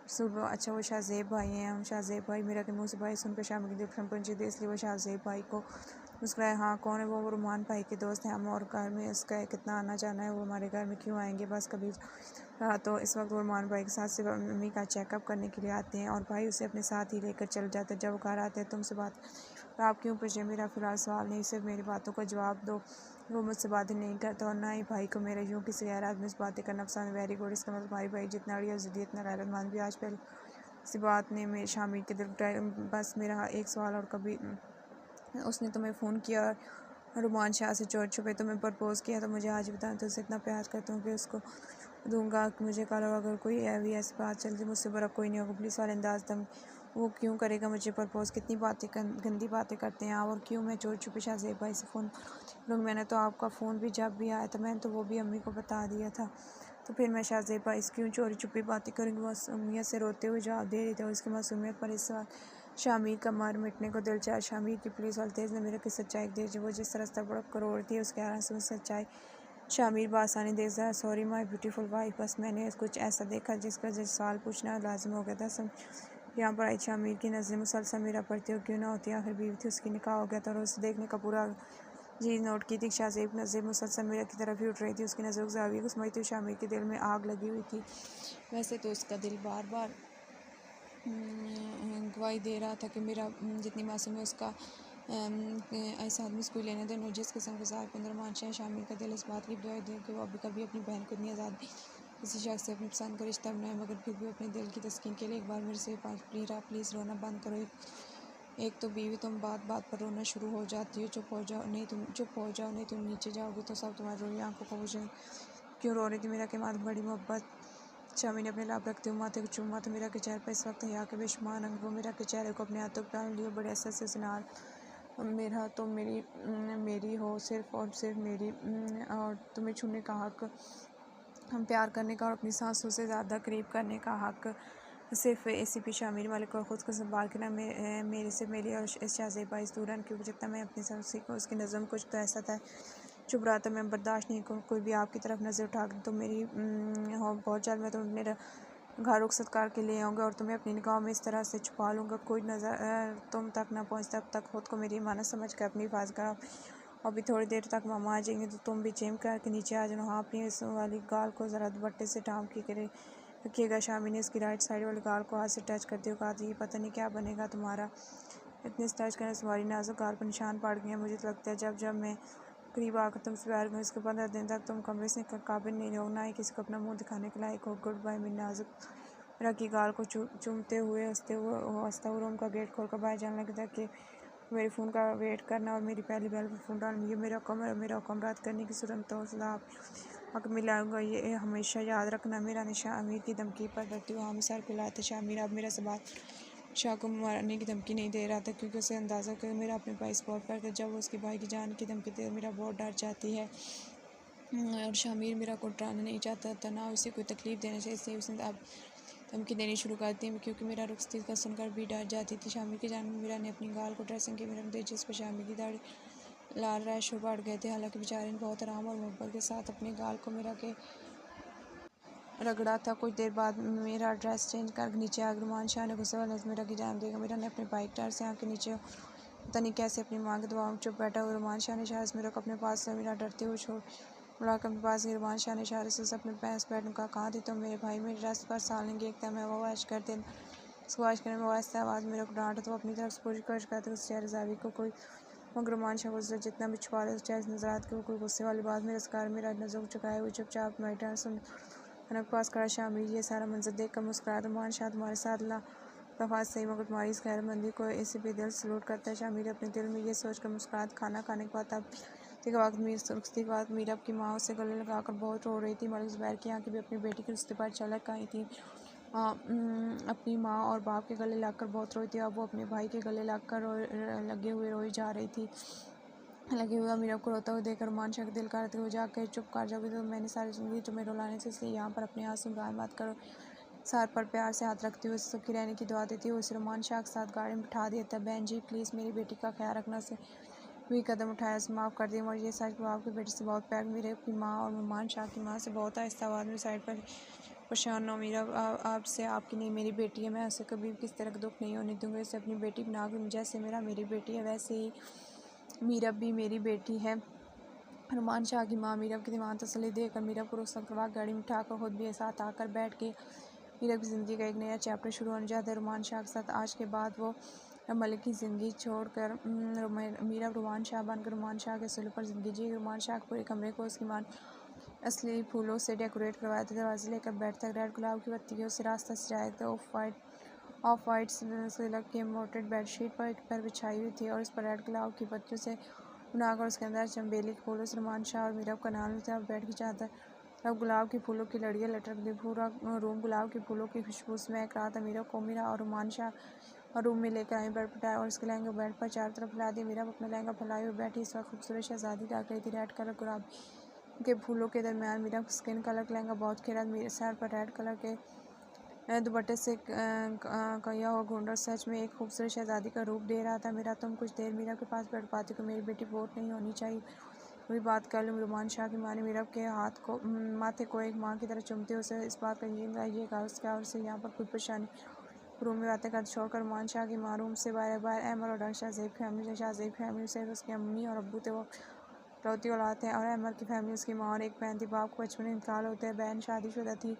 सुबह अच्छा वो शाहजेब भाई हैं। हम शाहजेब भाई मेरा के मुँह से भाई सुनकर शामिल की दिल पहुंची थी, इसलिए वो शाहजेब भाई को मुस्कुराए। हाँ कौन है वो रुमान भाई के दोस्त हैं हम, और घर में उसका कितना आना जाना है, वो हमारे घर में क्यों आएंगे, बस कभी रहा तो इस वक्त वो रुमान भाई के साथ सिर्फ मम्मी का चेकअप करने के लिए आते हैं और भाई उसे अपने साथ ही लेकर चल जाते हैं। जब वो घर आते हैं तुमसे बात आप क्यों पूछे, मेरा फ़िलहाल सवाल नहीं, सिर्फ मेरी बातों का जवाब दो। वो मुझसे बातें नहीं करता और ना ही भाई को मेरे यूँ किसी गैर आदमी से बातें करना पसंद है। वेरी गुड, इसका मतलब तुम्हारी भाई जितना अड़ी और ज़िद्दी इतना गैरतमंद भी। आज पहले इसी बात ने मेरे शामिर के दिल बस मेरा एक सवाल और, कभी उसने तुम्हें फ़ोन किया और रुमान शाह से चोर छुपे तुम्हें प्रपोज़ किया तो मुझे आज बताऊँ तो उसे इतना प्यार करता हूँ कि उसको दूंगा कि मुझे कल अगर कोई ऐसी बात चलती मुझसे बड़ा कोई नहीं होगा। पुलिस वाले अंदाज दम वो क्यों करेगा मुझे प्रपोज़, कितनी बातें गंदी बातें करते हैं आप, और क्यों मैं चोरी छुपे शाहज़ेब भाई से फ़ोन लूँगी। मैंने तो आपका फ़ोन भी जब भी आया था मैंने तो वो भी अम्मी को बता दिया था, तो फिर मैं शाहज़ेब भाई से क्यों चोरी छुपी बातें करूँगी। मासूमियत से रोते हुए जवाब दे रही थी और उसकी मासूमियत पर इस वक्त शामिर का मर मिटने को दिल चाहा। शामिर की पुलिस वाले तेज़ ने मेरे की सच्चाई देख, वो जिस रास्ता पर करोड़ थी उसके आंसू में सच्चाई शामिर बासानी देख रहा। सॉरी माई ब्यूटीफुल वाइफ, बस मैंने कुछ ऐसा देखा जिसका सवाल पूछना लाजिम हो गया था। सब यहाँ पर आई शामिर की नज़रें मुसलसल मेरा पड़ती हो क्यों ना होती, आखिर बीवी थी, उसकी निकाह हो गया था और उसे देखने का पूरा चीज़ नोट की थी। शाहज़ेब नज़र मुसलसल मेरा की तरफ ही उठ रही थी, उसकी नज़रों की ज़ाविया को समझती हुई शामिर के दिल में आग लगी हुई थी। वैसे तो उसका दिल बार बार गवाही दे रहा था कि मेरा जितनी मासूम है उसका ऐसा आदमी इसको लेने देने, और जिस किस्म के साथ पंद्रह मानशाह शामिल का दिल इस बात की गवाही दे कि वो अभी कभी अपनी बहन को इतनी आज़ाद किसी शख्स से अपनी पसंद का रिश्ता बनाए, मगर फिर भी अपने दिल की तस्कीन के लिए एक बार मेरे से प्लीज़ रोना बंद करो। एक तो बीवी तुम बात बात पर रोना शुरू हो जाती हो, चुप हो जाओ नहीं तुम नीचे जाओगे तो सब तुम्हारी रोई आंखों को बुझे। क्यों रो रही थी मेरा के माँ बड़ी मोहब्बत। शामी ने अपने लाभ रखते हुए माथे को चूमा तो मेरा के चेहरे पर इस वक्त हया के बेशुमार अंग, वो मेरा के चेहरे को अपने हाथों पर लिए बड़े असर से सुनार। मेरा तो मेरी हो सिर्फ और सिर्फ मेरी, और तुम्हें छूने का हक, हम प्यार करने का और अपनी सांसों से ज़्यादा करीब करने का हक सिर्फ ACP शामिर मालिक और ख़ुद को संभाल के ना मेरे से मेरी और शाहज़ेब भाई दूरन, क्योंकि जितना मैं अपनी सांसी को उसकी नज़र में कुछ तो ऐसा था चुप रहा था, मैं बर्दाश्त नहीं करूँ कोई भी आपकी तरफ नज़र उठा तो मेरी हो बहुत जल्द मैं तुम्हें मेरा घर रुखसत करके ले आऊँगा और तुम्हें अपनी निगाहों में इस तरह से छुपा लूँगा कोई नज़र तुम तक ना पहुँच, तब तक खुद को मेरी इमानत समझ कर अपनी हिफाजत करो। अभी थोड़ी देर तक मामा आ जाएंगे तो तुम भी चेम करके नीचे आ जाना। हाँ, अपनी इस वाली गाल को ज़रा दुपट्टे से ढांप के करे रखिएगा। शामी ने उसकी राइट साइड वाली गाल को हाथ से टच करते हुए कहा था, ये पता नहीं क्या बनेगा तुम्हारा, इतने से टच करने से तुम्हारी नाजुक गाल पर निशान पड़ गए हैं। मुझे तो लगता है जब जब मैं करीब आकर तुमसे प्यार करूँ इसके 15 दिन तक तुम कमरे से काबिल नहीं रहो, ना ही किसी को अपना मुंह दिखाने के लायक हो। गुड बाय मेरी नाजुक मेरा की गाल को चूमते हुए हंसता हुआ रूम का गेट खोलकर बाहर जाने लगा कि मेरे फ़ोन का वेट करना और मेरी पहली बेल पर फ़ोन डालना, ये मेरा हुक्म रद्द करने की सूरत तो आप हक मिलाऊंगा, ये हमेशा याद रखना। मेरा निशा अमीर की धमकी पर डरती हुआ हम सर फैलाया था। शामिर अब मेरा सवाल शाह को मारने की धमकी नहीं दे रहा था, क्योंकि उसे अंदाज़ा कर मेरा अपने भाई स्पॉट पर था। जब वो उसके भाई की जान की धमकी दे मेरा बहुत डर जाती है, और शामिर मेरा को डराना नहीं चाहता था, ना उसे कोई तकलीफ़ देना चाहिए, इसलिए उसने अब धमकी देनी शुरू कर दी, क्योंकि मेरा रुखसती का सुनकर भी डर जाती थी। शामिर की जान में मेरा ने अपनी गाल को ड्रेसिंग के मेरा दे, जिस पर शामिर की दाढ़ी लाल रैश बढ़ गए थे। हालांकि बेचारे ने बहुत आराम और मोहब्बत के साथ अपने गाल को मेरा के रगड़ा था। कुछ देर बाद मेरा ड्रेस चेंज कर नीचे आ रुमान शाह ने गुस्से वाले मेरा की जान देगा। मेरा ने अपने बाइक टायर से आँख के नीचे पता नहीं कैसे अपनी माँ के दबाव में चुप बैठा हुआ रुमान शाह ने शायद मेरे को अपने पास से मेरा डरते हुए छोड़ बुलाकर अपने पास ही रुमान शाह ने इशारे से अपने पास बैठने का कहा थी, तो मेरे भाई मेरे ड्रेस पर सालेंगे एक मैं वो वाश करते उसको वाश करने में वास्ता आवाज़ मेरे को डांटा तो अपनी तरफ से पूरी कोशिश करते उस चेहरे जावी को कोई, मगर रुमान शाह को जितना भी छुपा रहे उस चेहरे नजर आते कि कोई गुस्से वाली बात मेरे स्कार मेरा नजर चुकाए हुए चुपचाप माई टर्न सुन के पास खड़ा शामिल ये सारा मंजर देख कर मुस्कुराया। रुमान शाह तुम्हारे साथ दफ़ा सही, मगर तुम्हारी इस खैरमंदी को ऐसे बेदिल सलूट करता है। शामिर अपने दिल में ये सोच कर मुस्कुरात खाना खाने के बाद अब के वक्त रुखसती के बाद मीरा की माँ उसे गले लगाकर बहुत रो रही थी। मलिक ज़ुबैर की आंखें भी अपनी बेटी के रिश्ते पर छलक आई थी। अपनी माँ और बाप के गले लगकर बहुत रोई थी। अब वो अपने भाई के गले लगकर लगे हुए रोई जा रही थी। लगे हुए मीरा को रोता हुआ देखकर रुमान शाह का दिल करते हुए जाकर चुप कर जाओगे तो मैंने सारी ज़िंदगी तुम्हें रुलाने से, इसलिए यहाँ पर अपने आंसू बयान मत करो। सर पर प्यार से हाथ रखते हुए सुखी रहने की दुआ देती हुए उसे रुमान शाह के साथ गाड़ी में बिठा दिया था। बहन जी प्लीज़ मेरी बेटी का ख्याल रखना से भी कदम उठाया, उसे माफ़ कर दिया। मुझे ये सच कि आपकी बेटी से बहुत प्यार, मेरे अपनी माँ और रुमान शाह की माँ से बहुत आहिस्ता आवाज़ में साइड पर परेशान न हो। मीरा आपसे आपकी नहीं मेरी बेटी है, मैं उसे कभी भी किस तरह का दुख नहीं होने दूँगी। उसे अपनी बेटी बनाऊंगी, जैसे मेरी बेटी है वैसे ही मीरा भी मेरी बेटी है। रुमान शाह की माँ मीरा की दीवान तसल्ली देकर मीरा को रुखसत करवा गाड़ी में उठाकर खुद भी साथ आकर बैठ के मीरा की ज़िंदगी का एक नया चैप्टर शुरू होने जाता है रुमान शाह के साथ। आज के बाद वो मलिक की ज़िंदगी छोड़कर मीरा रुमान शाह बनकर रुमान शाह के सुलह पर ज़िंदगी जी। रुमान शाह के पूरे कमरे को उसकी माँ असली फूलों से डेकोरेट करवाया था। दरवाजे लेकर बैठता रेड गुलाब की बत्ती से रास्ता सजाया था। ऑफ वाइट सिल्क की इम्पोर्टेड बेडशीट पर बिछाई हुई थी और उस पर रेड गुलाब की पत्तियों से बनाकर उसके अंदर चंबेली के फूलों से रुमान शाह और मीरा का नाम था। बेड की चादर अब गुलाब के फूलों की लड़ियाँ लटक दी, पूरा रूम गुलाब के फूलों की खुशबू से महक रहा था। मीरा और रुमान शाह और रूम में लेकर आई, बेड पटाया और उसके लहंगे बेड पर चारों तरफ फैला दिया। मीरा अपना लहंगा फैलाए हुए बैठी। इस वक्त खूबसूरत शहजादी लग रही थी। रेड कलर गुलाबी के फूलों के दरमियान मीरा स्किन कलर का लहंगा बहुत खेला। मेरे सर पर रेड कलर के दुपट्टे से कया हुआ घूंघट सच में एक खूबसूरत शहजादी का रूप दे रहा था। मेरा तुम कुछ देर मीरा के पास बैठ पाती को मेरी बेटी बोर नहीं होनी चाहिए, वही बात कर लूँ। रुमान शाह की माँ ने मीरा के हाथ को माथे को एक माँ की तरह चूमते उसे इस बात का यकीन दिलाइएगा उसका और से यहाँ पर कोई परेशानी। रूम में बातें कर छोड़कर रुमान शाह की माँ रूम से बाहर अहमद और डॉक्टर शाहजेब फैमिली से उसके अम्मी और अब्बू थे वो लौती औलाद थे और अहमद की फैमिली उसकी माँ और एक बहन थी। बाप को बचपन में इंतकाल होते हैं। बहन शादीशुदा थी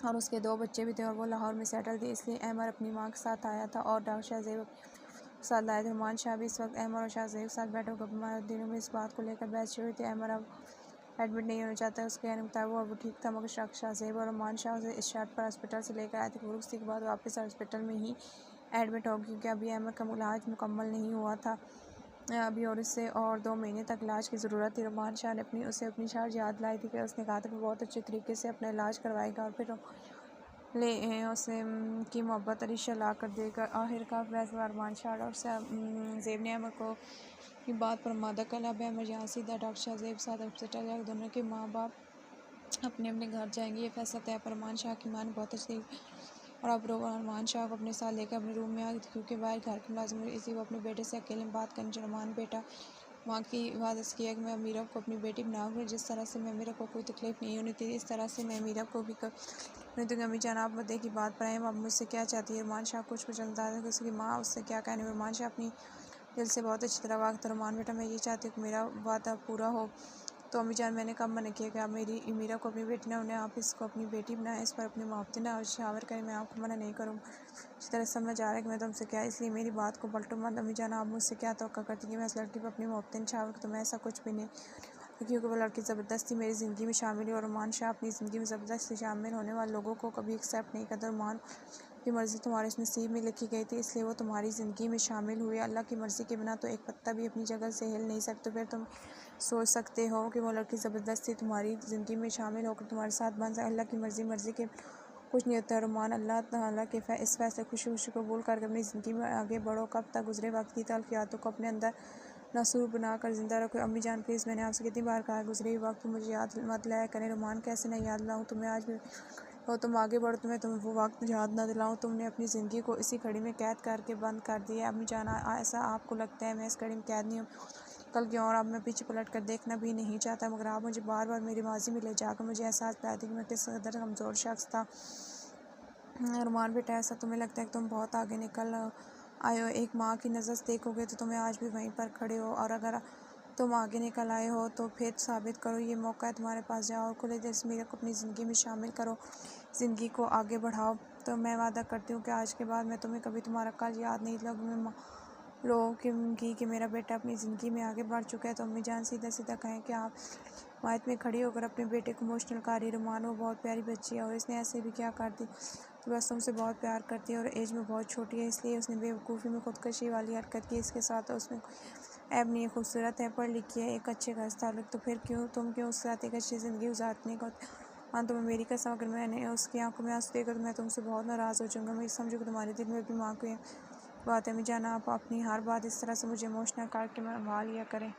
और उसके 2 बच्चे भी थे और वो लाहौर में सेटल थी, इसलिए अहमद अपनी माँ के साथ आया था और डॉक्टर शाहजेब साथ लाए थे। रुमान शाह भी इस वक्त अहमद और शाहजेब के साथ बैठे होकर दिनों में इस बात को लेकर बहस शुरू थी। अहमद अब एडमिट नहीं होना चाहता, उसके कहने मुताबिक वो ठीक था, मगर शाहजेब और रुमान शाह उसे इस शर्त पर हॉस्पिटल से लेकर आए थे कि उसी के बाद वापस हॉस्पिटल में ही एडमिट होगी, क्योंकि अभी अहमद का इलाज मुकम्मल नहीं हुआ था अभी और इससे और 2 महीने तक इलाज की ज़रूरत थी। रुमान शाह ने उसे अपनी शर्त याद लाई थी कि उसने कहा था कि बहुत अच्छे तरीके से अपना इलाज करवाएगा और फिर उसे की मोहब्बत रिश्ता ला कर देकर आखिरकार फैसला रुमान शाह और जेब ने अहमद को की बात पर मादा कल अब अहमद यहाँ सीधा डॉक्टर शाहजेब के साथ हॉस्पिटल गया। दोनों के माँ बाप अपने अपने घर जाएंगे, ये फैसला तय पर रुमान शाह की माँ ने बहुत अच्छी और अब रुमान शाह को अपने साथ लेकर अपने रूम में आ गई थी, क्योंकि बाहर घर की मुलाजिम इसी वो अपने बेटे से अकेले में बात करने। रुमान बेटा माँ की वादत किया कि मैं मीरा को अपनी बेटी बनाऊंगी, जिस तरह से मैं मीरा को कोई तकलीफ़ नहीं होनी थी, इस तरह से मैं मीरा को भी नहीं तो अम्मी जान आप मुद्दे की बात पर आए, अब मुझसे क्या चाहती है। रुमान शाह कुछ चलता है कि उसकी माँ उससे क्या कहने। रुमान शाह अपनी दिल से बहुत अच्छी तरह वाक़ था। रुमान बेटा मैं ये चाहती हूँ कि मेरा वादा पूरा हो। तो अम्मी जान मैंने कब मना किया कि आप मेरी मीरा को अपनी बेटी ना उन्हें आप इसको अपनी बेटी बनाएं, इस पर अपनी मुआवजे ना शावर करें, मैं आपको मना नहीं करूँ। इस तरह समझ आ रहा है कि मैं तुमसे क्या, इसलिए मेरी बात को पलटो मत। अम्मी जान आप मुझसे क्या तवक्का करती है मैं इस लड़की पर अपनी मुआवजे शावर, तो मैं ऐसा कुछ भी नहीं, क्योंकि वो लड़की ज़बरदस्ती मेरी ज़िंदगी में शामिल हुई और रुमान शाह अपनी ज़िंदगी में ज़बरदस्ती शामिल होने वाले लोगों को कभी एक्सेप्ट नहीं करता। रुमान की मर्ज़ी तुम्हारे इस नसीब में लिखी गई थी, इसलिए वो तुम्हारी ज़िंदगी में शामिल हुई। अल्लाह की मर्ज़ी के बिना तो एक पत्ता भी अपनी जगह से हिल नहीं सकते। फिर तुम सोच सकते हो कि वो लड़की ज़बरदस्ती तुम्हारी ज़िंदगी में शामिल होकर तुम्हारे साथ बन जाए। अल्लाह की मर्ज़ी के कुछ नहीं होता। रुमान अल्लाह ताला के इस फैसले खुशी खुशी कबूल करके अपनी ज़िंदगी में आगे बढ़ो। कब तक गुजरे वक्त की तलखियातों को अपने अंदर नसूर बना कर ज़िंदा रखो। अम्मी जान प्लीज़ मैंने आपसे कितनी बार कहा गुजरे हुए वक्त मुझे याद मत लाया करें। रुमान कैसे नहीं याद लाऊँ तुम्हें, आज भी हो तुम आगे बढ़ो, तुम्हें वो वक्त याद ना दिलाऊँ। तुमने अपनी ज़िंदगी को इसी घड़ी में कैद करके बंद कर दिया। अम्मी जान ऐसा आपको लगता है मैं इस घड़ी में कैद नहीं हूँ कल की, और अब मैं पीछे पलट कर देखना भी नहीं चाहता, मगर आप मुझे बार बार मेरी माजी में ले जाकर मुझे एहसास दिलाती कि मैं किस कदर कमज़ोर शख्स था। रुमान बेटा ऐसा तुम्हें लगता है कि तुम बहुत आगे निकल आए हो, एक माँ की नज़र से देखोगे तो तुम्हें आज भी वहीं पर खड़े हो, और अगर तुम आगे निकल आए हो तो फिर साबित करो, ये मौका है तुम्हारे पास। जाओ और खुले दिल से मीरा को अपनी ज़िंदगी में शामिल करो, ज़िंदगी को आगे बढ़ाओ। तो मैं वादा करती हूँ कि आज के बाद मैं तुम्हें कभी तुम्हारा कल याद नहीं लगूँगी लोगों कि मेरा बेटा अपनी ज़िंदगी में आगे बढ़ चुका है। तो अम्मी जान सीधा सीधा कहें कि आप मायत में खड़ी होकर अपने बेटे को इमोशनल कर रही। रुमान वो बहुत प्यारी बच्ची है और इसने ऐसे भी क्या कर दी, तो बस तुमसे बहुत प्यार करती है और एज में बहुत छोटी है, इसलिए उसने बेवकूफ़ी में खुदकशी वाली हरकत की। इसके साथ उसमें ऐब नहीं है, खूबसूरत है, पढ़ लिखी है, एक अच्छे घर से ताल्लुक, तो फिर तुम क्यों उसके साथ एक अच्छी ज़िंदगी गुजारने को। हाँ तुम्हें मेरी कसम, अगर मैंने उसकी आंखों में आंसू देखा तो मैं तुमसे बहुत नाराज़ हो जाऊँगा। मैं समझूँ कि तुम्हारे दिल में अपनी माँ को बात है। मैं जाना आप अपनी हर बात इस तरह से मुझे इमोशनल करके मनवा लिया करें।